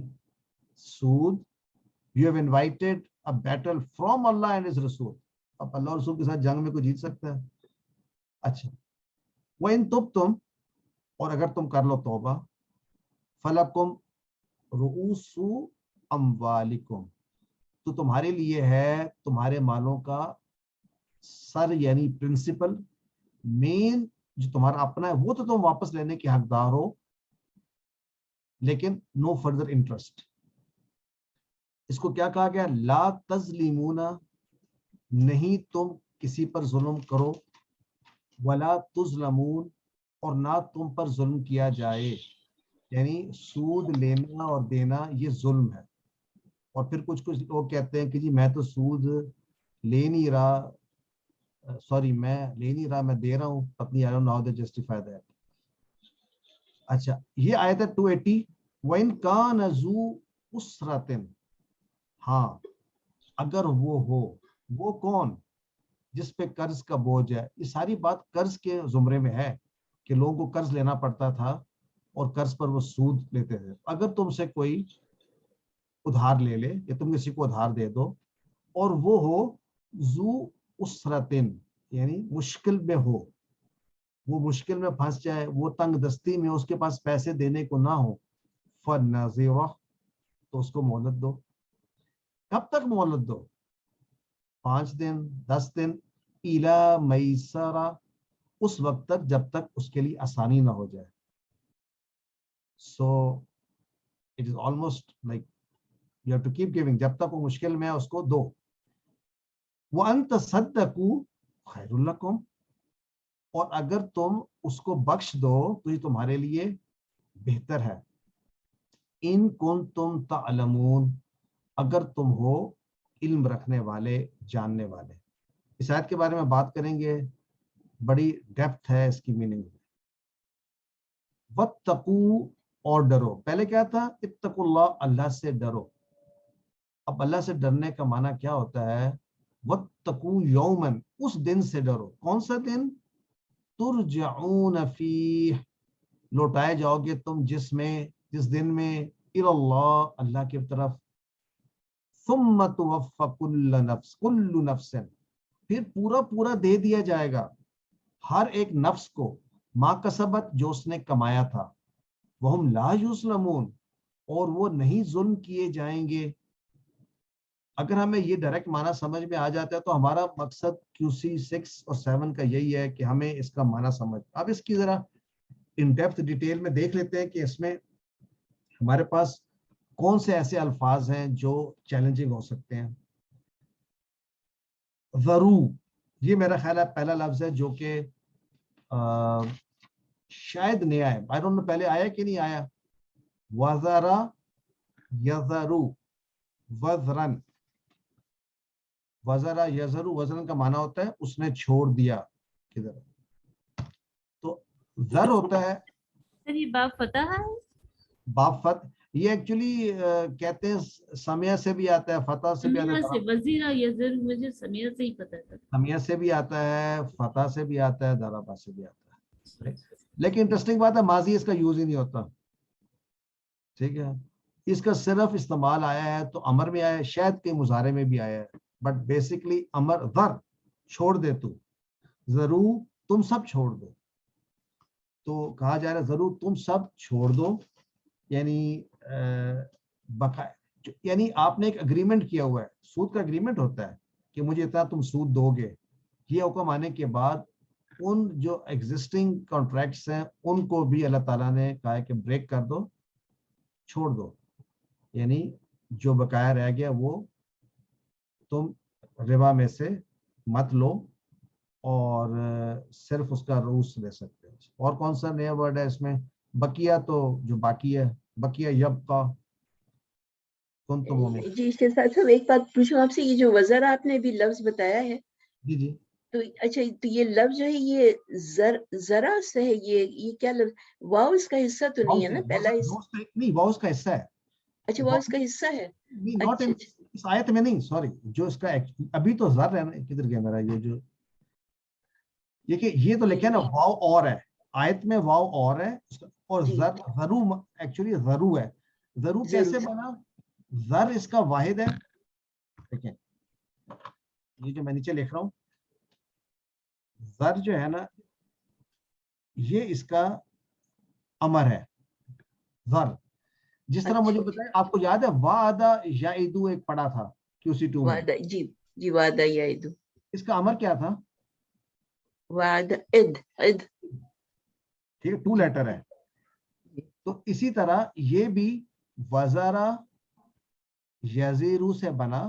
سود, you have invited a battle from Allah and his رسول. اب اللہ رسول کے ساتھ جنگ میں کوئی جیت سکتا ہے؟ اچھا, وَإِن تُبْتُمْ, اور اگر تم کر لو توبہ, فَلَكُمْ رُؤُوسُ أَمْوَالِكُمْ, تو تمہارے لیے ہے تمہارے مالوں کا سر, یعنی پرنسپل, مین جو تمہارا اپنا ہے وہ تو تم واپس لینے کے حقدار ہو, لیکن نو فردر انٹرسٹ. اس کو کیا کہا گیا؟ لا تظلمون, نہیں تم کسی پر ظلم کرو, ولا تظلمون, اور نہ تم پر ظلم کیا جائے. یعنی سود لینا اور دینا یہ ظلم ہے. اور پھر کچھ لوگ کہتے ہیں کہ جی میں تو سود لے نہیں رہا, سوری میں لے نہیں رہا, میں دے رہا ہوں, پتنی I don't know how they justify that. اچھا, یہ آیت ہے 280. وَإِن كَانَ ذُو أُسْرَةٍ, ہاں اگر وہ ہو, وہ کون؟ جس پہ قرض کا بوجھ ہے. یہ ساری بات قرض کے زمرے میں ہے کہ لوگوں کو قرض لینا پڑتا تھا اور قرض پر وہ سود لیتے تھے. اگر تم سے کوئی ادھار لے لے, یا تم کسی کو ادھار دے دو, اور وہ ہو ذو اسرتن, یعنی مشکل میں ہو, وہ مشکل میں پھنس جائے, وہ تنگ دستی میں, اس کے پاس پیسے دینے کو نہ ہو, فَنَظِرَةٌ, تو اس کو مہلت دو. کب تک مہلت دو؟ 5 دن, 10 دن, اِلیٰ مَیْسَرَةٍ, اس وقت تک جب تک اس کے لیے آسانی نہ ہو جائے. So it is almost like you have to keep giving, جب تک وہ مشکل میں ہے اس کو دو. وَأَن تَصَدَّقُوا خَيْرٌ لَكُمْ, اور اگر تم اس کو بخش دو تو یہ تمہارے لیے بہتر ہے. ان کنتم تعلمون, اگر تم ہو علم رکھنے والے, جاننے والے. اس آیت کے بارے میں بات کریں گے, بڑی ڈیپتھ ہے اس کی میننگ. وَاتَّقُوا, اور ڈرو. پہلے کیا تھا؟ اتقوا اللہ, اللہ سے ڈرو. اب اللہ سے ڈرنے کا معنی کیا ہوتا ہے؟ وَاتَّقُوا یوماً, اس دن سے ڈرو. کون سا دن؟ ترجعون فیہ, لوٹائے جاؤ گے تم جس دن میں الی اللہ, اللہ کی طرف. ثم توفی کل نفس, پھر پورا دے دیا جائے گا ہر ایک نفس کو, ما کسبت, جو اس نے کمایا تھا. وہم لا یظلمون, اور وہ نہیں ظلم کیے جائیں گے. अगर हमें ये डायरेक्ट माना समझ में आ जाता है तो हमारा मकसद QC 6 और 7 का यही है कि हमें इसका माना समझ। अब इसकी जरा इन डेप्थ डिटेल में देख लेते हैं कि इसमें हमारे पास कौन से ऐसे अल्फाज हैं जो चैलेंजिंग हो सकते हैं। ज़रू, ये मेरा ख्याल है पहला लफ्ज है जो कि शायद नया है, आई डोंट नो पहले आया कि नहीं आया। वज़रा यज़रू वज़रन, वज़रा यज़रू वज़रन का माना होता है उसने छोड़ दिया किधर, तो ज़र होता है सर ये बाप फतह है, बाप फत, ये एक्चुअली कहते हैं समिया से भी आता है, फतह से भी आता समिया से, है, वजीरा यज़र मुझे समिया से ही पता था। समिया से भी आता है, फतह से भी आता है, दराबा से भी आता है। लेकिन इंटरेस्टिंग बात है माजी इसका यूज ही नहीं होता, ठीक है। इसका सिर्फ इस्तेमाल आया है तो अमर में आया है, शायद के मुजारे में भी आया है, बट बेसिकली अमर, ज़र छोड़ दे तू, जरूर तुम सब छोड़ दो, तो कहा जा रहा है जरूर तुम सब छोड़ दो, यानी बकाया, यानी आपने एक अग्रीमेंट किया हुआ है, सूद का अग्रीमेंट होता है कि मुझे इतना तुम सूद दोगे, ये हुक्म आने के बाद उन जो एग्जिस्टिंग कॉन्ट्रैक्ट्स हैं उनको भी अल्लाह ताला ने कहा है कि ब्रेक कर दो, छोड़ दो, यानी जो बकाया रह गया वो तुम रिबा में से मत लो और सिर्फ उसका रूस ले सकते हो। और कौन सा नया वर्ड है इसमें, बकिया, तो जो बाकी है, बकिया यबका कौन तो मोमिन। जी इसके साथ साथ एक बात पूछूं आपसे, ये जो वज़र आपने भी लफ्ज बताया है, जी जी, तो अच्छा तो ये लफ्ज जो है ये जरा से है, ये क्या लफ्ज, वाव इसका हिस्सा तो नहीं है ना, पहला हिस्सा नहीं वाव उसका हिस्सा है, अच्छा वाव इसका हिस्सा है, नॉट इन इस आयत में नहीं, सॉरी, जो इसका अभी तो ज़र है ना, किधर गया मेरा ये जो, ये तो लिखे ना वाव और है, आयत में वाव और है और जरू एक्चुअली जरू है, जरू कैसे बना, जर इसका वाहिद है, देखें ये जो मैं नीचे लिख रहा हूं, जर जो है ना ये इसका अमर है, जर, जिस तरह मुझे बताया, आपको याद है वादा याइदू एक पढ़ा था QC 2 में, वादा, जी वादा याइदू, इसका अमर क्या था, वादा इद, ठीक है, 2 लेटर है, तो इसी तरह ये भी वज़ारा यज़ीरू से बना,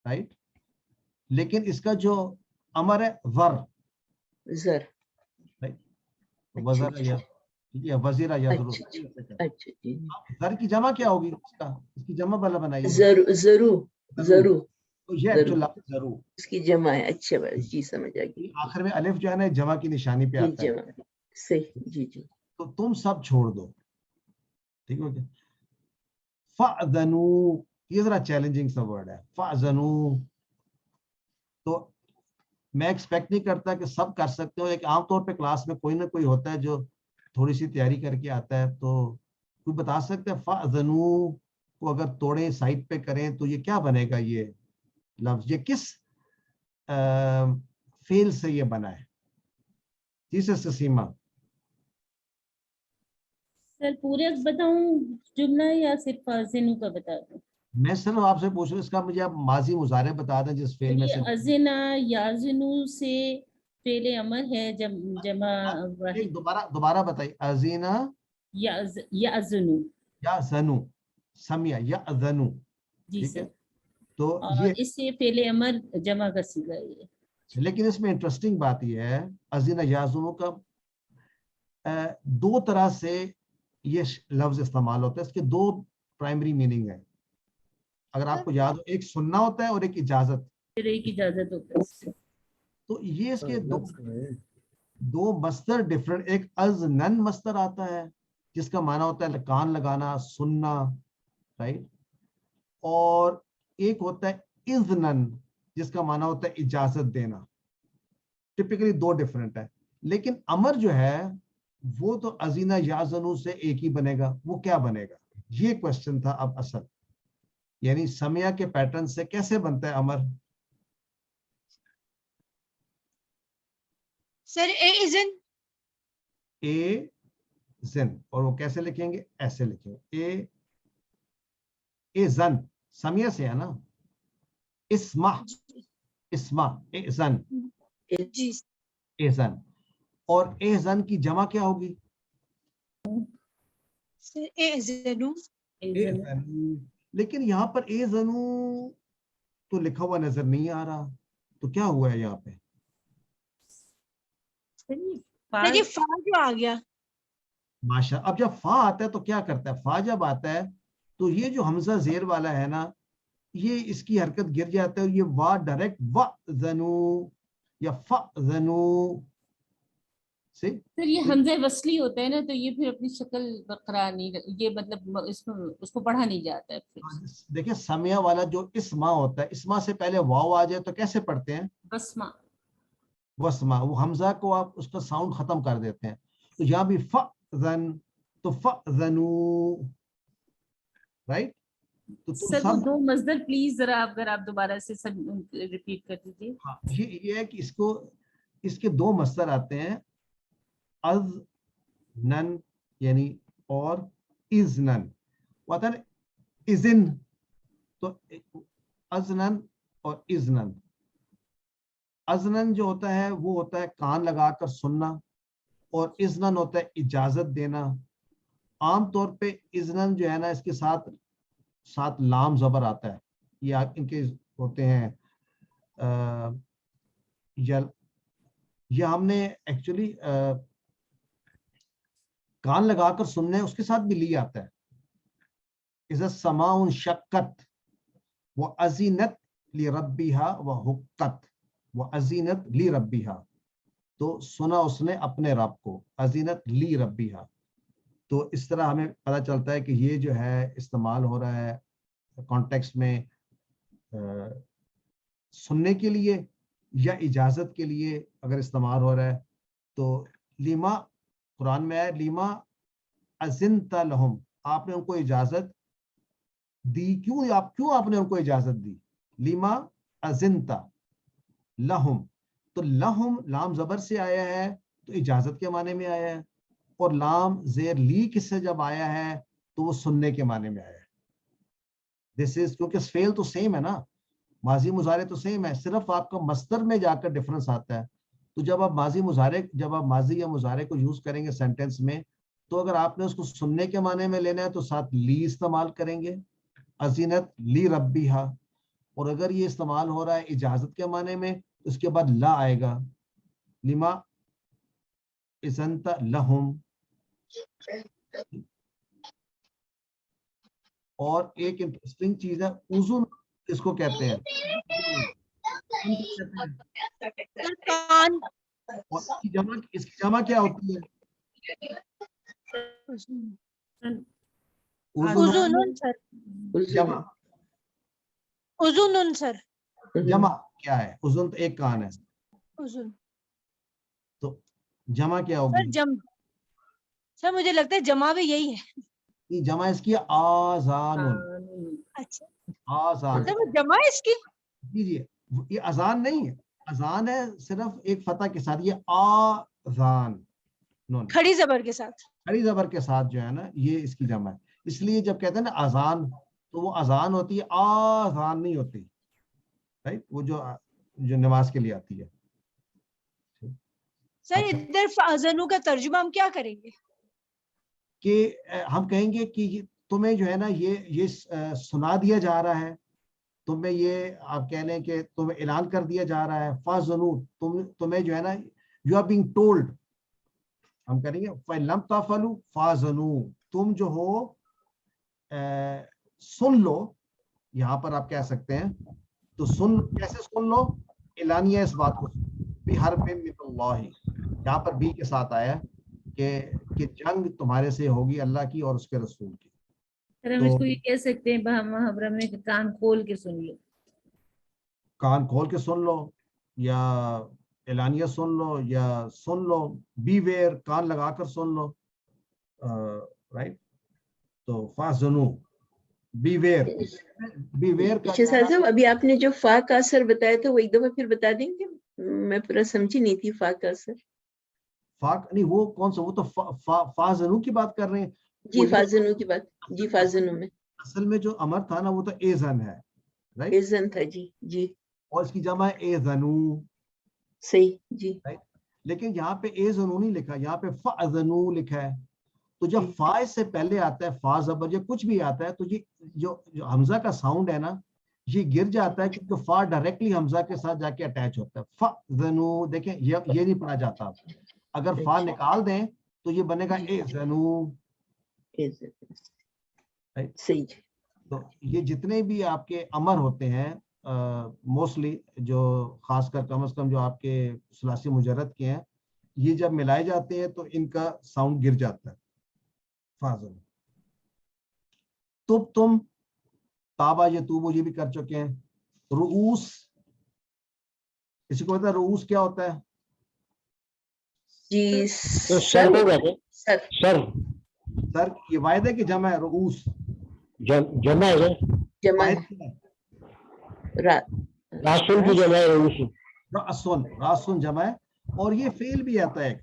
राइट, लेकिन इसका जो अमर है ज़र, राइट, वज़ारा या वज़ीरा यज़रू, ज़र की जमा क्या होगी, इसकी जमा वाला बनाइए, जरू, तो ये एक्चुअल लफ्ज़ जरू इसकी जमा है, अच्छा जी समझ आ गई, आखिर में अलिफ जो है ना जमा की निशानी पे आता है, सही जी, तो तुम सब छोड़ दो, ठीक हो गया। फ़अज़नू, ये जरा चैलेंजिंग सा वर्ड है, फ़अज़नू, तो मैं एक्सपेक्ट नहीं करता कि सब कर सकते हो, एक आमतौर पे क्लास में कोई ना कोई होता है जो थोड़ी सी तैयारी करके आता है, तो कोई बता सकते हैं फ़अज़नू को अगर तोड़े साइड पे करें तो ये क्या बनेगा, ये लफ्ज ये किस फेल से ये बना है, जिसे सीमा। सर पूरे बताऊं जुमला या सिर्फ फ़ाज़िनु का बता दूं? मैं सिर्फ आपसे पूछ रहा हूँ, इसका मुझे आप माजी मुजारे बता दें जिस फेल में से। अज़िना याज़िनु से फेल अमर है, जमा दोबारा बताइए, अज़िना याज़िनु, याज़नु, समिया याज़नु, ठीक है, तो ये इससे फेल अमर जमा का सीगा ये। लेकिन इसमें इंटरेस्टिंग बात यह है, अज़िना याज़नु का 2 तरह से ये लफ्ज इस्तेमाल होता है, इसके 2 प्राइमरी मीनिंग है, अगर आपको याद हो, एक सुनना होता है और एक इजाजत, एक इजाजत होता है, तो ये इसके दो मस्तर डिफरेंट, एक अज़नन मस्तर आता है जिसका माना होता है कान लगाना, सुनना, राइट, और एक होता है इज़नन जिसका माना होता है इजाजत देना, टिपिकली 2 डिफरेंट है। लेकिन अमर जो है वो तो अज़ीना याज़नु से एक ही बनेगा, वो क्या बनेगा, ये क्वेश्चन था। अब असल यानी समिया के पैटर्न से कैसे बनता है अमर, सर ए जिन, और वो कैसे लिखेंगे, ऐसे लिखेंगे ए जन, समिया से है ना, इस्मा, इस्मा एहसन, जी एहसन, और एहसन की जमा क्या होगी? सर एज़नु, एहसनू। लेकिन यहाँ पर एहसनू तो लिखा हुआ नजर नहीं आ रहा, तो क्या हुआ है यहाँ पे? सर ये फा जो आ गया, माशा, अब जब फा आता है तो क्या करता है? फा जब आता है तो ये जो हमजा जेर वाला है ना, ये इसकी हरकत गिर जाता है और ये वा डायरेक्ट व जनु या फ जनु से। सर ये हमजे वसली होता है ना, तो ये फिर अपनी शक्ल बरकरार नहीं, ये मतलब इसमें उसको पढ़ा नहीं जाता है फिर। देखिए समिया वाला जो इस्मा होता है, इस्मा से पहले वाव आ जाए तो कैसे पढ़ते हैं? बसमा, वस्मा, वो हमजा को आप उसका साउंड खत्म कर देते हैं। तो यहाँ भी फजन, तो फजनू, राइट? तो सर वो दो मजदर प्लीज जरा अगर आप दोबारा से सब रिपीट कर दीजिए। हाँ, ये है कि इसके दो मस्दर आते हैं, अज नन यानी और इजनन, वतन इजन, तो अजनन और इजनन। अजनन जो होता है वो होता है कान लगाकर सुनना, और इजनन होता है इजाजत देना। आम तौर पे इजनन जो है ना, इसके साथ लाम जबर आता है, ये इनके होते हैं या हमने एक्चुअली कान लगाकर सुनने, उसके साथ भी ली आता है। इज़ा समाउन शक्कत व अज़ीनत ली रब्बिहा व हुक्कत व अज़ीनत ली रब्बिहा, तो सुना उसने अपने रब को, अज़ीनत ली रब्बिहा। तो इस तरह हमें पता चलता है कि ये जो है इस्तेमाल हो रहा है कॉन्टेक्स्ट में सुनने के लिए या इजाजत के लिए अगर इस्तेमाल हो रहा है। तो लीमा कुरान में है, लीमा अज़िनता लहुम, आपने उनको इजाजत दी, क्यों आपने उनको इजाजत दी? लीमा अज़िनता लहुम, तो लहुम लाम जबर से आया है तो इजाजत के माने में आया है, और लाम जेर ली किससे जब आया है तो वो सुनने के माने में आया है। दिस इज, क्योंकि फेल तो सेम है ना, माजी मुजारे तो सेम है, सिर्फ आपका मस्तर में जाकर डिफरेंस आता है। तो जब आप माजी या मुजारे को यूज करेंगे सेंटेंस में, तो अगर आपने उसको सुनने के माने में लेना है तो साथ ली इस्तेमाल करेंगे, अज़ीनत ली रब्बिहा, और अगर ये इस्तेमाल हो रहा है इजाजत के माने में, उसके बाद ला आएगा, लिमा इज़नता लहुम। और एक इंटरेस्टिंग चीज है, उजुन किसको कहते हैं? कान, और इसकी जमा क्या होती है? उजुनुन सर, जमा, उजुनुन सर, जमा क्या है? उजुन तो एक कान है, उजुन तो जमा क्या होगी? सर मुझे लगता है जमा भी यही है। ये जमा इसकी आजानुन। अच्छा, आजान, तो वो जमा है इसकी? जी, ये अजान नहीं है, अजान है सिर्फ एक फतह के साथ, ये आजान नून खड़ी जबर के साथ, खड़ी जबर के साथ जो है ना, ये इसकी जमा है। इसलिए जब कहते हैं ना अजान, तो वो अजान होती है, आजान नहीं होती, राइट? वो जो नमाज के लिए आती है। सर इधर फाजनू का तर्जुमा हम क्या करेंगे? कि हम कहेंगे कि तुम्हें जो है ना ये सुना दिया जा रहा है, तुम्हें ये आप कह लें कि तुम्हें ऐलान कर दिया जा रहा है, फाजनू, तुम्हें जो है ना, यू आर बीइंग टोल्ड, हम करेंगे फलम तफलू फाजनू, तुम जो हो सुन लो, यहाँ पर आप कह सकते हैं। तो सुन, कैसे सुन लो? ऐलानिया इस बात को, बिहर में मिनल्लाहि, यहाँ पर बी के साथ आया कि जंग तुम्हारे से होगी अल्लाह की और उसके रसूल की। सर हम इसको ये कह सकते हैं मुहर्रम में कान खोल के सुन लो, कान खोल के सुन लो, या एलानिया सुन लो, या सुन लो, बी वेयर, कान लगाकर सुन लो, राइट? तो फाज़नु, बी वेयर का साहब अभी आपने जो फा का असर बताया था वो एक दफा फिर बता देंगे, मैं पूरा समझी नहीं थी फा का असर। फाक नहीं, वो कौन सा? वो तो फाज़नु की बात कर रहे हैं जी, फाज़नु की बात, जी फाज़नु में असल में जो अमर था ना वो तो एजन है, राइट? एजन था जी जी। और इसकी जमा है एजनू, सही जी। राइट? लेकिन यहाँ पे एजनू नहीं लिखा, यहाँ पे फअज़नू लिखा है। तो जब फा से पहले आता है, फा जबर या कुछ भी आता है, तो ये जो हमजा का साउंड है ना, ये गिर जाता है क्योंकि फा डायरेक्टली हमजा के साथ जाके अटैच होता है। फअज़नू, देखें ये नहीं पढ़ा जाता। अगर फा निकाल दें तो ये बनेगा एजनू, राइट? सही। तो ये जितने भी आपके अमर होते हैं मोस्टली, जो खासकर कम से कम जो आपके सुलासी मुजर्रद के हैं, ये जब मिलाए जाते हैं तो इनका साउंड गिर जाता है। फाज़ल, तुम, ताबा, ये तूबो ये भी कर चुके हैं। रुऊस, किसी को पता है रुऊस क्या होता है? जी तो सर को कहते हैं। सर ये वायदे की जमा है, रुऊस जमा है, रासुन की जमा है, रासुन जमा है। और ये फेल भी आता है,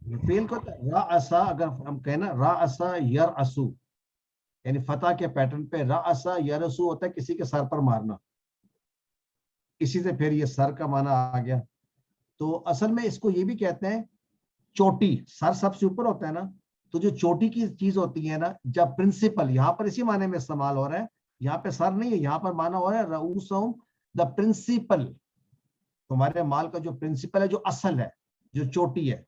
फेल को राअसा, अगर हम कहना राअसा यरअसु, यानी फतह के पैटर्न पे राअसा यरअसु होता है किसी के सर पर मारना, इसी से फिर ये सर का माना आ गया। तो असल में इसको ये भी कहते हैं चोटी, सर सबसे ऊपर होता है ना, तो जो चोटी की चीज होती है ना, जब प्रिंसिपल, यहाँ पर इसी माने में इस्तेमाल हो रहा है, यहाँ पे सर नहीं है, यहाँ पर माना हो रहा है रऊसहुम द प्रिंसिपल, तुम्हारे माल का जो प्रिंसिपल है, जो असल है, जो चोटी है,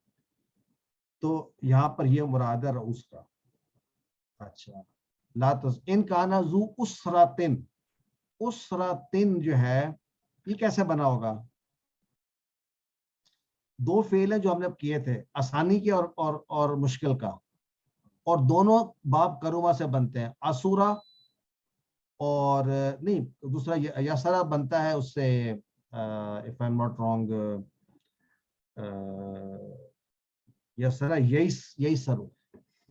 तो यहाँ पर ये मुराद है रऊस का। अच्छा, लातस इन काना जू उसरातिन, उसरातिन जो है ये कैसे बना होगा? दो फेल है जो हमने किए थे, आसानी के और मुश्किल का, और दोनों बाब करुमा से बनते हैं। असुरा और नहीं, दूसरा यसरा बनता है उससे, if I am not wrong, Yusra यही सरू,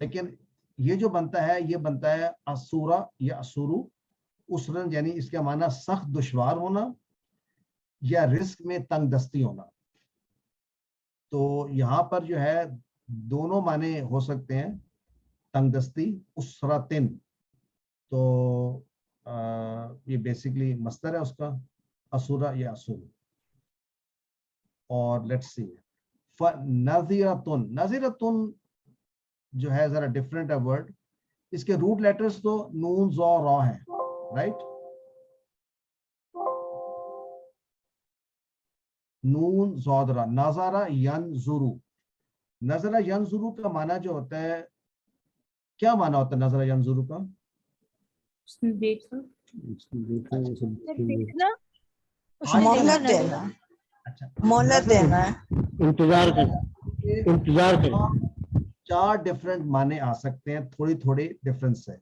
लेकिन ये जो बनता है ये बनता है असुरा या असुरु उसरन, यानी इसका माना सख्त दुश्वार होना या रिस्क में तंग दस्ती होना। तो यहाँ पर जो है दोनों माने हो सकते हैं, तंगदस्ती, उसरातिन, तो ये बेसिकली मस्तर है उसका, असुरा या असुर। और लेट्स सी नज़ीरतुन, नज़ीरतुन जो है जरा डिफरेंट है वर्ड, इसके रूट लेटर्स तो नून ज़ो रा हैं, राइट? नून ज़ोदरा, नज़रा यनजुरु, नज़रा यनजुरु का माना जो होता है, क्या माना होता है नज़रा यनजुरु का? मोहलत देना, अच्छा, मोहलत देना, इंतजार करना। चार डिफरेंट माने आ सकते हैं, थोड़ी थोड़ी डिफरेंस है।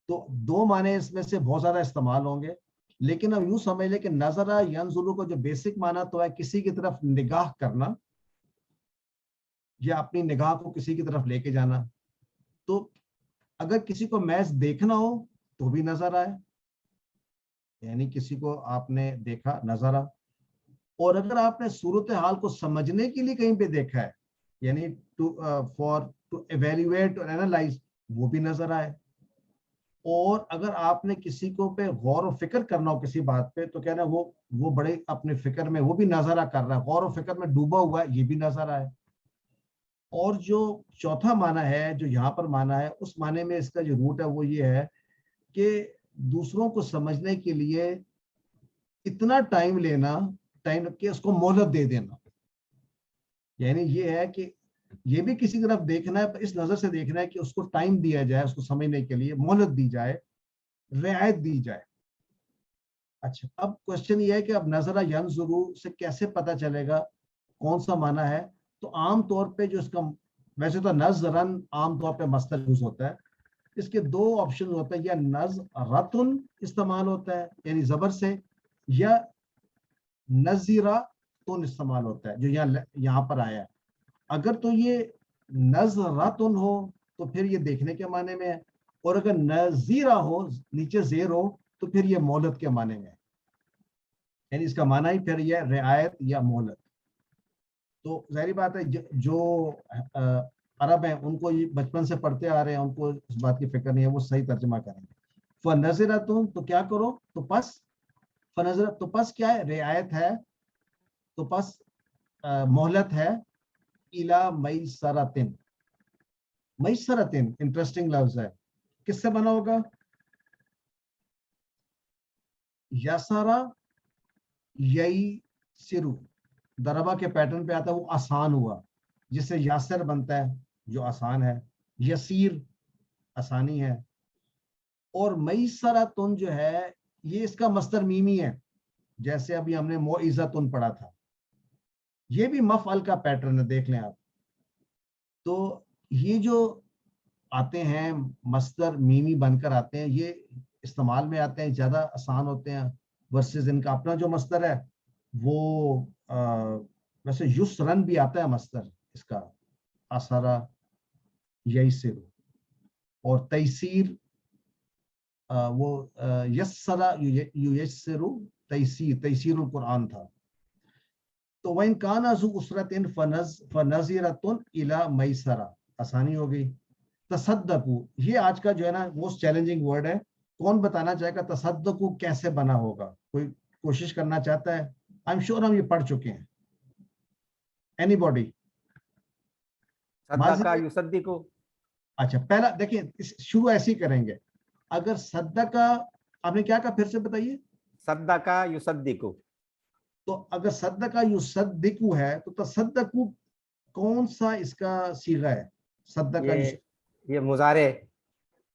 तो दो माने इसमें से बहुत ज्यादा इस्तेमाल होंगे, लेकिन अब यूं समझ ले कि नजरा यंजुरु को जो बेसिक माना तो है किसी की तरफ निगाह करना या अपनी निगाह को किसी की तरफ लेके जाना। तो अगर किसी को मैच देखना हो तो भी नजर आए, यानी किसी को आपने देखा नजर आ, और अगर आपने सूरत हाल को समझने के लिए कहीं पे देखा है, यानी टू एवेल्युएट और एनालाइज, वो भी नजर आए। और अगर आपने किसी को पे गौर और फिक्र करना हो किसी बात पे, तो कहना वो बड़े अपने फिक्र में, वो भी नजरा कर रहा है, गौर और फिक्र में डूबा हुआ है, ये भी नजर आए। और जो चौथा माना है जो यहाँ पर माना है, उस माने में इसका जो रूट है वो ये है कि दूसरों को समझने के लिए इतना टाइम लेना, टाइम के उसको मोहलत दे देना, यानी ये है कि ये भी किसी तरफ देखना है, इस नजर से देखना है कि उसको टाइम दिया जाए, उसको समझने के लिए मोहलत दी जाए, रियायत दी जाए। अच्छा, अब क्वेश्चन ये है कि अब नजरा यंजुरु से कैसे पता चलेगा कौन सा माना है? तो आम तौर पे जो इसका, वैसे तो नजरन आम तौर पे मस्तर यूज होता है, इसके दो ऑप्शन होते हैं, या नजरतुन इस्तेमाल होता है यानी जबर से, या नजीरातुन इस्तेमाल होता है जो यहाँ पर आया है। अगर तो ये नजरतुन हो तो फिर ये देखने के माने में है, और अगर नजीरा हो, नीचे जेर हो, तो फिर ये मोहलत के माने में है, यानी इसका माना ही फिर ये रियायत या मोहलत। तो जाहिर बात है जो अरब हैं उनको ये बचपन से पढ़ते आ रहे हैं, उनको इस बात की फिक्र नहीं है, वो सही तर्जुमा करेंगे। फनज़रतुन तो क्या करो, तो पस, फनज़रत तो पस क्या है, रियायत है, तो पस मोहलत है, इला मैसरतिन, मैसरतिन इंटरेस्टिंग लफ्ज है, किससे बना होगा, यसरा यई सिरु, दरबा के पैटर्न पे आता है, वो आसान हुआ, जिससे यासर बनता है जो आसान है, यसीर आसानी है, और मैसरतुन जो है ये इसका मस्दर मीमी है, जैसे अभी हमने मोइज़तुन पढ़ा था, ये भी मफअल का पैटर्न है, देख लें आप। तो ये जो आते हैं मस्दर मीमी बनकर आते हैं, ये इस्तेमाल में आते हैं, ज्यादा आसान होते हैं, वर्सेस इनका अपना जो मस्दर है वो वैसे युसरन भी आता है मस्दर इसका, असरा यसीर, और तैसीर वो यस्सरा युयस्सिरु, तैसीर, तैसीरुल कुरान था। तो वइन काना ज़ु उसरतिन फनज़िरतुन इला मैसरा, आसानी हो गई। तसद्दकु, ये आज का जो है ना मोस्ट चैलेंजिंग वर्ड है, कौन बताना चाहेगा तसद्दकु कैसे बना होगा, कोई कोशिश करना चाहता है? आई एम श्योर हम ये पढ़ चुके हैं, एनीबॉडी? सद्दका युसद्दिकु। अच्छा, पहला देखिए शुरू ऐसे ही करेंगे, अगर सद्दका, आपने क्या कहा फिर से बताइए? सद्दका युसद्दिकु। तो अगर सद्दका युसद्दिकु है तो तसद्दकु कौन सा इसका सीगा है? सद्दका ये मुजारे,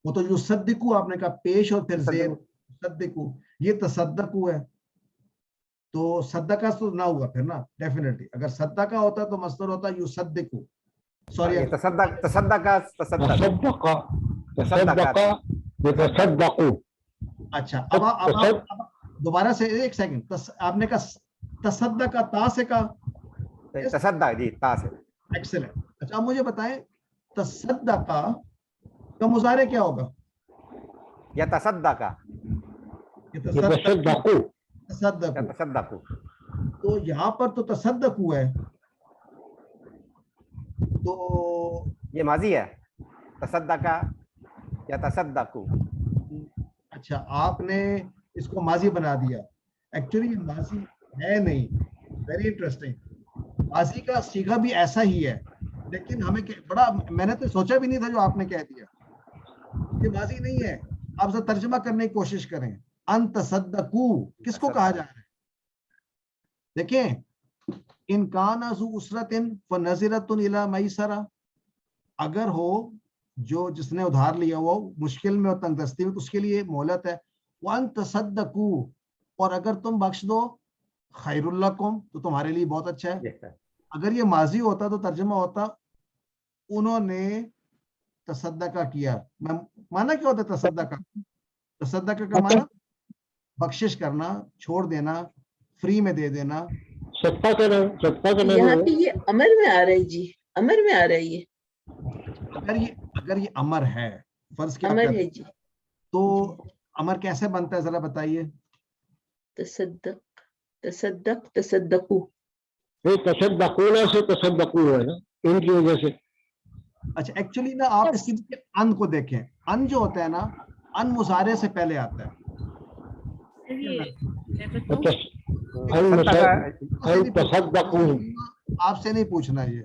वो तो युसद्दिकु आपने कहा पेश और फिर जेर, सद्दिकु, ये तसद्दकु है, तो सद्दका तो ना हुआ फिर ना, डेफिनेटली अगर सद्दका होता तो मस्दर होता युसद्दिकु, सॉरी तसद्दका, अच्छा अब दोबारा से एक सेकंड, आपने कहा तसद्दका ता से कहा, तसद्दक जी, ता से, एक्सीलेंट। अच्छा अब मुझे बताएं तसद्दका का मुजारे क्या होगा? या तसद्दका, तसद्दकु, तो यहाँ पर तो तसद्दकु है, तो ये माजी है, तसद्दका या तसद्दकु। अच्छा आपने इसको माजी बना दिया, एक्चुअली माजी है नहीं, वेरी इंटरेस्टिंग, माजी का सीगा भी ऐसा ही है, लेकिन हमें बड़ा, मैंने तो सोचा भी नहीं था जो आपने कह दिया, ये माजी नहीं है। आप जरा तर्जुमा करने की कोशिश करें, अन तसद्दकु किसको कहा जा रहा है? देखें, इन काना ज़ु उसरतिन फनज़िरतुन इला मैसरा, अगर हो जो जिसने उधार लिया वो मुश्किल में और तंगदस्ती में, तो उसके लिए मोहलत है। वन तसद्दकु, और अगर तुम बख्श दो, खैरुल लकुम, तो तुम्हारे लिए बहुत अच्छा है। अगर ये माजी होता तो तर्जुमा होता उन्होंने तसद्दका किया। मैं माना क्या होता है तसद्दका? तसद्दका का माना बख्शिश करना, छोड़ देना, फ्री में दे देना, सत्ता करना। यहाँ पे ये अमर में आ रहा है जी, अमर में आ रहा है ये। अगर ये अमर है, फर्ज क्या अमर है जी, तो अमर कैसे बनता है जरा बताइए? तसद्दक, तसद्दक, तसद्दकु, तसद्दकुना से तसद्दकु है ना, इनकी वजह से। अच्छा एक्चुअली ना आप इसकी अन को देखें, अन जो होता है ना, अन मुजारे से पहले आता है। आपसे नहीं पूछना ये।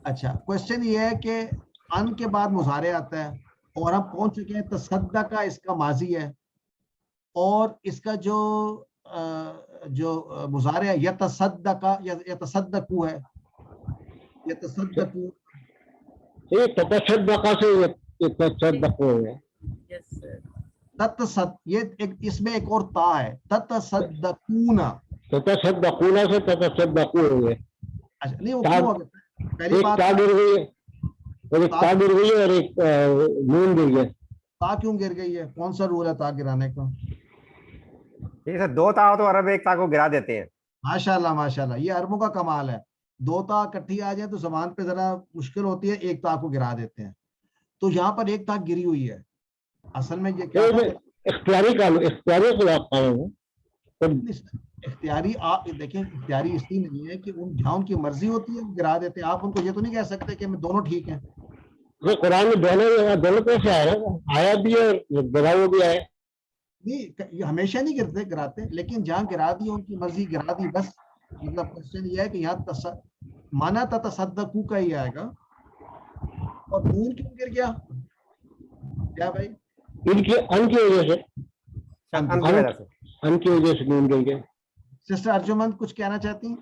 अच्छा क्वेश्चन ये है कि अन के बाद मुजारे आता है, और हम पहुंच चुके हैं तसद्दका, इसका माजी है, और इसका जो मुजारे है यतसद्दका या तसद्दकु है, यतसद्दकु, ये ततसद्दका से ततसद्दकु है। ततसद, ये इसमें एक और ता है, ततसद्दकूना, ततसद्दकूना से ततसद्दकु है। अच्छा नहीं वो क्यों हो गया? पहली बात ता गिर गई है, और एक ता गिर गई है, और एक नून गिर गया। ता क्यों गिर गई है? कौन सा रूल है ता गिराने का? ठीक है, दो ता हो तो अरब एक ता को गिरा देते हैं। माशाल्लाह माशाल्लाह, ये अरबों का कमाल है। दो ता इकट्ठी आ जाए तो जबान पे जरा मुश्किल होती है, एक ता को गिरा देते हैं। तो यहाँ पर एक ता गिरी हुई है, असल में ये क्या है? इख्तियारी का, इख्तियारी को बात कर रहे हैं। इख्तियारी आप देखें, इख्तियारी इसलिए नहीं है कि जहाँ उनकी मर्जी होती है गिरा देते हैं। आप उनको ये तो नहीं कह सकते कि मैं दोनों ठीक हैं, ये कुरान में दोनों कैसे आया है, आया भी और गिरा हुआ भी आया। नहीं, ये हमेशा नहीं गिराते, लेकिन जहाँ गिरा दी उनकी मर्जी गिरा दी बस। मतलब क्वेश्चन ये है कि यहाँ माना तसद्दकू का ही आएगा, और नून क्यों गिर गया? क्या भाई? इनकी अन की वजह से, अन की वजह से नून गिर गया। सिस्टर अर्जुमंद कुछ कहना चाहती हैं?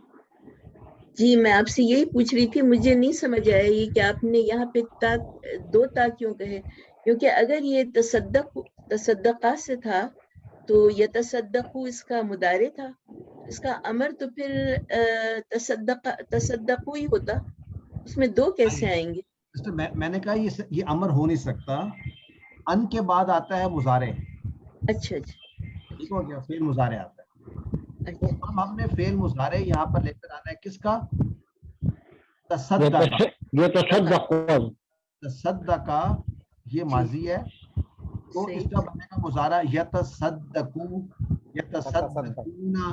जी, मैं आपसे यही पूछ रही थी, मुझे नहीं समझ आया ये कि आपने यहाँ पे दो ता क्यों कहे, क्योंकि अगर ये तसद्दका से था तो ये तसद्दकू इसका मुदारे था, इसका अमर तो फिर तसद्दकू ही होता, उसमें दो कैसे आएंगे? मैंने कहा ये अमर हो नहीं सकता, अन के बाद आता है मुजारे। अच्छा, ठीक हो गया, फेल मुजारे आता है। तो अब हमने फेल मुजारे यहाँ पर लेकर आना है किसका? तसद्दका। ये तसद्दका ये माजी है, तो इसका बनेगा मुजारा यतसद्दकू, यतसद्दकूना,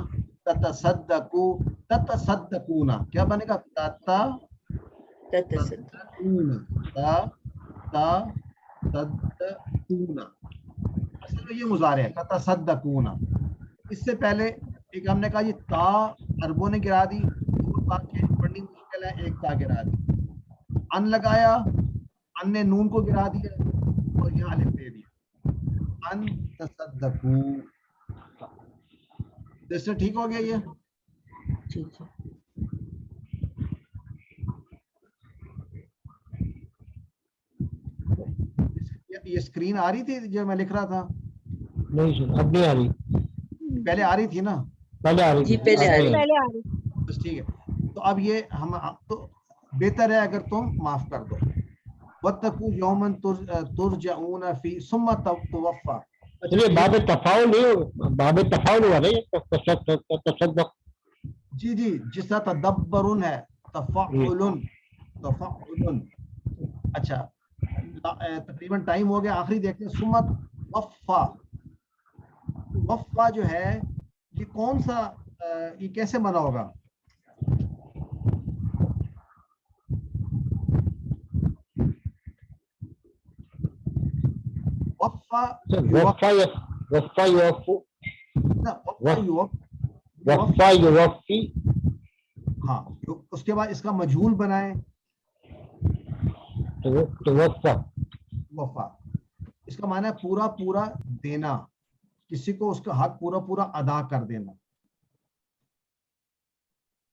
ततसद्दकू, ततसद्दकूना। क्या बनेगा? ततसद्दकूना, ततसद्दकूना। असल में ये मुजारे है, ततसद्दकूना। इससे पहले एक हमने कहा ये ता अरबों ने गिरा दी, पढ़नी मुश्किल है, एक ता गिरा दी। अन लगाया, अन ने नून को गिरा दिया और यहाँ अलिफ दे दिया, अन तसद्दकू। इससे ठीक हो गया ये? ठीक है। ये स्क्रीन आ रही थी जो मैं लिख रहा था? नहीं सर, अब नहीं आ रही। पहले आ रही थी ना? पहले आ रही थी। पहले आ रही। बस ठीक है। तो अब ये हम तो बेहतर है अगर तुम माफ कर दो। वत्तकू यौमन तुरजऊना फी सुम्मा तुवफ़्फ़ा। चलिए, बाब तफाउल नहीं, बाब तफाउल हुआ नहीं, तसद्दक। जी जी, जिसका तदब्बरुन है, तफाउलुन, तफाउलुन। अच्छा, तकरीबन टाइम हो गया, आखिरी देखते हैं। सुम्मा वफ़्फ़ा, वफ़्फ़ा जो है ये कौन सा, ये कैसे बना होगा? हाँ, उसके बाद इसका मजहूल बनाए तो वफ़ा। इसका माना है पूरा पूरा देना, किसी को उसका हक पूरा पूरा अदा कर देना।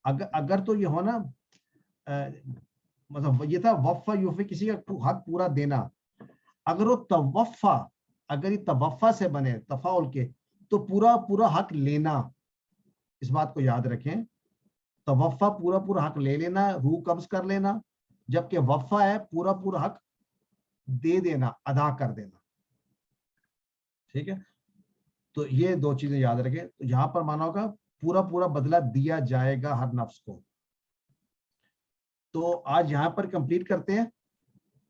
अगर तो ये हो ना, मतलब ये था वफ़ा युफ़ी, किसी का हक पूरा देना। अगर वो तवफ़ा, अगर ये तवफ़ा से बने तफाउल के, तो पूरा पूरा हक लेना। इस बात को याद रखें, तवफ़ा पूरा पूरा हक ले लेना, रूह कब्ज़ कर लेना, जबकि वफ़ा है पूरा पूरा हक दे देना, अदा कर देना। ठीक है, तो ये दो चीजें याद रखें। तो यहां पर माना होगा पूरा पूरा बदला दिया जाएगा हर नफ्स को। तो आज यहां पर कंप्लीट करते हैं,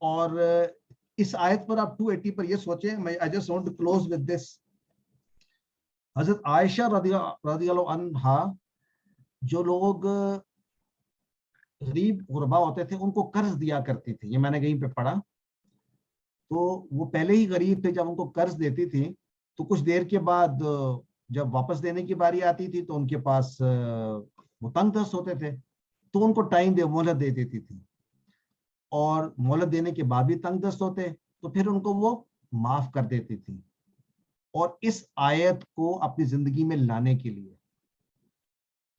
और इस आयत पर आप 280 पर ये सोचें। मैं I just want to close with this. हजरत आयशा रज़ियल्लाहु अन्हा, जो लोग गरीब गुरबा होते थे उनको कर्ज दिया करती थी, ये मैंने कहीं पे पढ़ा। तो वो पहले ही गरीब थे, जब उनको कर्ज देती थी तो कुछ देर के बाद जब वापस देने की बारी आती थी तो उनके पास वो तंग दस्त होते थे, तो उनको टाइम दे मोहलत दे देती थी, और मोहलत देने के बाद भी तंग दस्त होते तो फिर उनको वो माफ कर देती थी। और इस आयत को अपनी जिंदगी में लाने के लिए,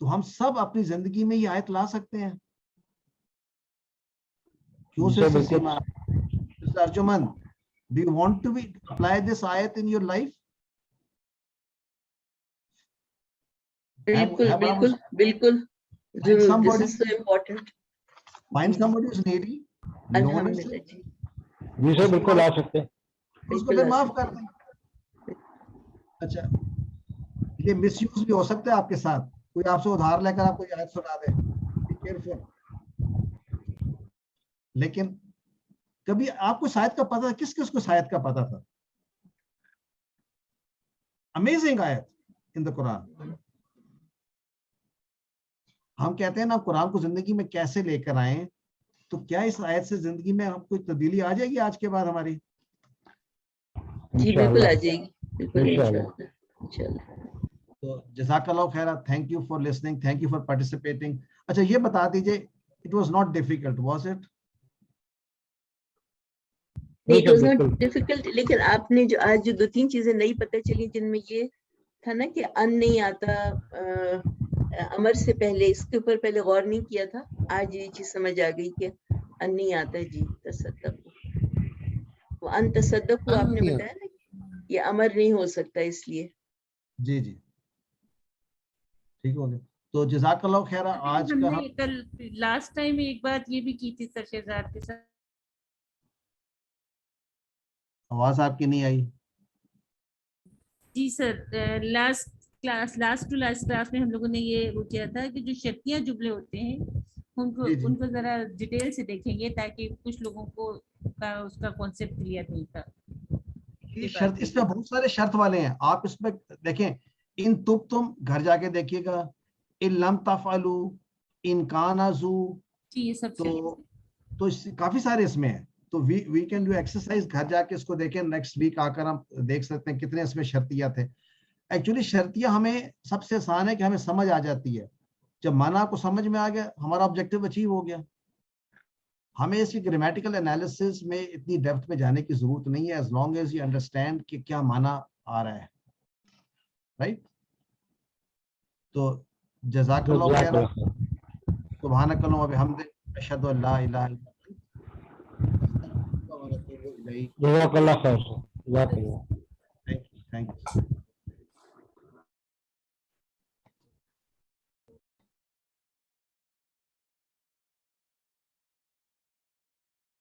तो हम सब अपनी जिंदगी में ये आयत ला सकते हैं। क्यों sister Arjuman, do you want to apply this ayat in your life? बिल्कुल बिल्कुल बिल्कुल, this is so important. Find somebody who's needy. Ji sir, बिल्कुल आ सकते हैं, उसको फिर माफ कर दें। अच्छा, ये मिसयूज भी हो सकता है आपके साथ, कोई आपसे उधार लेकर आपको आयत सुना दे, बी केयरफुल। लेकिन कभी आपको शायद का पता, किस किस को शायद का पता था? अमेजिंग आयत इन द कुरान। हम कहते हैं ना, कुरान को जिंदगी में कैसे लेकर आए, तो क्या इस आयत से जिंदगी में हम कोई तब्दीली आ जाएगी आज के बाद हमारी? जी बिल्कुल आ जाएगी, बिल्कुल इंशाल्लाह इंशाल्लाह। तो जज़ाकल्लाह खैरा, thank you for listening, thank you for participating. अच्छा ये बता दीजिए, it was not difficult was it? It was not difficult, लेकिन आपने जो आज जो 2-3 चीजें नई पता चली, जिनमें ये था ना कि अन नहीं आता अमर से पहले, इसके ऊपर पहले गौर नहीं किया था, आज ये चीज समझ आ गई कि अन नहीं आता जी तसद्दक, वो अन तसद्दक को आपने बताया ना, ये अमर नहीं हो सकता इसलिए। जी जी ठीक हो गया। तो जज़ाकल्लाह खैरा, आज का हमने कल लास्ट टाइम एक बात ये भी की थी सर शहजाद के साथ। आवाज आपकी नहीं आई। जी सर, लास्ट क्लास में हम लोगों ने ये वो किया था कि जो शर्तिया जुमले होते हैं उनको जरा डिटेल से देखेंगे, ताकि कुछ लोगों को उसका कॉन्सेप्ट क्लियर नहीं था। ये शर्त, इसमें बहुत सारे शर्त वाले हैं, आप इसमें देखें। इन तुम घर जाके देखिएगा, इन लम तफअलू, इन कानाजू, ये सब तो काफी सारे इसमें हैं। तो वी कैन डू एक्सरसाइज, घर जाके इसको देखें, नेक्स्ट वीक आकर हम देख सकते हैं कितने इसमें शर्तिया थे। एक्चुअली शर्तिया हमें सबसे आसान है कि हमें समझ आ जाती है, जब माना को समझ में आ गया हमारा ऑब्जेक्टिव अचीव हो गया। हमें इसकी ग्रामेटिकल एनालिसिस में इतनी डेप्थ में जाने की जरूरत नहीं है, as long as you understand कि क्या माना आ रहा है, राइट? तो जज़ाकल्लाह खैर, सुब्हानकल्लाह व बिहम्दिक, अशहदु अल्ला इलाहा इल्ला अंत, व अतूबु इलैक। जज़ाकल्लाह खैर। Thank you.